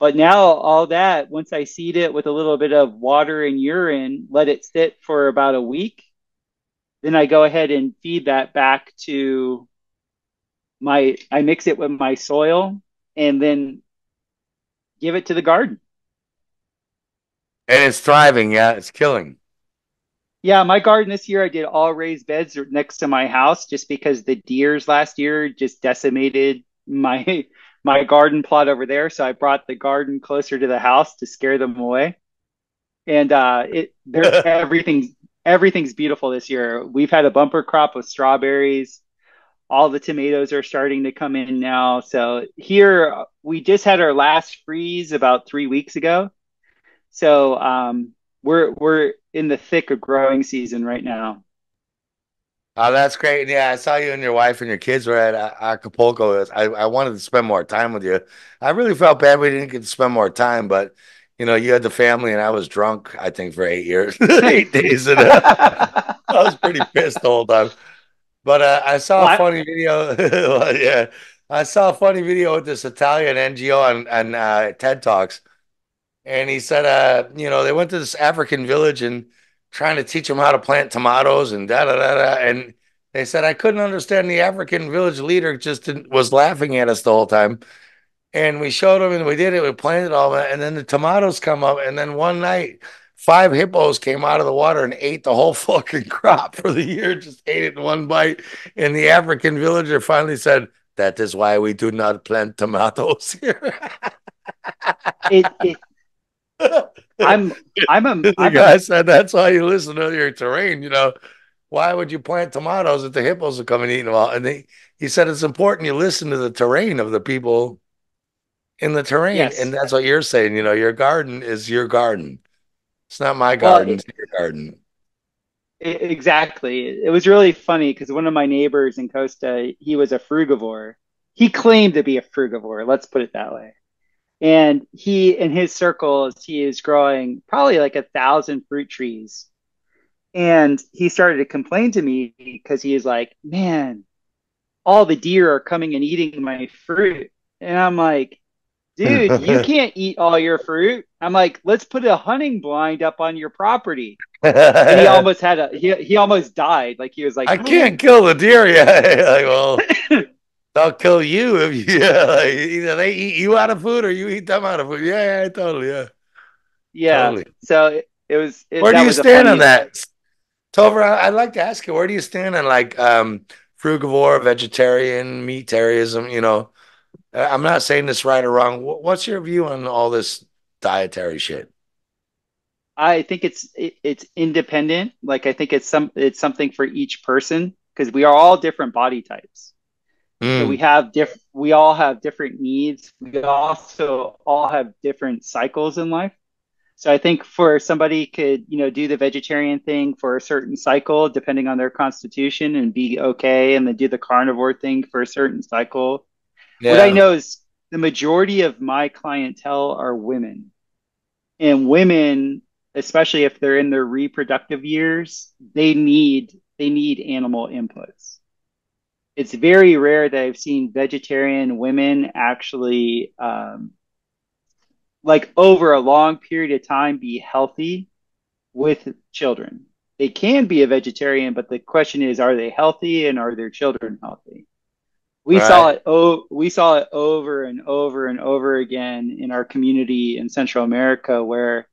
But now all that, once I seed it with a little bit of water and urine, let it sit for about a week, then I go ahead and feed that back to I mix it with my soil and then give it to the garden. And it's thriving. Yeah, it's killing. Yeah, my garden this year I did all raised beds next to my house just because the deers last year just decimated my my garden plot over there. So I brought the garden closer to the house to scare them away. And it they're everything's beautiful this year. We've had a bumper crop of strawberries. All the tomatoes are starting to come in now. So here we just had our last freeze about 3 weeks ago. So we're in the thick of growing season right now. Oh, that's great. Yeah, I saw you and your wife and your kids were at Acapulco. I wanted to spend more time with you. I really felt bad we didn't get to spend more time, but you had the family and I was drunk, I think, for 8 years, 8 days, and I was pretty pissed the whole time. But I saw Well, a funny video. Well, yeah, I saw a funny video with this Italian NGO on TED Talks. And he said, they went to this African village and trying to teach them how to plant tomatoes and da da da da. And they said, I couldn't understand. The African village leader just was laughing at us the whole time. And we showed them and we did it. We planted all that. And then the tomatoes come up. And then one night, 5 hippos came out of the water and ate the whole fucking crop for the year, just ate it in one bite. And the African villager finally said, that is why we do not plant tomatoes here. it I'm The I'm a guy said that's why you listen to your terrain. Why would you plant tomatoes if the hippos are coming eating them all? And he said it's important you listen to the terrain of the people in the terrain. And yes. that's what you're saying. Your garden is your garden. It's not my Well, garden, it's your garden. exactly. It was really funny because one of my neighbors in Costa, he was a frugivore. He claimed to be a frugivore. Let's put it that way. And he, in his circles, he is growing probably like 1,000 fruit trees. And he started to complain to me because he is like, man, all the deer are coming and eating my fruit. And I'm like, dude, you can't eat all your fruit. I'm like, let's put a hunting blind up on your property. And he almost had he almost died. Like he was like, I can't kill the deer yet. Like, well, they'll kill you if yeah, like, either they eat you out of food or you eat them out of food. Yeah, yeah, totally, yeah, yeah. totally. So Where do that you was a stand on funny. that? Topher, I'd like to ask you, where do you stand on like frugivore, vegetarian, meatarianism? I'm not saying this right or wrong. What's your view on all this dietary shit? I think it's independent. Like I think it's something for each person because we are all different body types. So Mm, we all have different needs. We also all have different cycles in life. So I think for somebody could, do the vegetarian thing for a certain cycle depending on their constitution and be okay, and then do the carnivore thing for a certain cycle. What I yeah, know is the majority of my clientele are women. And women, especially if they're in their reproductive years, they need animal inputs. It's very rare that I've seen vegetarian women actually like over a long period of time be healthy with children. They can be a vegetarian, but the question is, are they healthy and are their children healthy? right. We saw it over and over and over again in our community in Central America where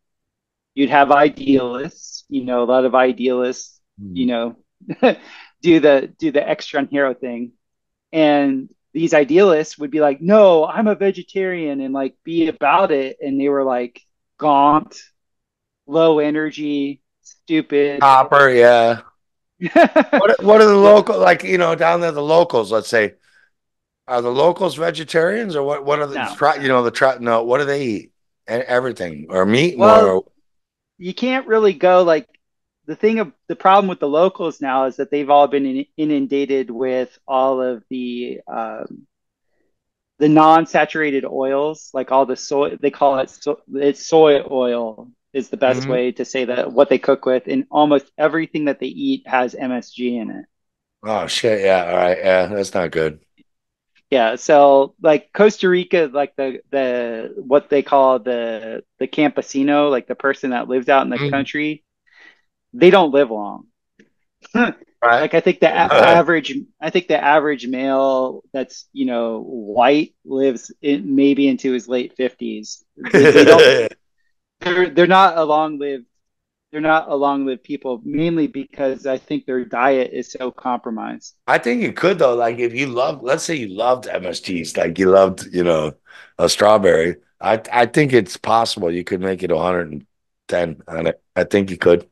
you'd have idealists, a lot of idealists, you Mm. know, do the extra hero thing. And these idealists would be like, no, I'm a vegetarian and like be about it. And they were like gaunt, low energy, stupid. Copper, yeah. What are the local like, down there, the locals, let's say, are the locals vegetarians or what are the No. no, what do they eat? Everything or meat Well, more. you can't really go like the problem with the locals now is that they've all been inundated with all of the non-saturated oils, like all the soy, they call it it's soy oil is the best Mhm. way to say that what they cook with, and almost everything that they eat has MSG in it. Oh shit. Yeah. All right. Yeah. That's not good. Yeah, so like Costa Rica, like the what they call the campesino, like the person that lives out in the Mm. country, they don't live long. Right. Like I think the average male that's, white lives maybe into his late 50s. They don't they're not a long-lived people, mainly because I think their diet is so compromised. I think you could though. Like if you love, let's say you loved MSGs, like you loved, a strawberry. I think it's possible you could make it 110 on it. I think you could.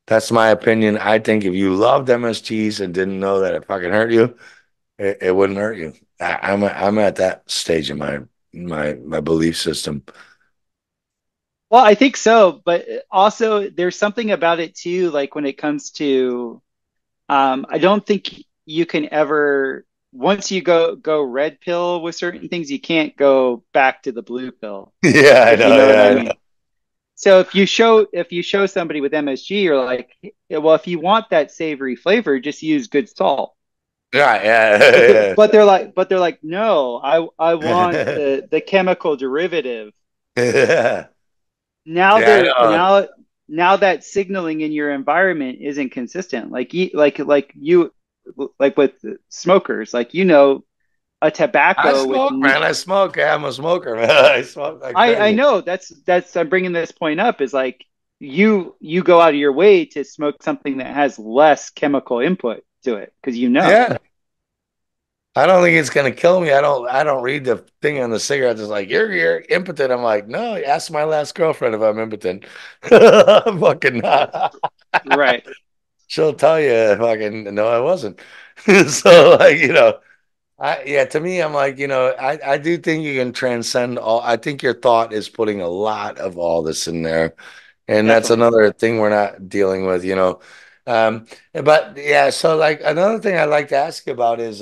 That's my opinion. I think if you loved MSGs and didn't know that it fucking hurt you, it wouldn't hurt you. I'm at that stage in my belief system. Well, I think so, but also there's something about it too, like when it comes to, I don't think you can ever, once you go red pill with certain things, you can't go back to the blue pill, Yeah, I if you know. know what Yeah, I I mean. know. So if you show somebody with MSG, you're like, well, if you want that savory flavor, just use good salt. Yeah, But yeah, they're like, no, I want yeah. the chemical derivative. Yeah, Now yeah, I they're know. now that signaling in your environment isn't consistent. Like with smokers, like, a I tobacco with smoke, man. I smoke. Yeah, I'm a smoker, man. I smoke like I crazy. know that's I'm bringing this point up, is like you go out of your way to smoke something that has less chemical input to it because Yeah. I don't think it's gonna kill me. I don't read the thing on the cigarette. It's like you're impotent. I'm like, no, ask my last girlfriend if I'm impotent. I'm fucking not. Right. She'll tell you fucking no, I wasn't. So like, yeah, to me, I'm like, I do think you can transcend all. I think your thought is putting a lot of all this in there. And that's Definitely. another thing we're not dealing with. Um, but yeah, so like another thing I'd like to ask you about is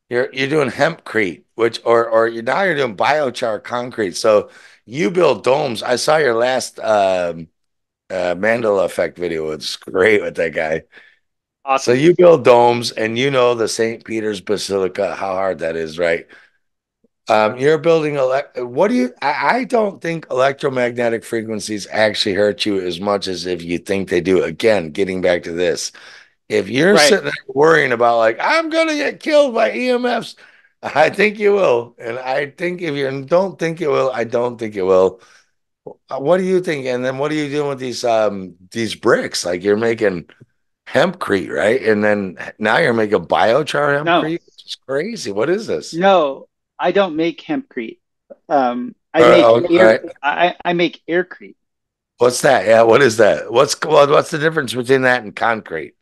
you're doing hempcrete, which or you're doing biochar concrete. So you build domes. I saw your last Mandela effect video. It's great with that guy. So Awesome. you build domes and you know the St. Peter's Basilica, how hard that is, right? You're building what do you I don't think electromagnetic frequencies actually hurt you as much as if you think they do. Again, getting back to this. If you're Right. sitting there worrying about like I'm gonna get killed by EMFs, I think you will. And I think if you don't think it will, I don't think it will. What do you think? And then what are you doing with these bricks? Like you're making hempcrete, right? And then now you're making biochar No. hempcrete, which is crazy. What is this? No, I don't make hempcrete. Oh, all right. I make aircrete. What's that? Yeah, what is that? What's the difference between that and concrete?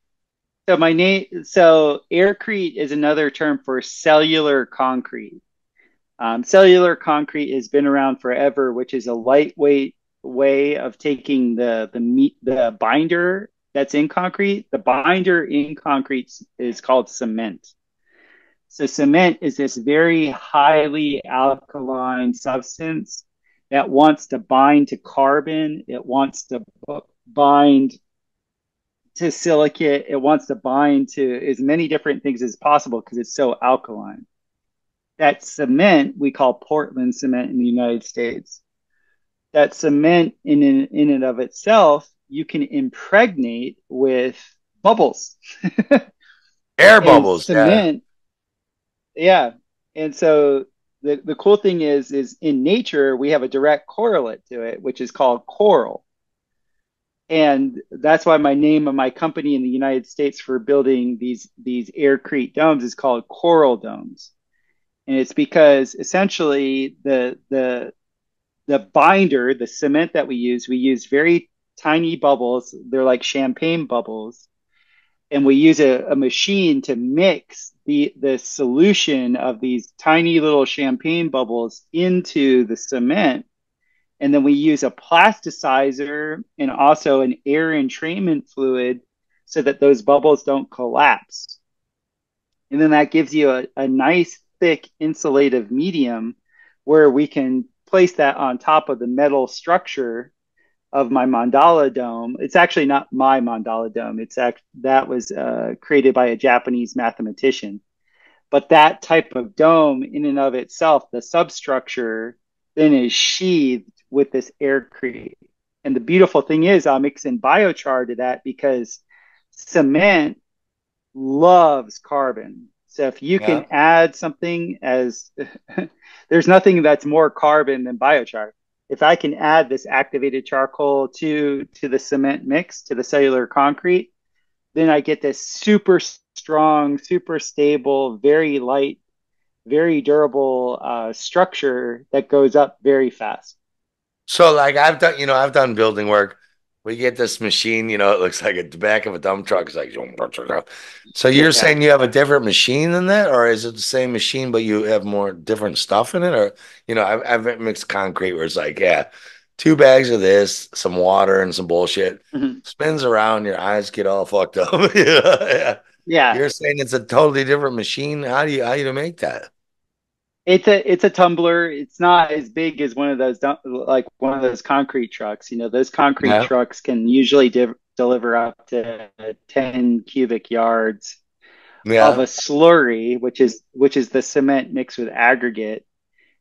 So aircrete is another term for cellular concrete. Cellular concrete has been around forever, which is a lightweight way of taking the binder that's in concrete. The binder in concrete is called cement. So cement is this very highly alkaline substance that wants to bind to carbon. It wants to bind to silicate. It wants to bind to as many different things as possible because it's so alkaline. That cement we call Portland cement in the United States. That cement in and of itself, you can impregnate with bubbles. Air And bubbles. Yeah. cement, yeah. And so the cool thing is in nature we have a direct correlate to it, which is called coral. And that's why my name of my company in the United States for building these aircrete domes is called coral domes. And it's because essentially the binder, the cement that we use very tiny bubbles. They're like champagne bubbles, and we use a machine to mix the solution of these tiny little champagne bubbles into the cement, and then we use a plasticizer and also an air entrainment fluid so that those bubbles don't collapse. And then that gives you a nice thick insulative medium where we can place that on top of the metal structure of my mandala dome. It's actually not my mandala dome. That was created by a Japanese mathematician. But that type of dome, in and of itself, the substructure then is sheathed with this aircrete. And the beautiful thing is, I'll mix in biochar to that because cement loves carbon. So if you can Yeah. add something as there's nothing that's more carbon than biochar. If I can add this activated charcoal to the cement mix, to the cellular concrete, then I get this super strong, super stable, very light, very durable structure that goes up very fast. So like I've done building work. We get this machine, it looks like the back of a dump truck. It's like, so you're Yeah. saying you have a different machine than that, or is it the same machine but you have more different stuff in it? Or I've mixed concrete where it's like, yeah, 2 bags of this, some water, and some bullshit. Mhm. Spins around, your eyes get all fucked up. Yeah. Yeah. You're saying it's a totally different machine. How do you make that? It's a tumbler. It's not as big as like one of those concrete trucks. Those concrete Yeah. trucks can usually deliver up to 10 cubic yards of a Yeah. slurry, which is the cement mixed with aggregate,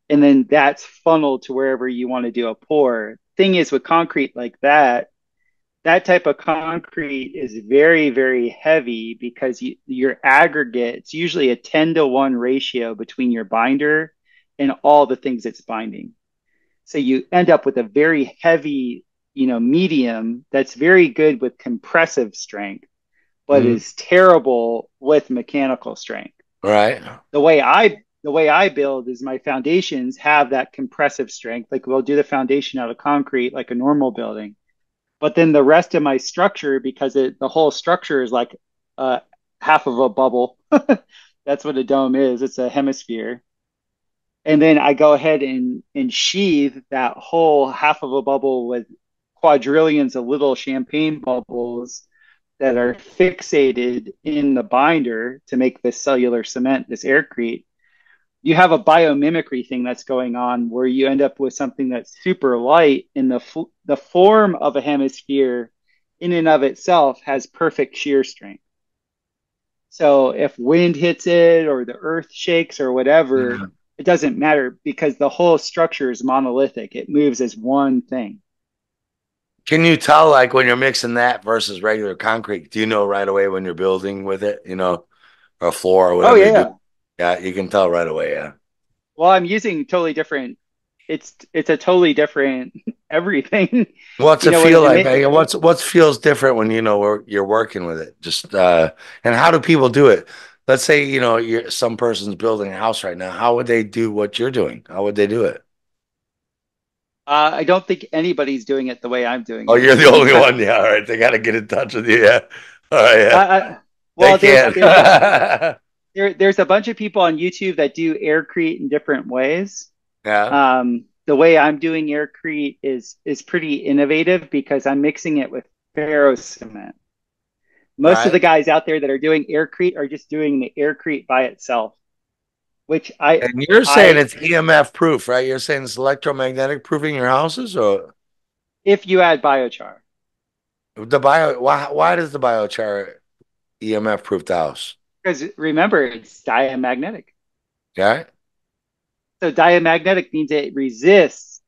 and then that's funneled to wherever you want to do a pour. Thing is with concrete like that type of concrete is very, very heavy because your aggregate, it's usually a 10-to-1 ratio between your binder and all the things it's binding. So you end up with a very heavy, medium that's very good with compressive strength, but Mhm. is terrible with mechanical strength. Right. The way I build is my foundations have that compressive strength. Like we'll do the foundation out of concrete like a normal building, but then the rest of my structure, because the whole structure is like uh, half of a bubble. That's what a dome is. It's a hemisphere. And then I go ahead and sheathe that whole half of a bubble with quadrillions of little champagne bubbles that are fixated in the binder to make this cellular cement, this aircrete. You have a biomimicry thing that's going on where you end up with something that's super light, and the form of a hemisphere in and of itself has perfect shear strength. So if wind hits it or the earth shakes or whatever, Yeah. it doesn't matter because the whole structure is monolithic. It moves as one thing. Can you tell like when you're mixing that versus regular concrete? Do you know right away when you're building with it, or a floor or Oh whatever you do? yeah. Yeah, you can tell right away. Yeah. Well, I'm using totally different. It's a totally different everything. What's You it know feel when like? Like, what feels different when you're working with it? Just and how do people do it? Let's say some person's building a house right now. How would they do what you're doing? How would they do it? I don't think anybody's doing it the way I'm doing Oh, it. you're the only one. Yeah, all right. They got to get in touch with you. Yeah. All right. I, Yeah. I, They well, there's can't. there's a there's a bunch of people on YouTube that do aircrete in different ways. Yeah. The way I'm doing aircrete is pretty innovative because I'm mixing it with ferro cement. Most of the Right. guys out there that are doing aircrete are just doing the aircrete by itself, which And you're saying I it's EMF proof, right? You're saying it's electromagnetic proofing your houses, or if you add biochar, the bio? Why does the biochar EMF proof the house? because remember it's diamagnetic. Okay. So diamagnetic means it resists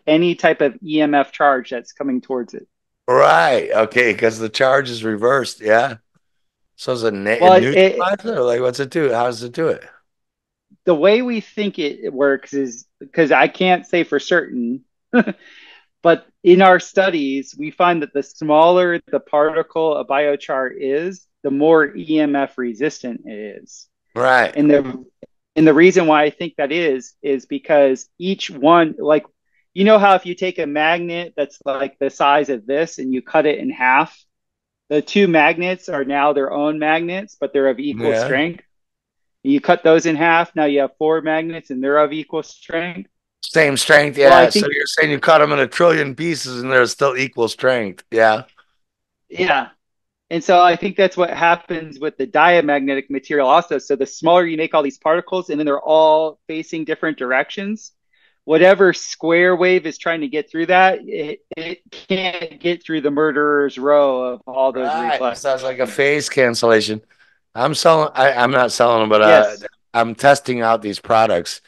any type of EMF charge that's coming towards it. Right. Okay. Because the charge is reversed. Yeah. So is it Well, it neutralize it, or like what's it do? How does it do it? the way we think it works is because I can't say for certain, but in our studies, we find that the smaller the particle a biochar is, the more EMF resistant it is. Right. And the reason why I think that is because each one, like, how if you take a magnet that's like the size of this and you cut it in half, the two magnets are now their own magnets, but they're of equal Yeah. strength. You cut those in half, now you have four magnets and they're of equal strength. Same strength. Well, I Yeah. So think, you're saying you cut them in a trillion pieces and they're still equal strength. Yeah. yeah. And so I think that's what happens with the diamagnetic material also. So the smaller you make all these particles and then they're all facing different directions, whatever square wave is trying to get through that, it can't get through the murderer's row of all those Right. Sounds like a reflections. phase cancellation. I'm not selling them, but Yes, I'm testing out these products.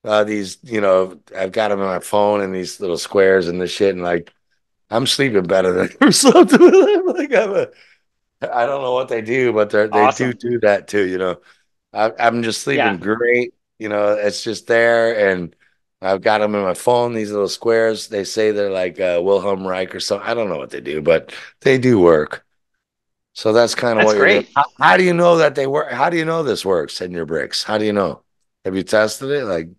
These, I've got them on my phone and these little squares and this shit, and like I'm sleeping better than I ever slept with them. Like I don't know what they do, but they do awesome. do that too. I'm just sleeping Yeah, great. It's just there, and I've got them in my phone. These little squares. They say they're like Wilhelm Reich or something. I don't know what they do, but they do work. So that's kind of that's what you're doing. great. How do you know that they work? How do you know this works in your bricks? How do you know? Have you tested it? Like,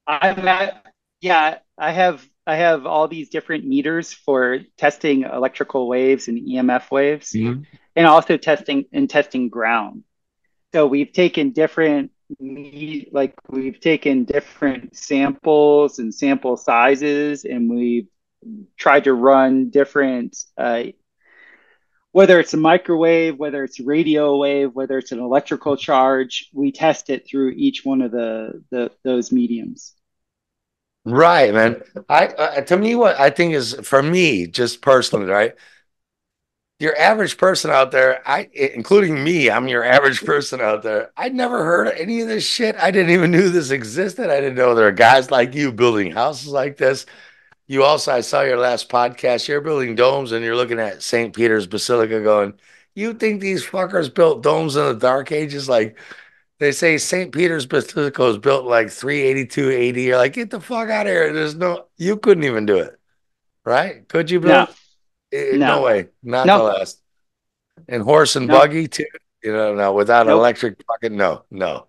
I'm at, yeah, I have all these different meters for testing electrical waves and EMF waves, mhm. and also testing ground. So we've taken different samples and sample sizes, and we've tried to run different, whether it's a microwave, whether it's a radio wave, whether it's an electrical charge, we test it through each one of the those mediums. Right, man. To me, what I think is for me, just personally, right? Your average person out there, including me, I'm your average person out there. I'd never heard of any of this shit. I didn't even knew this existed. I didn't know there are guys like you building houses like this. You also, I saw your last podcast. You're building domes and you're looking at St. Peter's Basilica going, you think these fuckers built domes in the dark ages? Like they say St. Peter's Basilica was built like 382 AD. You're like, get the fuck out of here. You couldn't even do it, right? Could you, No, Bill? No no, way. Not the no, last. And horse and no, buggy too. No, without nope. electric fucking no, no.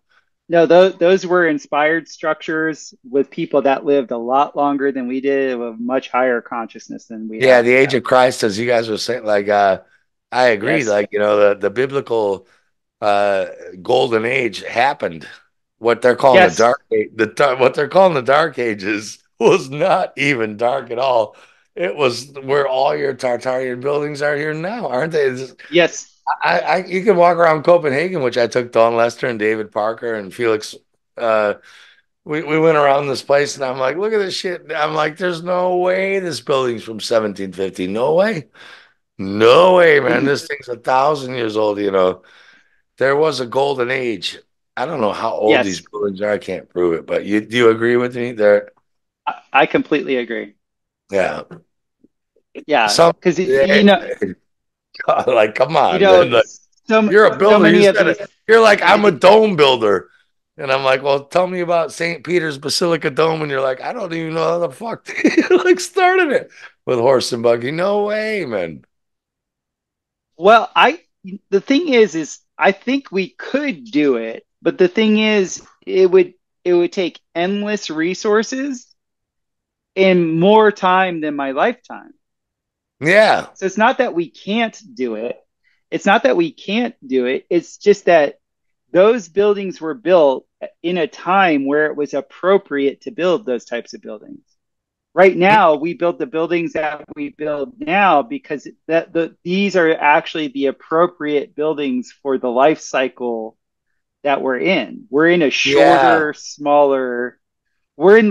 No, those were inspired structures with people that lived a lot longer than we did, with much higher consciousness than we Yeah, have. the age Yeah. of Christ, as you guys were saying, like I agree. Yes. Like, the biblical uh golden age happened. What they're calling the Yes. dark age, what they're calling the dark ages was not even dark at all. It was where all your Tartarian buildings are here now, aren't they? Yes. You can walk around Copenhagen, which I took Don Lester and David Parker and Felix. We went around this place, and I'm like, look at this shit. I'm like, there's no way this building's from 1750. No way. No way, man. This thing's 1,000 years old. There was a golden age. I don't know how old these Yes. buildings are. I can't prove it, but do you agree with me? There, I completely agree. yeah. Yeah, Some, because eh, like, come you on, know, man. Like, so you're a so builder. You many of said these. it. You're like, I'm a dome builder. And I'm like, well, tell me about St. Peter's Basilica Dome. And you're like, I don't even know how the fuck they like started it with horse and buggy. No way, man. Well, the thing is I think we could do it, but the thing is, it would take endless resources and more time than my lifetime. Yeah. So it's not that we can't do it. It's not that we can't do it. It's just that those buildings were built in a time where it was appropriate to build those types of buildings. Right now, we build the buildings that we build now because these are actually the appropriate buildings for the life cycle that we're in. We're in a Yeah. shorter, smaller. We're in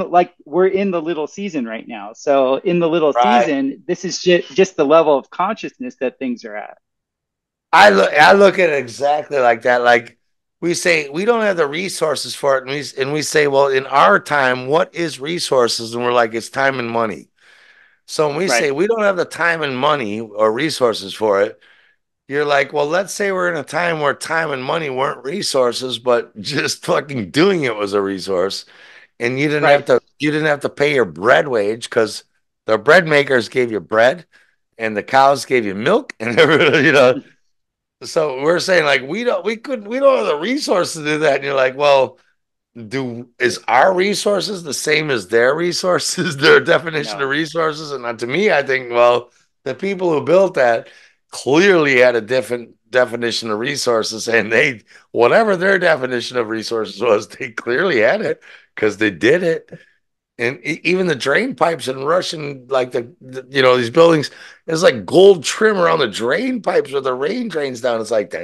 the little season right now. So in the little Right. season, this is just the level of consciousness that things are at. I look at it exactly like that. Like we say, we don't have the resources for it. And we say, well, in our time, what is resources? And we're like, it's time and money. So when we Right. say we don't have the time and money or resources for it, you're like, well, let's say we're in a time where time and money weren't resources, but just fucking doing it was a resource. And Right. you didn't have to pay your bread wage because the bread makers gave you bread and the cows gave you milk and so we're saying like we don't have the resources to do that. And you're like, well, do is our resources the same as their resources, their definition of No. resources? And to me, I think, well, the people who built that clearly had a different definition of resources, and they whatever their definition of resources was, they clearly had it because they did it. And even the drain pipes in Russian, like these buildings, there's like gold trim around the drain pipes where the rain drains down. It's like that,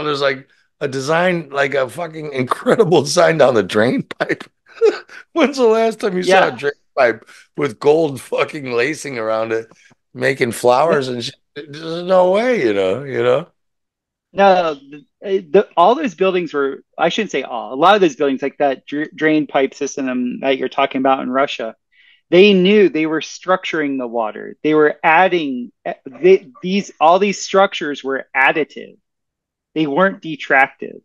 there's like a design, like a fucking incredible design down the drain pipe. When's the last time you saw a Yeah. drain pipe with gold fucking lacing around it, making flowers No, and shit? There's no way, you know. no, all those buildings were, I shouldn't say all, a lot of those buildings, like that drain pipe system that you're talking about in Russia, they knew they were structuring the water. They were adding all these structures were additive. They weren't detractive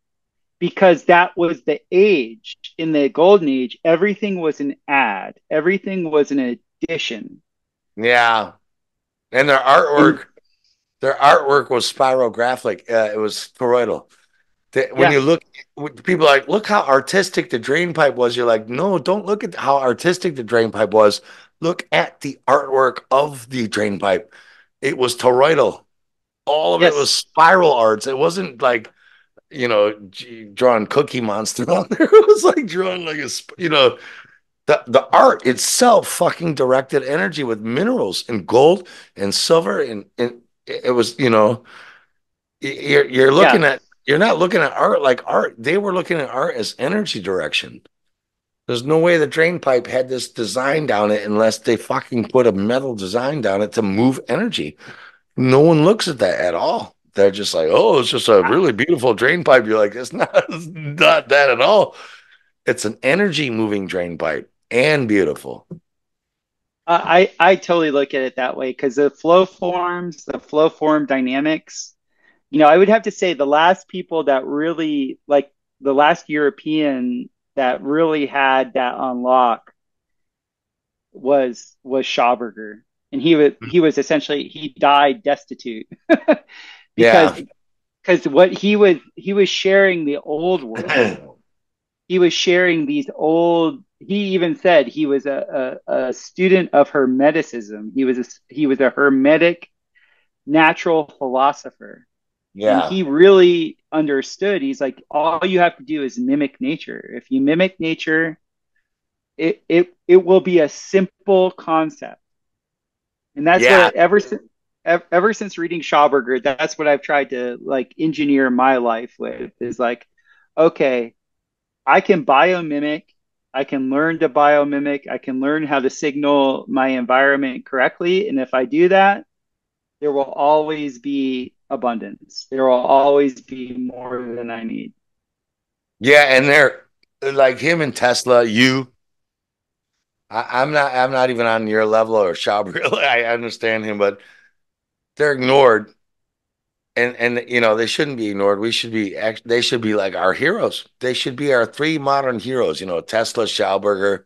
because that was the age. In the golden age, everything was an add, everything was an addition. Yeah, and And their artwork was spirographic. It was toroidal. When yeah, you look, people are like, look how artistic the drain pipe was. You're like, no, don't look at how artistic the drain pipe was. Look at the artwork of the drain pipe. It was toroidal. All of it was yes, spiral arts. It wasn't like, drawing Cookie Monster on there. It was like drawing like the art itself fucking directed energy with minerals and gold and silver and it was, you're yeah. looking at you're not looking at art like art. They were looking at art as energy direction. There's no way the drain pipe had this design down it unless they fucking put a metal design down it to move energy. No one looks at that at all. They're just like, oh, it's just a really beautiful drain pipe. You're like, it's not that at all. It's an energy moving drain pipe and beautiful. I totally look at it that way because the flow form dynamics, I would have to say the last people that really like the last European that really had that unlock was Schauberger. And he was essentially he died destitute because Yeah. what he was sharing the old world. He was sharing these old, he even said he was a student of hermeticism. He was a hermetic natural philosopher, and Yeah. he really understood. He's like, all you have to do is mimic nature. If you mimic nature, it will be a simple concept. And that's Yeah. what ever since reading Schauberger, that's what I've tried to like engineer my life with, is like, okay, I can biomimic. I can learn to biomimic. I can learn how to signal my environment correctly. And if I do that, there will always be abundance. There will always be more than I need. Yeah. And they're like him and Tesla, I'm not even on your level or Schaub. I understand him, but they're ignored. And they shouldn't be ignored. They should be like our heroes. They should be our three modern heroes, Tesla, Schauberger,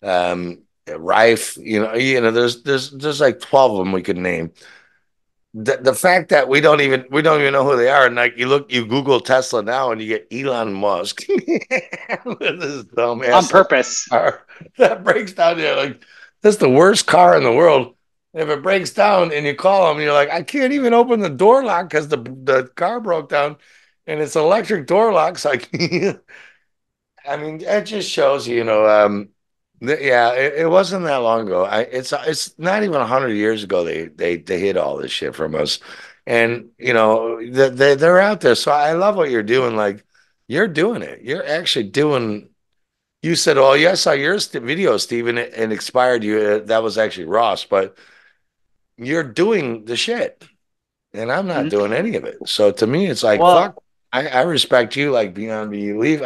Rife, there's like 12 of them we could name. The fact that we don't even know who they are, and like you Google Tesla now and you get Elon Musk with this On dumbass purpose. car that breaks down there. Like, that's the worst car in the world. If it breaks down and you call them, you're like, I can't even open the door lock because the car broke down, and it's an electric door lock. So I mean, it just shows yeah, it wasn't that long ago. It's not even 100 years ago they hid all this shit from us, and they're out there. So I love what you're doing. Like, you're doing it. You're actually doing. You said, "Oh, yeah, I saw your video, Steven, and expired you." That was actually Ross, but you're doing the shit, and I'm not Mhm. doing any of it. So to me, it's like, Well, fuck. I respect you like beyond belief.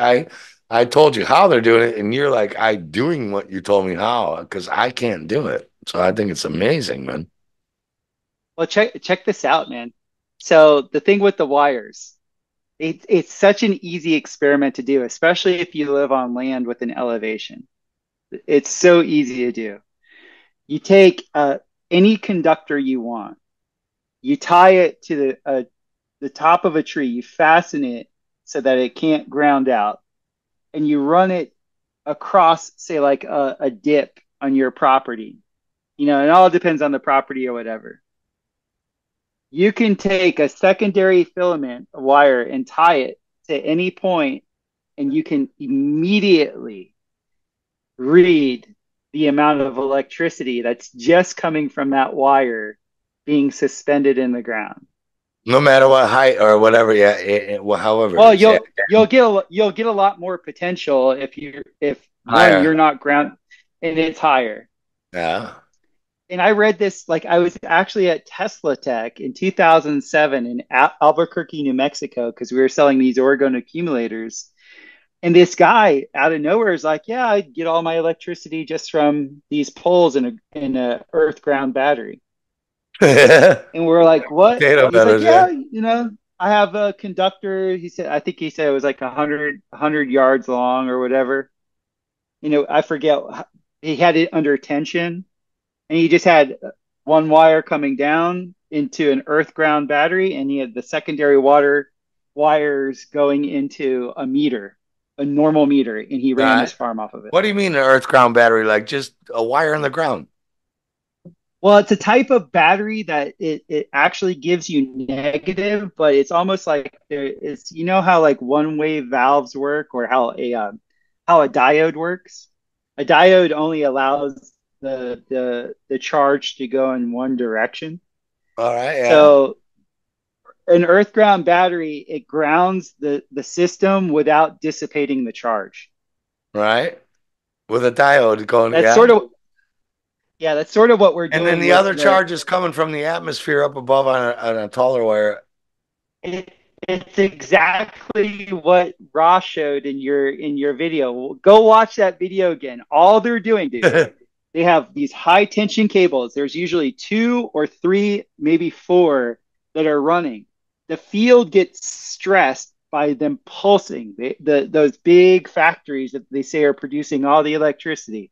I told you how they're doing it, and you're like, I doing what you told me how because I can't do it. So I think it's amazing, man. check this out, man. So the thing with the wires, it's such an easy experiment to do, especially if you live on land with an elevation. It's so easy to do. You take any conductor you want, you tie it to the top of a tree, you fasten it so that it can't ground out, and you run it across, say, like a dip on your property. It all depends on the property or whatever. You can take a secondary filament wire and tie it to any point, and you can immediately read the amount of electricity that's just coming from that wire being suspended in the ground. No matter what height or whatever, yeah, well, however it Well, is, yeah. you'll get a lot more potential if One, you're Higher. not ground, and it's higher. Yeah. And I read this like I was actually at Tesla Tech in 2007 in Albuquerque, New Mexico, because we were selling these Oregon accumulators. And this guy out of nowhere is like, "Yeah, I get all my electricity just from these poles in a earth ground battery." And we're like, "What?" Potato He's like, feathers, yeah. "Yeah, I have a conductor." He said, I think he said it was like 100 yards long or whatever. I forget. He had it under tension, and he just had one wire coming down into an earth ground battery, and he had the secondary water wires going into a meter, a normal meter, and he All ran his right. farm off of it. What do you mean an earth ground battery? Like just a wire in the ground? Well, it's a type of battery that it actually gives you negative, but it's almost like it's how like one way valves work or how a diode works. A diode only allows the charge to go in one direction. All right, yeah. So an earth ground battery, it grounds the system without dissipating the charge. Right. With a diode going, That's yeah. sort of yeah, that's sort of what we're And then doing the with other charge is coming from the atmosphere up above on a taller wire. it, it's exactly what Ross showed in your video. Go watch that video again. All they're doing, dude, they have these high tension cables. There's usually two or three, maybe four that are running. The field gets stressed by them pulsing. Those big factories that they say are producing all the electricity.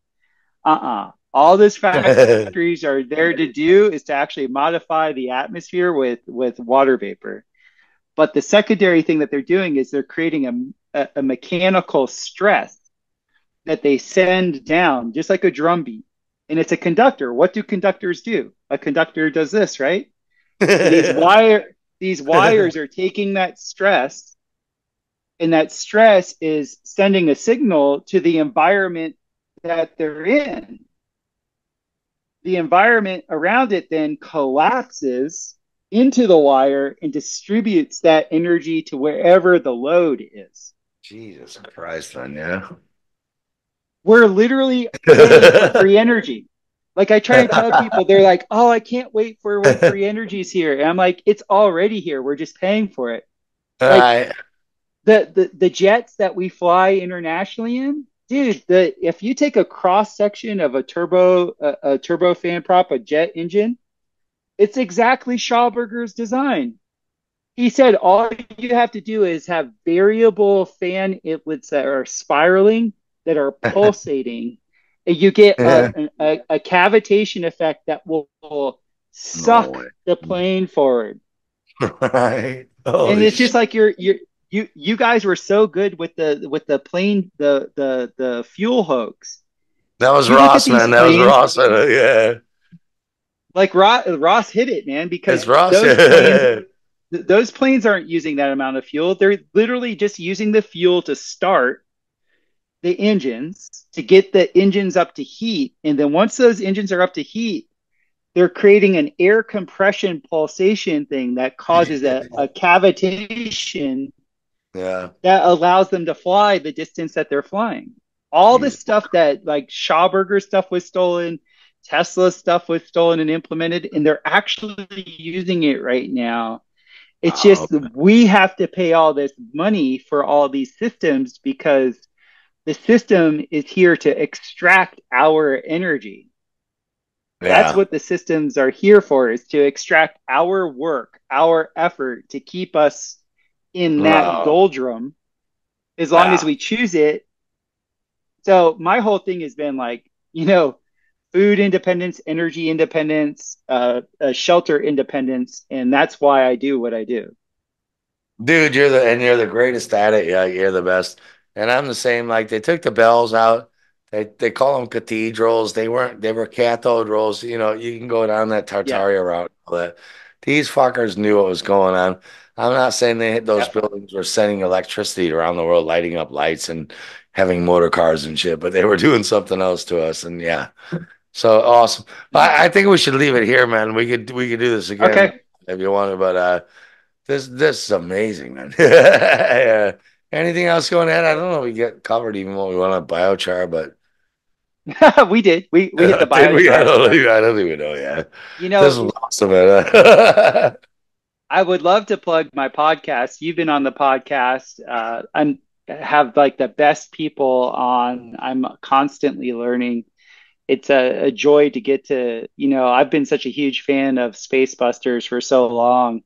All those factories are there to do is to actually modify the atmosphere with water vapor. But the secondary thing that they're doing is they're creating a mechanical stress that they send down, just like a drum beat. And it's a conductor. What do conductors do? A conductor does this, right? So these wires are taking that stress, and that stress is sending a signal to the environment that they're in. The environment around it then collapses into the wire and distributes that energy to wherever the load is. Jesus Christ, man, yeah. We're literally paying for free energy. Like I try to tell people, they're like, "Oh, I can't wait for when free energy is here." And I'm like, "It's already here. We're just paying for it." All Like right. the jets that we fly internationally in, dude. If you take a cross section of a turbofan prop, a jet engine, it's exactly Schauberger's design. He said all you have to do is have variable fan inlets that are spiraling, that are pulsating, and you get a cavitation effect that will No suck way. the plane forward. Right. And Holy it's just shit. like you guys were so good with the plane the fuel hoax. That was You look at Ross, these man. That was planes, Ross. Yeah. like Ross hit it, man, It's because Ross. those planes Yeah. those planes aren't using that amount of fuel. They're literally just using the fuel to start the engines, to get the engines up to heat. And then once those engines are up to heat, they're creating an air compression pulsation thing that causes a cavitation Yeah. that allows them to fly the distance that they're flying. All the Jesus. stuff that like Schauberger stuff was stolen, Tesla stuff was stolen and implemented, and they're actually using it right now. It's Oh, just we have to pay all this money for all these systems because the system is here to extract our energy. That's yeah. what the systems are here for, is to extract our work, our effort to keep us in that Oh, doldrum as long as yeah. we choose it. So my whole thing has been like, food independence, energy independence, shelter independence, and that's why I do what I do. Dude, you're the greatest at it. Yeah, you're the best. And I'm the same. Like they took the bells out. They call them cathedrals. They were cathode rolls. You can go down that Yeah. Tartaria route. But these fuckers knew what was going on. I'm not saying those Yep. buildings were sending electricity around the world, lighting up lights and having motor cars and shit, but they were doing something else to us. And yeah. So awesome. I think we should leave it here, man. We could do this again Okay. if you want, but this is amazing, man. Yeah. Anything else going ahead? I don't know. We get covered even what we want on biochar, but We did. We hit the did we? biochar stuff. I don't even know. Yeah, You this know, was awesome, man. I would love to plug my podcast. You've been on the podcast. I'm have like the best people on. I'm constantly learning. It's a joy to get to, I've been such a huge fan of Spacebusters for so long.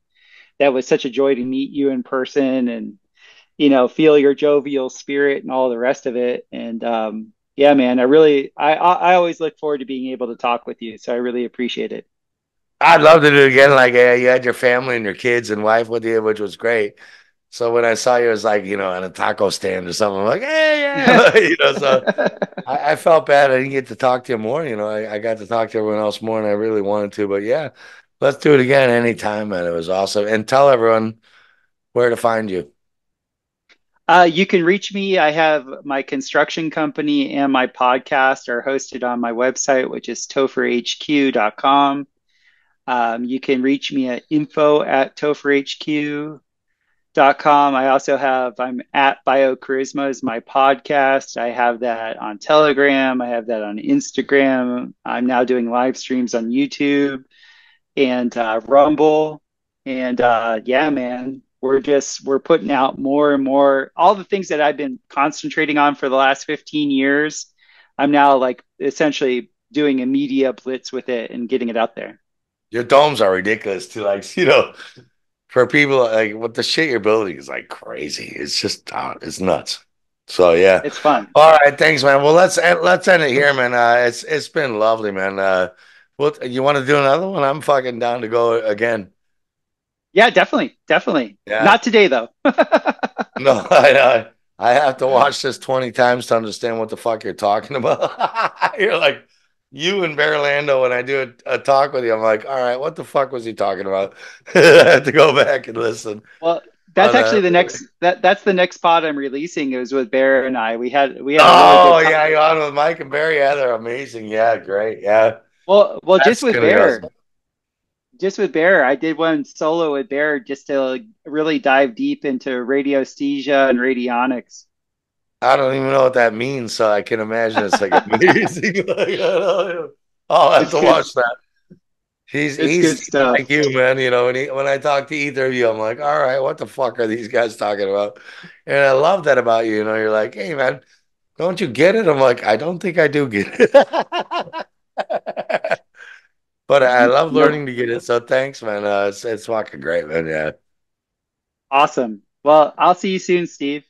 That was such a joy to meet you in person and, feel your jovial spirit and all the rest of it. And yeah, man, I always look forward to being able to talk with you. So I really appreciate it. I'd love to do it again. Like, you had your family and your kids and wife with you, which was great. So when I saw you, it was like, on a taco stand or something. I'm like, hey, yeah, So I felt bad. I didn't get to talk to you more. I got to talk to everyone else more, and I really wanted to. But yeah, let's do it again anytime, man. It was awesome. And tell everyone where to find you. You can reach me. I have my construction company and my podcast are hosted on my website, which is topherhq.com. You can reach me at info@topherhq.com. I'm at BioCharisma is my podcast. I have that on Telegram. I have that on Instagram. I'm now doing live streams on YouTube and Rumble. And yeah, man, we're putting out more and more. All the things that I've been concentrating on for the last 15 years, I'm now like essentially doing a media blitz with it and getting it out there. Your domes are ridiculous too. Like, for people like what the shit you're building is like crazy. It's just it's nuts. So yeah. It's fun. All right, thanks, man. Well, let's end it here, man. It's been lovely, man. You want to do another one? I'm fucking down to go again. Yeah, definitely, definitely. Yeah. Not today though. No, I have to watch this 20 times to understand what the fuck you're talking about. You're like you and Bearlando when I do a talk with you. I'm like, all right, what the fuck was he talking about? I have to go back and listen. Well, that's But actually that's the next pod I'm releasing. It was with Bear and I. We had a really oh good time. yeah, you're on with Mike and Barry. Yeah, they're amazing. Yeah, great. Yeah, Well, that's gonna be awesome. Just with Bear, I did one solo with Bear just to like, really dive deep into radiosthesia and radionics. I don't even know what that means, so I can imagine it's like amazing. Like, I don't know. I'll have It's to good. watch that. It's good He's stuff. like you, man. When I talk to either of you, I'm like, all right, what the fuck are these guys talking about? And I love that about you. You're like, hey, man, don't you get it? I'm like, I don't think I do get it. But I love Nope. learning to get it. So thanks, man. It's fucking great, man. Yeah. Awesome. Well, I'll see you soon, Steve.